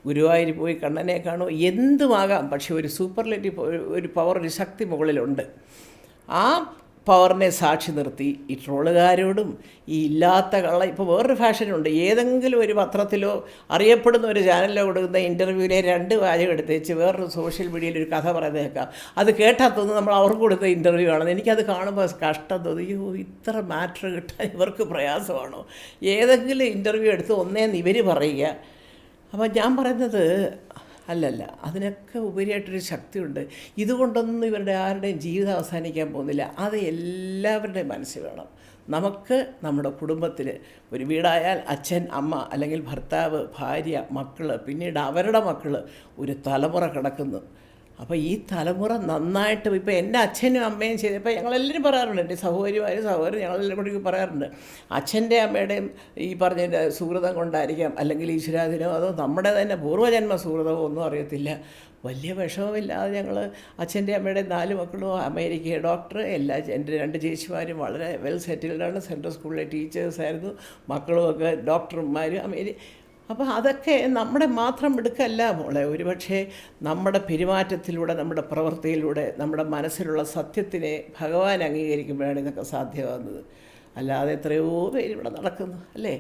ഗുരുവായൂർ പോയി കണ്ണനെ കാണുമോ, എന്തുമാകാം. പക്ഷേ ഒരു സൂപ്പർലേറ്റീവ് ഒരു പവർ, ഒരു ശക്തി മുകളിലുണ്ട്. ആ പവറിനെ സാക്ഷി നിർത്തി ഈ ട്രോളുകാരോടും ഈ ഇല്ലാത്ത കള്ള, ഇപ്പോൾ വേറൊരു ഫാഷനുണ്ട്. ഏതെങ്കിലും ഒരു പത്രത്തിലോ അറിയപ്പെടുന്ന ഒരു ചാനലിലോ കൊടുക്കുന്ന ഇൻ്റർവ്യൂവിലെ 2 വാചകം എടുത്ത് വെച്ച് വേറൊരു സോഷ്യൽ മീഡിയയിൽ ഒരു കഥ പറയുന്നത് കേൾക്കാം. അത് കേട്ടാൽ തോന്നുന്നു നമ്മൾ അവർക്ക് കൊടുത്ത ഇൻ്റർവ്യൂ ആണെന്ന്. എനിക്കത് കാണുമ്പോൾ കഷ്ടം തോന്നി. അയ്യോ, ഇത്ര മാറ്റർ കിട്ടാൻ ഇവർക്ക് പ്രയാസമാണോ? ഏതെങ്കിലും ഇൻ്റർവ്യൂ എടുത്ത് ഒന്നേന്ന് ഇവർ പറയുക. അപ്പോൾ ഞാൻ പറയുന്നത് അല്ലല്ല, അതിനൊക്കെ ഉപരിയായിട്ടൊരു ശക്തിയുണ്ട്. ഇതുകൊണ്ടൊന്നും ഇവരുടെ ആരുടെയും ജീവിതം അവസാനിക്കാൻ പോകുന്നില്ല. അത് എല്ലാവരുടെയും മനസ്സിൽ വേണം. നമുക്ക് നമ്മുടെ കുടുംബത്തിൽ ഒരു വീടായാൽ അച്ഛൻ, അമ്മ, അല്ലെങ്കിൽ ഭർത്താവ്, ഭാര്യ, മക്കൾ, പിന്നീട് അവരുടെ മക്കൾ, ഒരു തലമുറ കിടക്കുന്നു. അപ്പോൾ ഈ തലമുറ നന്നായിട്ട്, ഇപ്പോൾ എൻ്റെ അച്ഛനും അമ്മയും ചെയ്തപ്പോൾ ഞങ്ങളെല്ലാവരും പറയാറുണ്ട്, എൻ്റെ സഹോദരൻ ഞങ്ങളെല്ലാവരും കൂടി പറയാറുണ്ട്, അച്ഛൻ്റെ അമ്മയുടെയും ഈ പറഞ്ഞ സുഹൃതം കൊണ്ടായിരിക്കാം, അല്ലെങ്കിൽ ഈശ്വരാധീനമോ അതോ നമ്മുടെ തന്നെ പൂർവ്വജന്മ സുഹൃതമോ ഒന്നും അറിയത്തില്ല, വലിയ വിഷമമില്ലാതെ ഞങ്ങൾ അച്ഛൻ്റെ അമ്മയുടെ 4 മക്കളും അമേരിക്ക ഡോക്ടർ, എൻ്റെ 2 ചേച്ചിമാരും വളരെ വെൽ സെറ്റിൽഡാണ്, സെൻട്രൽ സ്കൂളിലെ ടീച്ചേഴ്സായിരുന്നു, മക്കളുമൊക്കെ ഡോക്ടർമാരും അപ്പോൾ അതൊക്കെ നമ്മുടെ മാത്രം എടുക്കല്ല മോളെ. ഒരുപക്ഷെ നമ്മുടെ പെരുമാറ്റത്തിലൂടെ, നമ്മുടെ പ്രവൃത്തിയിലൂടെ, നമ്മുടെ മനസ്സിലുള്ള സത്യത്തിനെ ഭഗവാൻ അംഗീകരിക്കുമ്പോഴാണ് ഇതൊക്കെ സാധ്യമാകുന്നത്. അല്ലാതെ എത്രയോ പേര് ഇവിടെ നടക്കുന്നു അല്ലേ.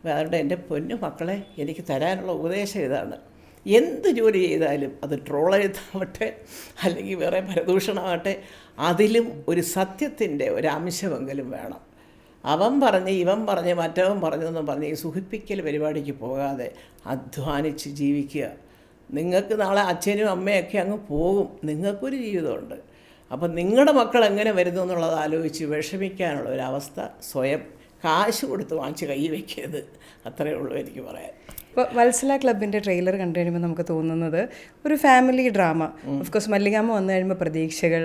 അതുകൊണ്ട് എൻ്റെ പൊന്നു മക്കളെ, എനിക്ക് തരാനുള്ള ഉപദേശം ഇതാണ്. എന്ത് ജോലി ചെയ്താലും, അത് ട്രോളെഴുത്താവട്ടെ അല്ലെങ്കിൽ വേറെ പരദൂഷണമാകട്ടെ, അതിലും ഒരു സത്യത്തിൻ്റെ ഒരു അംശമെങ്കിലും വേണം. അവൻ പറഞ്ഞ് ഇവൻ പറഞ്ഞ് മറ്റവൻ പറഞ്ഞെന്നും പറഞ്ഞ് ഈ സുഖിപ്പിക്കൽ പരിപാടിക്ക് പോകാതെ അധ്വാനിച്ച് ജീവിക്കുക. നിങ്ങൾക്ക് നാളെ അച്ഛനും അമ്മയൊക്കെ അങ്ങ് പോകും, നിങ്ങൾക്കൊരു ജീവിതമുണ്ട്. അപ്പം നിങ്ങളുടെ മക്കൾ എങ്ങനെ വരുന്നു എന്നുള്ളത് ആലോചിച്ച് വിഷമിക്കാനുള്ള ഒരവസ്ഥ സ്വയം കാശ് കൊടുത്ത് വാങ്ങിച്ച് കൈ വയ്ക്കരുത്. അത്രയേ ഉള്ളൂ എനിക്ക് പറയാൻ. ഇപ്പോൾ വത്സല ക്ലബിൻ്റെ ട്രെയിലർ കണ്ടു കഴിയുമ്പോൾ നമുക്ക് തോന്നുന്നത് ഒരു ഫാമിലി ഡ്രാമ. ഓഫ്കോഴ്സ് മല്ലികാമ്മ വന്നു കഴിയുമ്പോൾ പ്രതീക്ഷകൾ,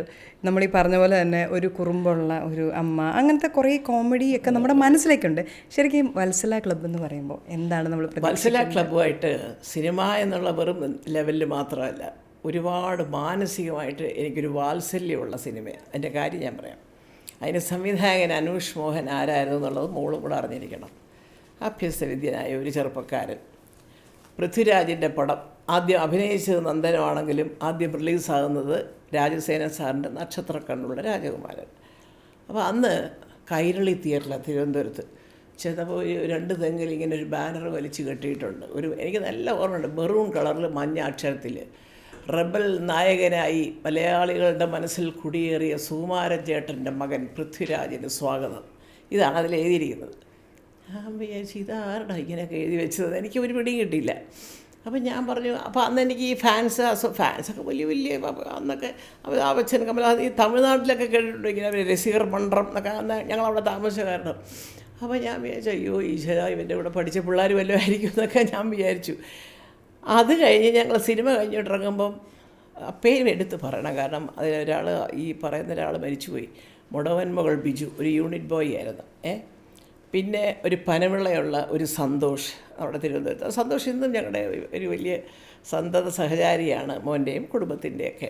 നമ്മൾ ഈ പറഞ്ഞ പോലെ തന്നെ ഒരു കുറുമ്പുള്ള ഒരു അമ്മ, അങ്ങനത്തെ കുറേ കോമഡിയൊക്കെ നമ്മുടെ മനസ്സിലേക്കുണ്ട്. ശരിക്കും വത്സല ക്ലബ്ബ് എന്ന് പറയുമ്പോൾ എന്താണ് നമ്മൾ വത്സല ക്ലബ്ബുമായിട്ട് സിനിമ എന്നുള്ള വെറും ലെവലിൽ മാത്രമല്ല, ഒരുപാട് മാനസികമായിട്ട് എനിക്കൊരു വാത്സല്യമുള്ള സിനിമയാണ്. അതിൻ്റെ കാര്യം ഞാൻ പറയാം. അതിന് സംവിധായകൻ അനൂഷ് മോഹൻ ആരായിരുന്നു എന്നുള്ളത് മോളും കൂടെ അറിഞ്ഞിരിക്കണം. അഭ്യസ്തവിദ്യനായ ഒരു ചെറുപ്പക്കാരൻ. പൃഥ്വിരാജിൻ്റെ പടം ആദ്യം അഭിനയിച്ചത് നന്ദനമാണെങ്കിലും ആദ്യം റിലീസാകുന്നത് രാജസേന സാറിൻ്റെ നക്ഷത്രക്കണ്ണുള്ള രാജകുമാരൻ. അപ്പോൾ അന്ന് കൈരളി തിയേറ്ററിലാണ് തിരുവനന്തപുരത്ത് ചെന്നപ്പോൾ 2 തെങ്ങിൽ ഇങ്ങനെ ഒരു ബാനർ വലിച്ചു കെട്ടിയിട്ടുണ്ട്. എനിക്ക് നല്ല ഓർമ്മയുണ്ട്, മെറൂൺ കളറിൽ മഞ്ഞ അക്ഷരത്തിൽ റബൽ നായകനായി മലയാളികളുടെ മനസ്സിൽ കുടിയേറിയ സുകുമാരൻ ചേട്ടൻ്റെ മകൻ പൃഥ്വിരാജിന് സ്വാഗതം. ഇതാണ് അതിൽ എഴുതിയിരിക്കുന്നത്. ഞാൻ വിചാരിച്ചു ഇതാരുടെ ഇങ്ങനെയൊക്കെ എഴുതി വെച്ചത്, എനിക്ക് ഒരു പിടിയും കിട്ടിയില്ല. അപ്പം ഞാൻ പറഞ്ഞു, അപ്പോൾ അന്ന് എനിക്ക് ഈ ഫാൻസൊക്കെ വലിയ അന്നൊക്കെ അച്ഛൻ കമലഹാസൻ ഈ തമിഴ്നാട്ടിലൊക്കെ കേട്ടിട്ടുണ്ട് ഇങ്ങനെ രസികർ മണ്ഡലം എന്നൊക്കെ, അന്ന് ഞങ്ങളവിടെ താമസിച്ച കാരണം. അപ്പോൾ ഞാൻ വിചാരിച്ചു അയ്യോ ഈശ്വര, ഇവൻ്റെ ഇവിടെ പഠിച്ച പിള്ളേർ വല്ലതും ആയിരിക്കും എന്നൊക്കെ ഞാൻ വിചാരിച്ചു. അത് കഴിഞ്ഞ് ഞങ്ങൾ സിനിമ കഴിഞ്ഞിട്ടിറങ്ങുമ്പം പേര് എടുത്ത് പറയണം, കാരണം അതിലൊരാൾ, ഈ പറയുന്ന ഒരാൾ മരിച്ചുപോയി. മുടവൻ മകൾ ബിജു ഒരു യൂണിറ്റ് ബോയ് ആയിരുന്നു. പിന്നെ ഒരു പനവിളയുള്ള ഒരു സന്തോഷ് അവിടെ തിരുവനന്തപുരത്ത്. സന്തോഷ് ഇന്നും ഞങ്ങളുടെ ഒരു വലിയ സന്തത സഹചാരിയാണ്, മോൻ്റെയും കുടുംബത്തിൻ്റെയൊക്കെ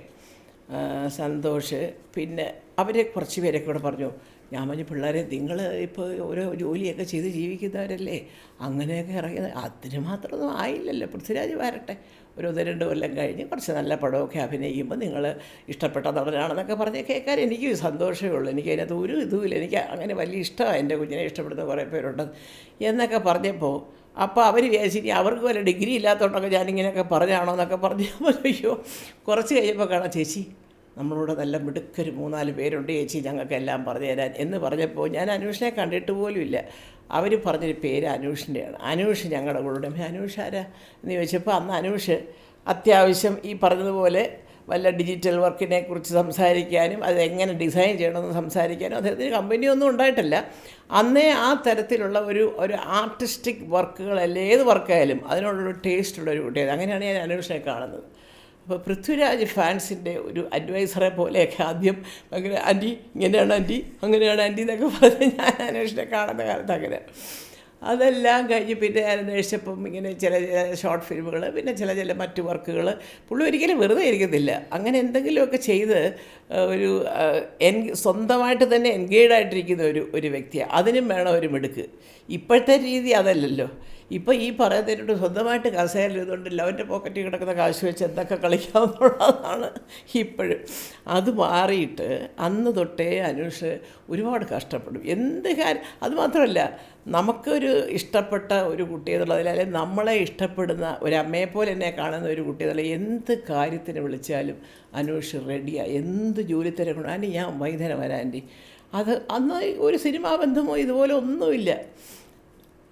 സന്തോഷ്. പിന്നെ അവരെ കുറച്ച് പേരൊക്കെ കൂടെ പറഞ്ഞു, ഞാൻ പറഞ്ഞു പിള്ളേരെ നിങ്ങൾ ഇപ്പോൾ ഓരോ ജോലിയൊക്കെ ചെയ്ത് ജീവിക്കുന്നവരല്ലേ, അങ്ങനെയൊക്കെ ഇറങ്ങിയത് അതിന് മാത്രമൊന്നും ആയില്ലല്ലോ, പൃഥ്വിരാജ് വരട്ടെ, ഒരു 1-2 കൊല്ലം കഴിഞ്ഞ് കുറച്ച് നല്ല പടമൊക്കെ അഭിനയിക്കുമ്പോൾ നിങ്ങൾ ഇഷ്ടപ്പെട്ട നടനാണെന്നൊക്കെ പറഞ്ഞ് കേൾക്കാൻ എനിക്ക് സന്തോഷമേ ഉള്ളൂ. എനിക്ക് അതിനകത്ത് ഒരു ഇതുമില്ല, എനിക്ക് അങ്ങനെ വലിയ ഇഷ്ടമാണ്, എൻ്റെ കുഞ്ഞിനെ ഇഷ്ടപ്പെടുന്ന കുറേ പേരുണ്ട് എന്നൊക്കെ പറഞ്ഞപ്പോൾ അപ്പോൾ അവർ വിചാരിച്ചിട്ട് അവർക്ക് വല്ല ഡിഗ്രി ഇല്ലാത്തതുകൊണ്ടൊക്കെ ഞാനിങ്ങനെയൊക്കെ പറഞ്ഞാണോ എന്നൊക്കെ പറഞ്ഞപ്പോൾ അയ്യോ കുറച്ച് കഴിയുമ്പോൾ കാണാം ചേച്ചി നമ്മളോട് നല്ല മിടുക്കൊരു 3-4 പേരുണ്ട് ചേച്ചി ഞങ്ങൾക്കെല്ലാം പറഞ്ഞു തരാൻ എന്ന് പറഞ്ഞപ്പോൾ ഞാൻ അനൂഷിനെ കണ്ടിട്ട് പോലുമില്ല. അവർ പറഞ്ഞൊരു പേര് അനൂഷിൻ്റെയാണ്. അനൂഷ് ഞങ്ങളുടെ കൂടെ. അനൂഷ് ആരാ എന്ന് ചോദിച്ചപ്പോൾ അന്ന് അനൂഷ് അത്യാവശ്യം ഈ പറഞ്ഞതുപോലെ വല്ല ഡിജിറ്റൽ വർക്കിനെ കുറിച്ച് സംസാരിക്കാനും അതെങ്ങനെ ഡിസൈൻ ചെയ്യണമെന്ന് സംസാരിക്കാനും അദ്ദേഹത്തിന് കമ്പനിയൊന്നും ഉണ്ടായിട്ടില്ല. അന്നേ ആ തരത്തിലുള്ള ഒരു ആർട്ടിസ്റ്റിക് വർക്കുകളല്ല, ഏത് വർക്കായാലും അതിനോടൊരു ടേസ്റ്റുള്ളൊരു കുട്ടിയാണ്. അങ്ങനെയാണ് ഞാൻ അനൂഷിനെ കാണുന്നത്. അപ്പോൾ പൃഥ്വിരാജ് ഫാൻസിൻ്റെ ഒരു അഡ്വൈസറെ പോലെയൊക്കെ ആദ്യം അങ്ങനെ ആൻറ്റി ഇങ്ങനെയാണ് ആൻറ്റി അങ്ങനെയാണ് ആൻറ്റി എന്നൊക്കെ പറഞ്ഞ് ഞാൻ അന്വേഷണെ കാണുന്ന കാലത്ത് അങ്ങനെ. അതെല്ലാം കഴിഞ്ഞ് പിന്നെ ഞാൻ അന്വേഷിച്ചപ്പം ഇങ്ങനെ ചില ഷോർട്ട് ഫിലിമുകൾ, പിന്നെ ചില മറ്റു വർക്കുകൾ. പുള്ളി ഒരിക്കലും വെറുതെ ഇരിക്കത്തില്ല. അങ്ങനെ എന്തെങ്കിലുമൊക്കെ ചെയ്ത് ഒരു സ്വന്തമായിട്ട് തന്നെ എൻഗേജായിട്ടിരിക്കുന്ന ഒരു വ്യക്തിയാണ്. അതിനും വേണം ഒരു മിടുക്ക്. ഇപ്പോഴത്തെ രീതി അതല്ലല്ലോ. ഇപ്പോൾ ഈ പറയുന്നതിനോട് സ്വന്തമായിട്ട് കസേരയിലിരുന്നുകൊണ്ടില്ല, അവൻ്റെ പോക്കറ്റിൽ കിടക്കുന്ന കാശ് വെച്ച് എന്തൊക്കെ കളിക്കാമെന്നുള്ളതാണ് ഇപ്പോഴും. അത് മാറിയിട്ട് അന്ന് തൊട്ടേ അനൂഷ് ഒരുപാട് കഷ്ടപ്പെടും. എന്ത് കാര്യം, അതുമാത്രമല്ല നമുക്കൊരു ഇഷ്ടപ്പെട്ട ഒരു കുട്ടി എന്നുള്ളതിൽ, അല്ലെങ്കിൽ നമ്മളെ ഇഷ്ടപ്പെടുന്ന ഒരമ്മയെപ്പോലെ എന്നെ കാണുന്ന ഒരു കുട്ടി എന്നുള്ള എന്ത് കാര്യത്തിന് വിളിച്ചാലും അനൂഷ് റെഡിയാണ്. എന്ത് ജോലി തിരക്കണം ആൻറ്റി ഞാൻ വൈകുന്നേരം വരാം ആൻറ്റി. അത് അന്ന് ഒരു സിനിമാ ബന്ധമോ ഇതുപോലെ ഒന്നുമില്ല.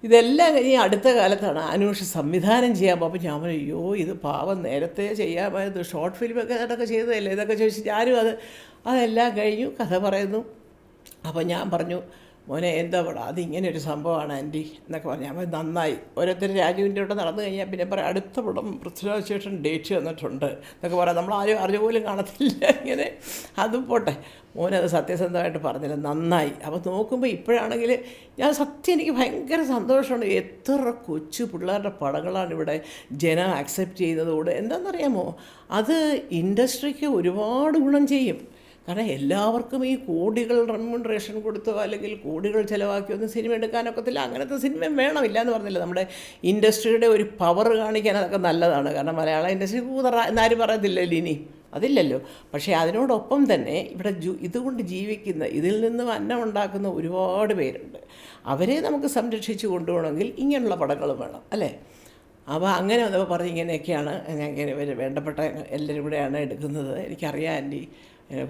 ഇതെല്ലാം കഴിഞ്ഞ് അടുത്ത കാലത്താണ് അനൂഷ് സംവിധാനം ചെയ്യാൻ പോകുമ്പോൾ ഞാൻ പറഞ്ഞു അയ്യോ ഇത് പാവം നേരത്തെ ചെയ്യാമായിരുന്നു, ഷോർട്ട് ഫിലിമൊക്കെ അതൊക്കെ ചെയ്തതല്ലേ ഇതൊക്കെ ചോദിച്ച് ഞാനും അതെല്ലാം കഴിഞ്ഞു കഥ പറയുന്നു. അപ്പോൾ ഞാൻ പറഞ്ഞു മോനെ എന്താ പറയുക അതിങ്ങനെ ഒരു സംഭവമാണ് ആൻറ്റി എന്നൊക്കെ പറഞ്ഞു. അപ്പോൾ നന്നായി. ഓരോരുത്തർ രാജുവിൻ്റെ കൂടെ നടന്നു കഴിഞ്ഞാൽ പിന്നെ പറയാം അടുത്ത പടം പൃഥ്വിരാജ് ചേട്ടൻ ഡേറ്റ് തന്നിട്ടുണ്ട് എന്നൊക്കെ പറയാം. നമ്മളാരും അറിഞ്ഞ പോലും കാണത്തില്ല ഇങ്ങനെ. അതും പോട്ടെ, മോനത് സത്യസന്ധമായിട്ട് പറഞ്ഞില്ല, നന്നായി. അപ്പോൾ നോക്കുമ്പോൾ ഇപ്പോഴാണെങ്കിൽ ഞാൻ സത്യം എനിക്ക് ഭയങ്കര സന്തോഷമുണ്ട്. എത്ര കൊച്ചു പിള്ളേരുടെ പടങ്ങളാണ് ഇവിടെ ജനം ആക്സെപ്റ്റ് ചെയ്യുന്നതോട്. എന്താണെന്നറിയാമോ, അത് ഇൻഡസ്ട്രിക്ക് ഒരുപാട് ഗുണം ചെയ്യും. കാരണം എല്ലാവർക്കും ഈ കോടികൾ റെമ്യൂണറേഷൻ കൊടുത്തോ അല്ലെങ്കിൽ കോടികൾ ചിലവാക്കിയൊന്നും സിനിമ എടുക്കാനൊക്കത്തില്ല. അങ്ങനത്തെ സിനിമ വേണമില്ല എന്ന് പറഞ്ഞില്ല. നമ്മുടെ ഇൻഡസ്ട്രിയുടെ ഒരു പവർ കാണിക്കാൻ അതൊക്കെ നല്ലതാണ്. കാരണം മലയാള ഇൻഡസ്ട്രി എന്നാരും പറയത്തില്ലല്ലോ ഇനി, അതില്ലല്ലോ. പക്ഷേ അതിനോടൊപ്പം തന്നെ ഇവിടെ ഇതുകൊണ്ട് ജീവിക്കുന്ന, ഇതിൽ നിന്നും അന്നം ഉണ്ടാക്കുന്ന ഒരുപാട് പേരുണ്ട്. അവരെ നമുക്ക് സംരക്ഷിച്ച് കൊണ്ടുപോകണമെങ്കിൽ ഇങ്ങനെയുള്ള പടങ്ങളും വേണം അല്ലേ. അപ്പോൾ അങ്ങനെ വന്നപ്പോൾ പറഞ്ഞ് ഇങ്ങനെയൊക്കെയാണ് ഞാൻ ഇങ്ങനെ വേണ്ടപ്പെട്ട എല്ലാവരും കൂടെയാണ് എടുക്കുന്നത്, എനിക്കറിയാം ആൻറ്റി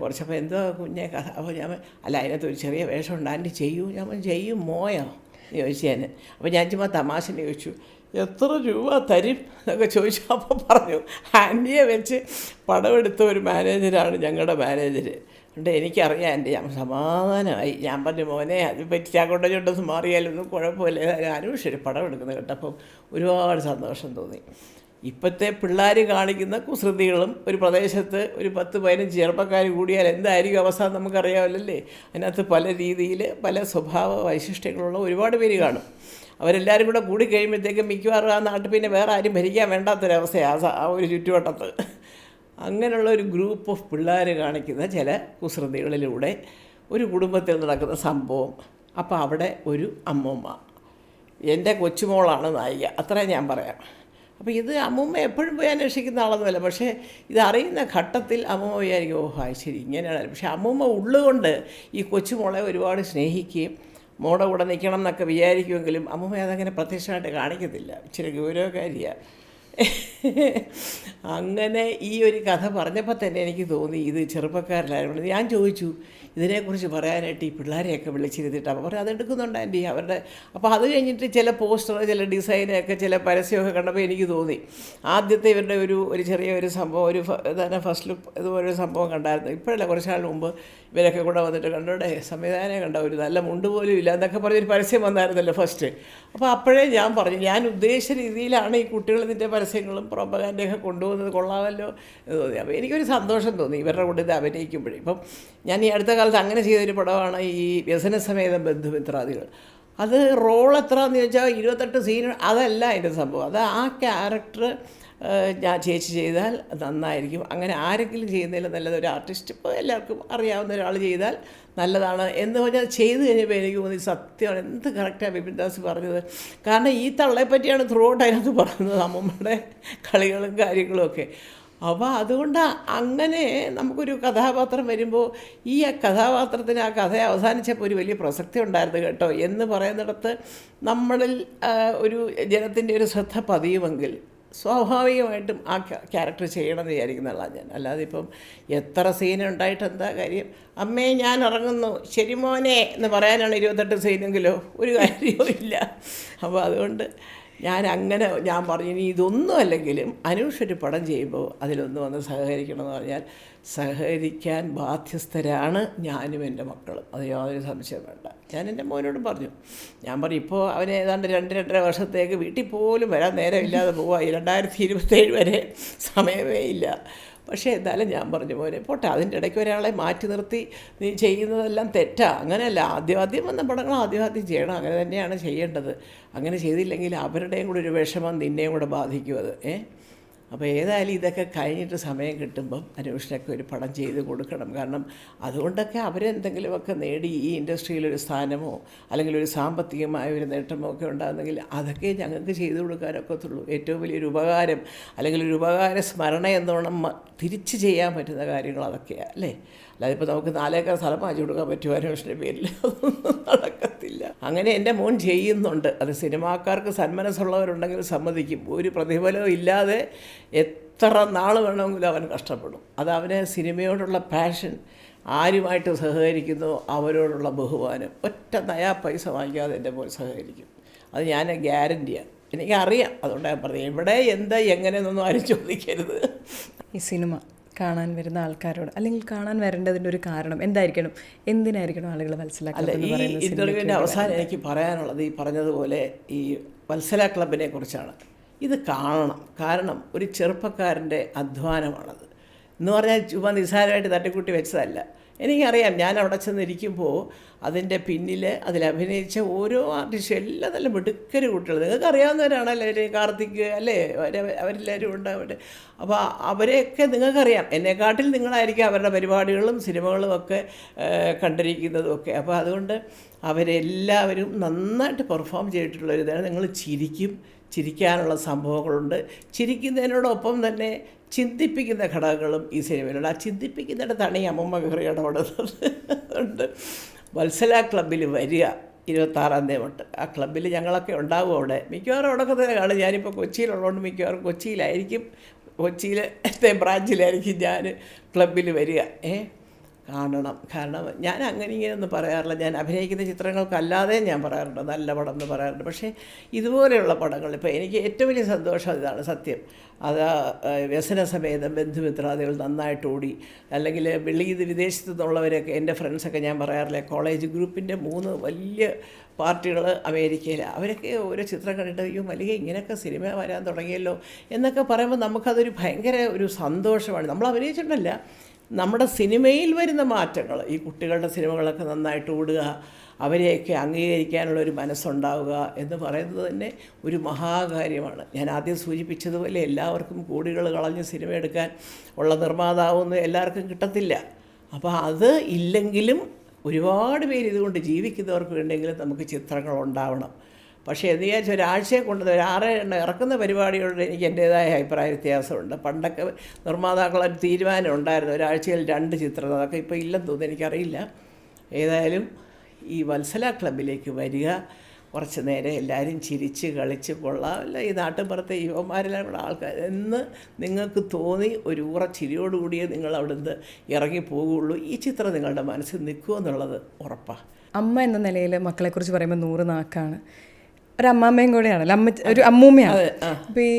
കുറച്ചപ്പോൾ എന്തോ കുഞ്ഞെ കഥ. അപ്പോൾ ഞാൻ അല്ല അതിനകത്ത് ഒരു ചെറിയ വേഷമുണ്ട് ആൻറ്റി ചെയ്യൂ. ഞാൻ ചെയ്യും മോയോ ചോദിച്ചു ഞാൻ. അപ്പോൾ ഞാൻ ചുമ്മാ തമാശനെ ചോദിച്ചു എത്ര രൂപ തരും എന്നൊക്കെ ചോദിച്ചു. അപ്പോൾ പറഞ്ഞു ആൻറ്റിയെ വെച്ച് പടമെടുത്ത ഒരു മാനേജരാണ് ഞങ്ങളുടെ മാനേജർ. അതുകൊണ്ട് എനിക്കറിയാം ആൻറ്റി. ഞാൻ സമാധാനമായി. ഞാൻ പറഞ്ഞു മോനെ അത് പറ്റി അങ്ങോട്ടും ഇങ്ങോട്ടും മാറിയാലൊന്നും കുഴപ്പമില്ല. അനൂഷ് ഒരു പടം എടുക്കുന്നത് കേട്ടപ്പം ഒരുപാട് സന്തോഷം തോന്നി. ഇപ്പോഴത്തെ പിള്ളേർ കാണിക്കുന്ന കുസൃതികളും ഒരു പ്രദേശത്ത് ഒരു 10-15 ചെറുപ്പക്കാർ കൂടിയാൽ എന്തായിരിക്കും അവസ്ഥ നമുക്കറിയാമല്ലേ. അതിനകത്ത് പല രീതിയിൽ പല സ്വഭാവ വൈശിഷ്ട്യങ്ങളുള്ള ഒരുപാട് പേര് കാണും. അവരെല്ലാവരും കൂടെ കൂടിക്കഴിയുമ്പോഴത്തേക്കും മിക്കവാറും ആ നാട്ടിൽ പിന്നെ വേറെ ആരും ഭരിക്കാൻ വേണ്ടാത്തൊരവസ്ഥയാണ് ആ ഒരു ചുറ്റുവട്ടത്ത്. അങ്ങനെയുള്ള ഒരു ഗ്രൂപ്പ് ഓഫ് പിള്ളേർ കാണിക്കുന്ന ചില കുസൃതികളിലൂടെ ഒരു കുടുംബത്തിൽ നടക്കുന്ന സംഭവം. അപ്പോൾ അവിടെ ഒരു അമ്മൂമ്മ, എൻ്റെ കൊച്ചുമോളാണ് നായിക, അത്രയും ഞാൻ പറയാം. അപ്പോൾ ഇത് അമ്മൂമ്മ എപ്പോഴും പോയി അന്വേഷിക്കുന്ന ആളൊന്നുമല്ല. പക്ഷേ ഇതറിയുന്ന ഘട്ടത്തിൽ അമ്മൂമ്മ വിചാരിക്കും ഓഹ് ശരി ഇങ്ങനെയാണ്. പക്ഷേ അമ്മൂമ്മ ഉള്ളുകൊണ്ട് ഈ കൊച്ചുമോളെ ഒരുപാട് സ്നേഹിക്കുകയും മോടെ കൂടെ നിൽക്കണം എന്നൊക്കെ വിചാരിക്കുമെങ്കിലും അമ്മൂമ്മ അതങ്ങനെ പ്രത്യക്ഷമായിട്ട് കാണിക്കത്തില്ല. ഇച്ചിരി ഗൗരവകാരിയാണ്. അങ്ങനെ ഈ ഒരു കഥ പറഞ്ഞപ്പോൾ തന്നെ എനിക്ക് തോന്നി ഇത് ചെറുപ്പക്കാരിലായിരുന്നു. ഞാൻ ചോദിച്ചു ഇതിനെക്കുറിച്ച് പറയാനായിട്ട് ഈ പിള്ളേരെയൊക്കെ വിളിച്ചിരുത്തിയിട്ട്. അപ്പോൾ അതെടുക്കുന്നുണ്ട് ആൻറ്റി അവരുടെ. അപ്പോൾ അത് കഴിഞ്ഞിട്ട് ചില പോസ്റ്റർ ചില ഡിസൈനൊക്കെ ചില പരസ്യമൊക്കെ കണ്ടപ്പോൾ എനിക്ക് തോന്നി ആദ്യത്തെ ഇവരുടെ ഒരു ചെറിയൊരു സംഭവം, ഒരു തന്നെ ഫസ്റ്റ് ലുക്ക് ഇതുപോലൊരു സംഭവം കണ്ടായിരുന്നു. ഇപ്പോഴല്ല കുറച്ച് നാൾ മുമ്പ് ഇവരൊക്കെ കൂടെ വന്നിട്ട് കണ്ടോടെ സംവിധാനം കണ്ട ഒരു നല്ല മുണ്ട് പോലും ഇല്ല എന്നൊക്കെ പറഞ്ഞൊരു പരസ്യം വന്നായിരുന്നല്ലോ ഫസ്റ്റ്. അപ്പോൾ അപ്പോഴേ ഞാൻ പറഞ്ഞു ഞാൻ ഉദ്ദേശിച്ച രീതിയിലാണ് ഈ കുട്ടികൾ ഇതിൻ്റെ പരസ്യങ്ങളും പ്രൊപ്പഗാൻഡയൊക്കെ കൊണ്ടുപോകുന്നത്, കൊള്ളാമല്ലോ എന്ന് തോന്നി. അപ്പോൾ എനിക്കൊരു സന്തോഷം തോന്നി ഇവരുടെ കൂടെ ഇത് അഭിനയിക്കുമ്പോഴേ. ഇപ്പം ഞാൻ ഈ അടുത്ത കാലത്ത് അങ്ങനെ ചെയ്തൊരു പടമാണ് ഈ വ്യസനസമേതം ബന്ധുമിത്രാദികൾ. അത് റോൾ എത്രയെന്ന് ചോദിച്ചാൽ 28 സീൻ അതല്ല അതിൻ്റെ സംഭവം. അത് ആ ക്യാരക്ടർ ഞാൻ ചേച്ചി ചെയ്താൽ നന്നായിരിക്കും. അങ്ങനെ ആരെങ്കിലും ചെയ്യുന്നതിൽ നല്ലത് ഒരു ആർട്ടിസ്റ്റ് ഇപ്പോൾ എല്ലാവർക്കും അറിയാവുന്ന ഒരാൾ ചെയ്താൽ നല്ലതാണ് എന്ന് പറഞ്ഞാൽ ചെയ്ത് കഴിഞ്ഞപ്പോൾ എനിക്ക് തോന്നി സത്യമാണ് എന്ത് കറക്റ്റാണ് ബിപിൻദാസ് പറഞ്ഞത്. കാരണം ഈ തള്ളയെ പറ്റിയാണ് ത്രൂ ഔട്ട് അതിനകത്ത് പറയുന്നത്, അമ്മമ്മയുടെ കളികളും കാര്യങ്ങളും ഒക്കെ. അപ്പോൾ അതുകൊണ്ട് അങ്ങനെ നമുക്കൊരു കഥാപാത്രം വരുമ്പോൾ ഈ കഥാപാത്രത്തിന് ആ കഥ അവസാനിച്ചപ്പോൾ ഒരു വലിയ പ്രസക്തി ഉണ്ടായിരുന്നു കേട്ടോ എന്ന് പറയുന്നിടത്ത് നമ്മളിൽ ഒരു ജനത്തിൻ്റെ ഒരു ശ്രദ്ധ പതിയുമെങ്കിൽ സ്വാഭാവികമായിട്ടും ആ ക്യാരക്ടർ ചെയ്യണമെന്ന് വിചാരിക്കുന്ന ആളാണ് ഞാൻ. അല്ലാതെ ഇപ്പം എത്ര സീനുണ്ടായിട്ട് എന്താ കാര്യം? അമ്മേ ഞാൻ ഇറങ്ങുന്നു, ശരി മോനെ എന്ന് പറയാനാണ് 28 സീനെങ്കിലോ ഒരു കാര്യവും ഇല്ല. അപ്പോൾ അതുകൊണ്ട് ഞാൻ പറഞ്ഞു ഇനി ഇതൊന്നും അല്ലെങ്കിലും അനൂഷ് ഒരു പടം ചെയ്യുമ്പോൾ അതിലൊന്ന് വന്ന് സഹകരിക്കണമെന്ന് പറഞ്ഞാൽ സഹകരിക്കാൻ ബാധ്യസ്ഥരാണ് ഞാനും എൻ്റെ മക്കളും, അത് യാതൊരു സംശയം വേണ്ട. ഞാൻ എൻ്റെ മോനോടും പറഞ്ഞു, ഞാൻ പറഞ്ഞു ഇപ്പോൾ അവന് ഏതാണ്ട് 2-2.5 വർഷത്തേക്ക് വീട്ടിൽ പോലും വരാൻ നേരമില്ലാതെ പോവായി, 2027 വരെ സമയമേ ഇല്ല. പക്ഷേ എന്തായാലും ഞാൻ പറഞ്ഞു മോനെ പോട്ടെ, അതിൻ്റെ ഇടയ്ക്ക് ഒരാളെ മാറ്റി നിർത്തി നീ ചെയ്യുന്നതെല്ലാം തെറ്റാ, അങ്ങനെയല്ല. ആദ്യം വന്ന പടങ്ങൾ ആദ്യം ചെയ്യണം, അങ്ങനെ തന്നെയാണ് ചെയ്യേണ്ടത്. അങ്ങനെ ചെയ്തില്ലെങ്കിൽ അവരുടെയും കൂടെ ഒരു വിഷമം നിന്നെയും കൂടെ ബാധിക്കും അത്. അപ്പോൾ ഏതായാലും ഇതൊക്കെ കഴിഞ്ഞിട്ട് സമയം കിട്ടുമ്പം അനൂഷിനൊക്കെ ഒരു പടം ചെയ്ത് കൊടുക്കണം. കാരണം അതുകൊണ്ടൊക്കെ അവരെന്തെങ്കിലുമൊക്കെ നേടി ഈ ഇൻഡസ്ട്രിയിലൊരു സ്ഥാനമോ അല്ലെങ്കിൽ ഒരു സാമ്പത്തികമായ ഒരു നേട്ടമോ ഒക്കെ ഉണ്ടാകുന്നെങ്കിൽ അതൊക്കെ ഞങ്ങൾക്ക് ചെയ്തു കൊടുക്കാനൊക്കത്തുള്ളൂ. ഏറ്റവും വലിയൊരു ഉപകാരം അല്ലെങ്കിൽ ഒരു ഉപകാര സ്മരണ എന്നോണം തിരിച്ച് ചെയ്യാൻ പറ്റുന്ന കാര്യങ്ങൾ അതൊക്കെയാണ് അല്ലേ. അല്ലാതെ ഇപ്പോൾ നമുക്ക് 4 ഏക്കർ സ്ഥലം വാങ്ങിച്ചു കൊടുക്കാൻ പറ്റുമോ അനൂഷിൻ്റെ പേരിൽ? അതൊന്നും നടക്കത്തില്ല. അങ്ങനെ എൻ്റെ മോൻ ചെയ്യുന്നുണ്ട്. അത് സിനിമാക്കാർക്ക് സന്മനസ്സുള്ളവരുണ്ടെങ്കിൽ സമ്മതിക്കും. ഒരു പ്രതിഫലവും ഇല്ലാതെ എത്ര നാൾ വേണമെങ്കിലും അവൻ കഷ്ടപ്പെടും. അത് അവന് സിനിമയോടുള്ള പാഷൻ, ആരുമായിട്ട് സഹകരിക്കുന്നോ അവരോടുള്ള ബഹുമാനം, ഒറ്റ നയാ പൈസ വാങ്ങിക്കാതെ എൻ്റെ മോൻ സഹകരിക്കും. അത് ഞാൻ ഗ്യാരൻറ്റിയാണ്, എനിക്കറിയാം. അതുകൊണ്ട് ഞാൻ പറഞ്ഞു ഇവിടെ എന്താ എങ്ങനെയെന്നൊന്നും ആരും ചോദിക്കരുത്. ഈ സിനിമ കാണാൻ വരുന്ന ആൾക്കാരോട് അല്ലെങ്കിൽ കാണാൻ വരേണ്ടതിൻ്റെ ഒരു കാരണം എന്തായിരിക്കണം, എന്തിനായിരിക്കണം ആളുകൾ മനസ്സിലാക്കുന്നത്? ഈ ഇൻ്റർവ്യൂവിൻ്റെ അവസാനം എനിക്ക് പറയാനുള്ളത് ഈ പറഞ്ഞതുപോലെ ഈ വത്സല ക്ലബിനെ കുറിച്ചാണ്. ഇത് കാണണം. കാരണം ഒരു ചെറുപ്പക്കാരൻ്റെ അധ്വാനമാണത് എന്ന് പറഞ്ഞാൽ ചുമ്മാ നിസ്സാരമായിട്ട് തട്ടിക്കൂട്ടി വെച്ചതല്ല. എനിക്കറിയാം, ഞാൻ അവിടെ ചെന്നിരിക്കുമ്പോൾ അതിൻ്റെ പിന്നിൽ അതിലഭിനയിച്ച ഓരോ ആർട്ടിസ്റ്റും എല്ലാം നല്ല മിടുക്കര് കുട്ടികൾ, നിങ്ങൾക്കറിയാവുന്നവരാണല്ലോ, അവർ കാർത്തിക് അല്ലേ, അവരെല്ലാവരും ഉണ്ട് അവിടെ. അപ്പോൾ അവരെയൊക്കെ നിങ്ങൾക്കറിയാം, എന്നെക്കാട്ടിൽ നിങ്ങളായിരിക്കും അവരുടെ പരിപാടികളും സിനിമകളും ഒക്കെ കണ്ടിരിക്കുന്നതും ഒക്കെ. അപ്പോൾ അതുകൊണ്ട് അവരെല്ലാവരും നന്നായിട്ട് പെർഫോം ചെയ്തിട്ടുള്ളൊരിതാണ്. നിങ്ങൾ ചിരിക്കാനുള്ള സംഭവങ്ങളുണ്ട്. ചിരിക്കുന്നതിനോടൊപ്പം തന്നെ ചിന്തിപ്പിക്കുന്ന ഘടകങ്ങളും ഈ സിനിമയിലുണ്ട്. ആ ചിന്തിപ്പിക്കുന്നിടത്താണ് ഈ അമ്മമ്മ കയറി ഇടപെടുന്നത്. അതുകൊണ്ട് വത്സല ക്ലബ്ബിൽ വരിക 26-ാം തീയതി തൊട്ട്. ആ ക്ലബ്ബിൽ ഞങ്ങളൊക്കെ ഉണ്ടാവും അവിടെ. മിക്കവാറും അവിടെയൊക്കെ തന്നെ കാണും. ഞാനിപ്പോൾ കൊച്ചിയിലുള്ളതുകൊണ്ട് മിക്കവാറും കൊച്ചിയിലായിരിക്കും, കൊച്ചിയിലത്തെ ബ്രാഞ്ചിലായിരിക്കും ഞാൻ ക്ലബ്ബിൽ വരിക. കാണണം. കാരണം ഞാൻ അങ്ങനെ ഇങ്ങനെയൊന്നും പറയാറില്ല. ഞാൻ അഭിനയിക്കുന്ന ചിത്രങ്ങൾക്കല്ലാതെ ഞാൻ പറയാറുണ്ട് നല്ല പടം എന്ന് പറയാറുണ്ട്. പക്ഷേ ഇതുപോലെയുള്ള പടങ്ങൾ ഇപ്പോൾ എനിക്ക് ഏറ്റവും വലിയ സന്തോഷം ഇതാണ് സത്യം. അത് വ്യസനസമേതം, ബന്ധുമിത്രാദികൾ നന്നായിട്ട് ഓടി. അല്ലെങ്കിൽ വിദേശത്തു നിന്നുള്ളവരൊക്കെ എൻ്റെ ഫ്രണ്ട്സൊക്കെ ഞാൻ പറയാറില്ല, കോളേജ് ഗ്രൂപ്പിൻ്റെ 3 വലിയ പാർട്ടികൾ അമേരിക്കയിലാണ്. അവരൊക്കെ ഓരോ ചിത്രം കണ്ടിട്ട് അയ്യോ മല്ലിക ഇങ്ങനെയൊക്കെ സിനിമ വരാൻ തുടങ്ങിയല്ലോ എന്നൊക്കെ പറയുമ്പോൾ നമുക്കതൊരു ഭയങ്കര ഒരു സന്തോഷമാണ്. നമ്മൾ അഭിനയിച്ചിട്ടല്ല, നമ്മുടെ സിനിമയിൽ വരുന്ന മാറ്റങ്ങൾ, ഈ കുട്ടികളുടെ സിനിമകളൊക്കെ നന്നായിട്ട് ഓടുക, അവരെയൊക്കെ അംഗീകരിക്കാനുള്ളൊരു മനസ്സുണ്ടാവുക എന്ന് പറയുന്നത് തന്നെ ഒരു മഹാകാര്യമാണ്. ഞാൻ ആദ്യം സൂചിപ്പിച്ചതുപോലെ എല്ലാവർക്കും കോടികൾ കളഞ്ഞ് സിനിമ എടുക്കാൻ ഉള്ള നിർമ്മാതാവൊന്നും എല്ലാവർക്കും കിട്ടത്തില്ല. അപ്പോൾ അത് ഇല്ലെങ്കിലും ഒരുപാട് പേര് ഇതുകൊണ്ട് ജീവിക്കുന്നവർക്ക് വേണ്ടെങ്കിലും നമുക്ക് ചിത്രങ്ങൾ ഉണ്ടാവണം. പക്ഷേ എന്ന് വിചാരിച്ച് ഒരാഴ്ചയെ കൊണ്ട് 6 എണ്ണം ഇറക്കുന്ന പരിപാടികളോട് എനിക്ക് എൻ്റേതായ അഭിപ്രായ വ്യത്യാസമുണ്ട്. പണ്ടൊക്കെ നിർമ്മാതാക്കളൊരു തീരുമാനം ഉണ്ടായിരുന്നു, ഒരാഴ്ചയിൽ 2 ചിത്രം. അതൊക്കെ ഇപ്പോൾ ഇല്ലെന്ന് തോന്നുന്നു, എനിക്കറിയില്ല. ഏതായാലും ഈ വത്സല ക്ലബിലേക്ക് വരിക, കുറച്ച് നേരം എല്ലാവരും ചിരിച്ച് കളിച്ച് കൊള്ളാമല്ല ഈ നാട്ടിൻപുറത്തെ യുവന്മാരെല്ലാം കൂടെ ആൾക്കാർ എന്ന് നിങ്ങൾക്ക് തോന്നി ഒരു ചിരിയോടുകൂടിയേ നിങ്ങൾ അവിടുന്ന് ഇറങ്ങി പോകുള്ളൂ. ഈ ചിത്രം നിങ്ങളുടെ മനസ്സിൽ നിൽക്കുമെന്നുള്ളത് ഉറപ്പാണ്. അമ്മ എന്ന നിലയിൽ മക്കളെക്കുറിച്ച് പറയുമ്പോൾ 100 നാക്കാണ്. ഒരു അമ്മാമ്മയും കൂടെയാണല്ലോ, ഒരു അമ്മൂമ്മയാണ്. അപ്പോൾ ഈ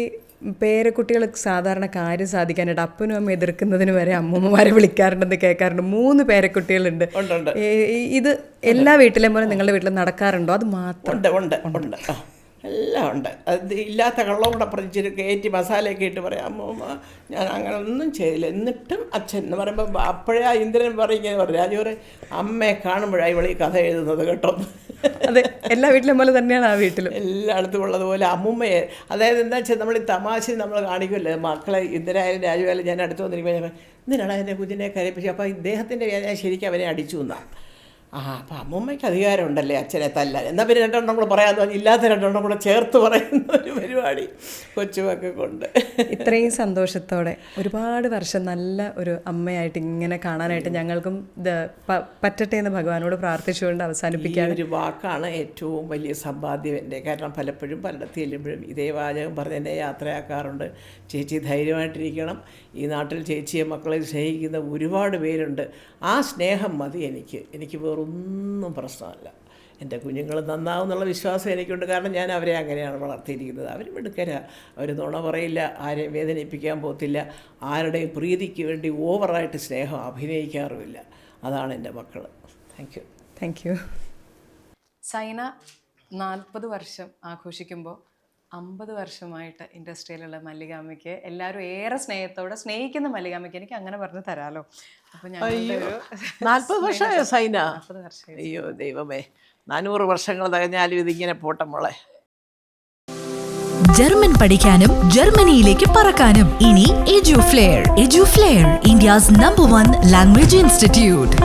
പേരക്കുട്ടികൾ സാധാരണ കാര്യം സാധിക്കാനായിട്ട് അപ്പനും അമ്മ എതിർക്കുന്നതിന് വരെ അമ്മൂമ്മമാരെ വിളിക്കാറുണ്ടെന്ന് കേൾക്കാറുണ്ട്. 3 പേരക്കുട്ടികളുണ്ട്. ഇത് എല്ലാ വീട്ടിലെയും പോലെ നിങ്ങളുടെ വീട്ടിൽ നടക്കാറുണ്ടോ? അത് മാത്രം ഉണ്ട് എല്ലാം ഉണ്ട്. അത് ഇല്ലാത്ത കള്ളവും കൂടെ പറഞ്ഞിട്ട് കയറ്റി മസാലയൊക്കെ ഇട്ട് പറയാം, അമ്മൂമ്മ ഞാൻ അങ്ങനെ ഒന്നും ചെയ്തില്ല. എന്നിട്ടും അച്ഛൻ എന്ന് പറയുമ്പോൾ അപ്പോഴേ ഇന്ദ്രൻ പറയും, ഇങ്ങനെ പറയും, രാജു പറയും അമ്മയെ കാണുമ്പോഴാണ് ഇവളീ കഥ എഴുതുന്നത് കേട്ടോ. അതെ, എല്ലാ വീട്ടിലും പോലെ തന്നെയാണ് ആ വീട്ടിലും എല്ലായിടത്തും ഉള്ളതുപോലെ അമ്മൂമ്മയെ. അതായത് എന്താ വെച്ചാൽ നമ്മൾ ഈ തമാശ നമ്മൾ കാണിക്കുമല്ലോ, മക്കളെ ഇന്ദ്രായാലും രാജുവായാലും ഞാൻ അടുത്ത് വന്നിരിക്കുമ്പോൾ എന്തിനാണ് അതിൻ്റെ കുഞ്ഞിനെ കരയിപ്പിച്ചു. അപ്പോൾ ഇദ്ദേഹത്തിൻ്റെ വേദന ശരിക്കും അവനെ അടിച്ചു എന്നാണ്. അപ്പം അമ്മൂമ്മയ്ക്ക് അധികാരമുണ്ടല്ലേ അച്ഛനെ തല്ലാൻ. എന്നാൽ പിന്നെ രണ്ടെണ്ണം കൂടെ പറയാമെന്ന് പറഞ്ഞാൽ ഇല്ലാത്ത രണ്ടെണ്ണം കൂടെ ചേർത്ത് പറയുന്ന ഒരു പരിപാടി കൊച്ചുമൊക്കെ കൊണ്ട്. ഇത്രയും സന്തോഷത്തോടെ ഒരുപാട് വർഷം നല്ല ഒരു അമ്മയായിട്ട് ഇങ്ങനെ കാണാനായിട്ട് ഞങ്ങൾക്കും പറ്റട്ടെ എന്ന് ഭഗവാനോട് പ്രാർത്ഥിച്ചുകൊണ്ട് അവസാനിപ്പിക്കാൻ. ഒരു വാക്കാണ് ഏറ്റവും വലിയ സമ്പാദ്യം എൻ്റെ. കാരണം പലപ്പോഴും പലയിടത്ത് ചെല്ലുമ്പോഴും ഇതേ വാചകം പറഞ്ഞ് എന്നെ യാത്രയാക്കാറുണ്ട്. ചേച്ചി ധൈര്യമായിട്ടിരിക്കണം, ഈ നാട്ടിൽ ചേച്ചിയെ മക്കളെ സ്നേഹിക്കുന്ന ഒരുപാട് പേരുണ്ട്, ആ സ്നേഹം മതി എനിക്ക് വേറൊന്നും പ്രശ്നമല്ല. എൻ്റെ കുഞ്ഞുങ്ങൾ നന്നാവും എന്നുള്ള വിശ്വാസം എനിക്കുണ്ട്. കാരണം ഞാൻ അവരെ അങ്ങനെയാണ് വളർത്തിയിരിക്കുന്നത്. അവർ മിടുക്കരാ, അവർ നുണ പറയില്ല, ആരെയും വേദനിപ്പിക്കാൻ പോകത്തില്ല, ആരുടെയും പ്രീതിക്ക് വേണ്ടി ഓവറായിട്ട് സ്നേഹം അഭിനയിക്കാറുമില്ല. അതാണ് എൻ്റെ മക്കൾ. Thank you. സൈന 40 വർഷം ആഘോഷിക്കുമ്പോൾ 50 വർഷമായിട്ട് ഇൻഡസ്ട്രിയിലുള്ള മല്ലികാമ്മയ്ക്ക് എല്ലാവരും ഏറെ സ്നേഹത്തോടെ സ്നേഹിക്കുന്ന മല്ലികാമ്മയ്ക്ക് എനിക്ക് അങ്ങനെ പറഞ്ഞു തരാമല്ലോ. അപ്പോൾ ഞാൻ 40 വർഷമായോ സൈന? 40 വർഷം. അയ്യോ ദൈവമേ, 400 വർഷങ്ങൾ തികഞ്ഞാലും ഇതിങ്ങനെ പോട്ടെ മോളെ. ജർമ്മൻ പഠിക്കാനും ജർമ്മനിയിലേക്ക് പറക്കാനും ഇനി എഡ്യൂഫ്ലെയർ. എഡ്യൂഫ്ലെയർ, ഇന്ത്യസ് #1 ലാംഗ്വേജ് ഇൻസ്റ്റിറ്റ്യൂട്ട്.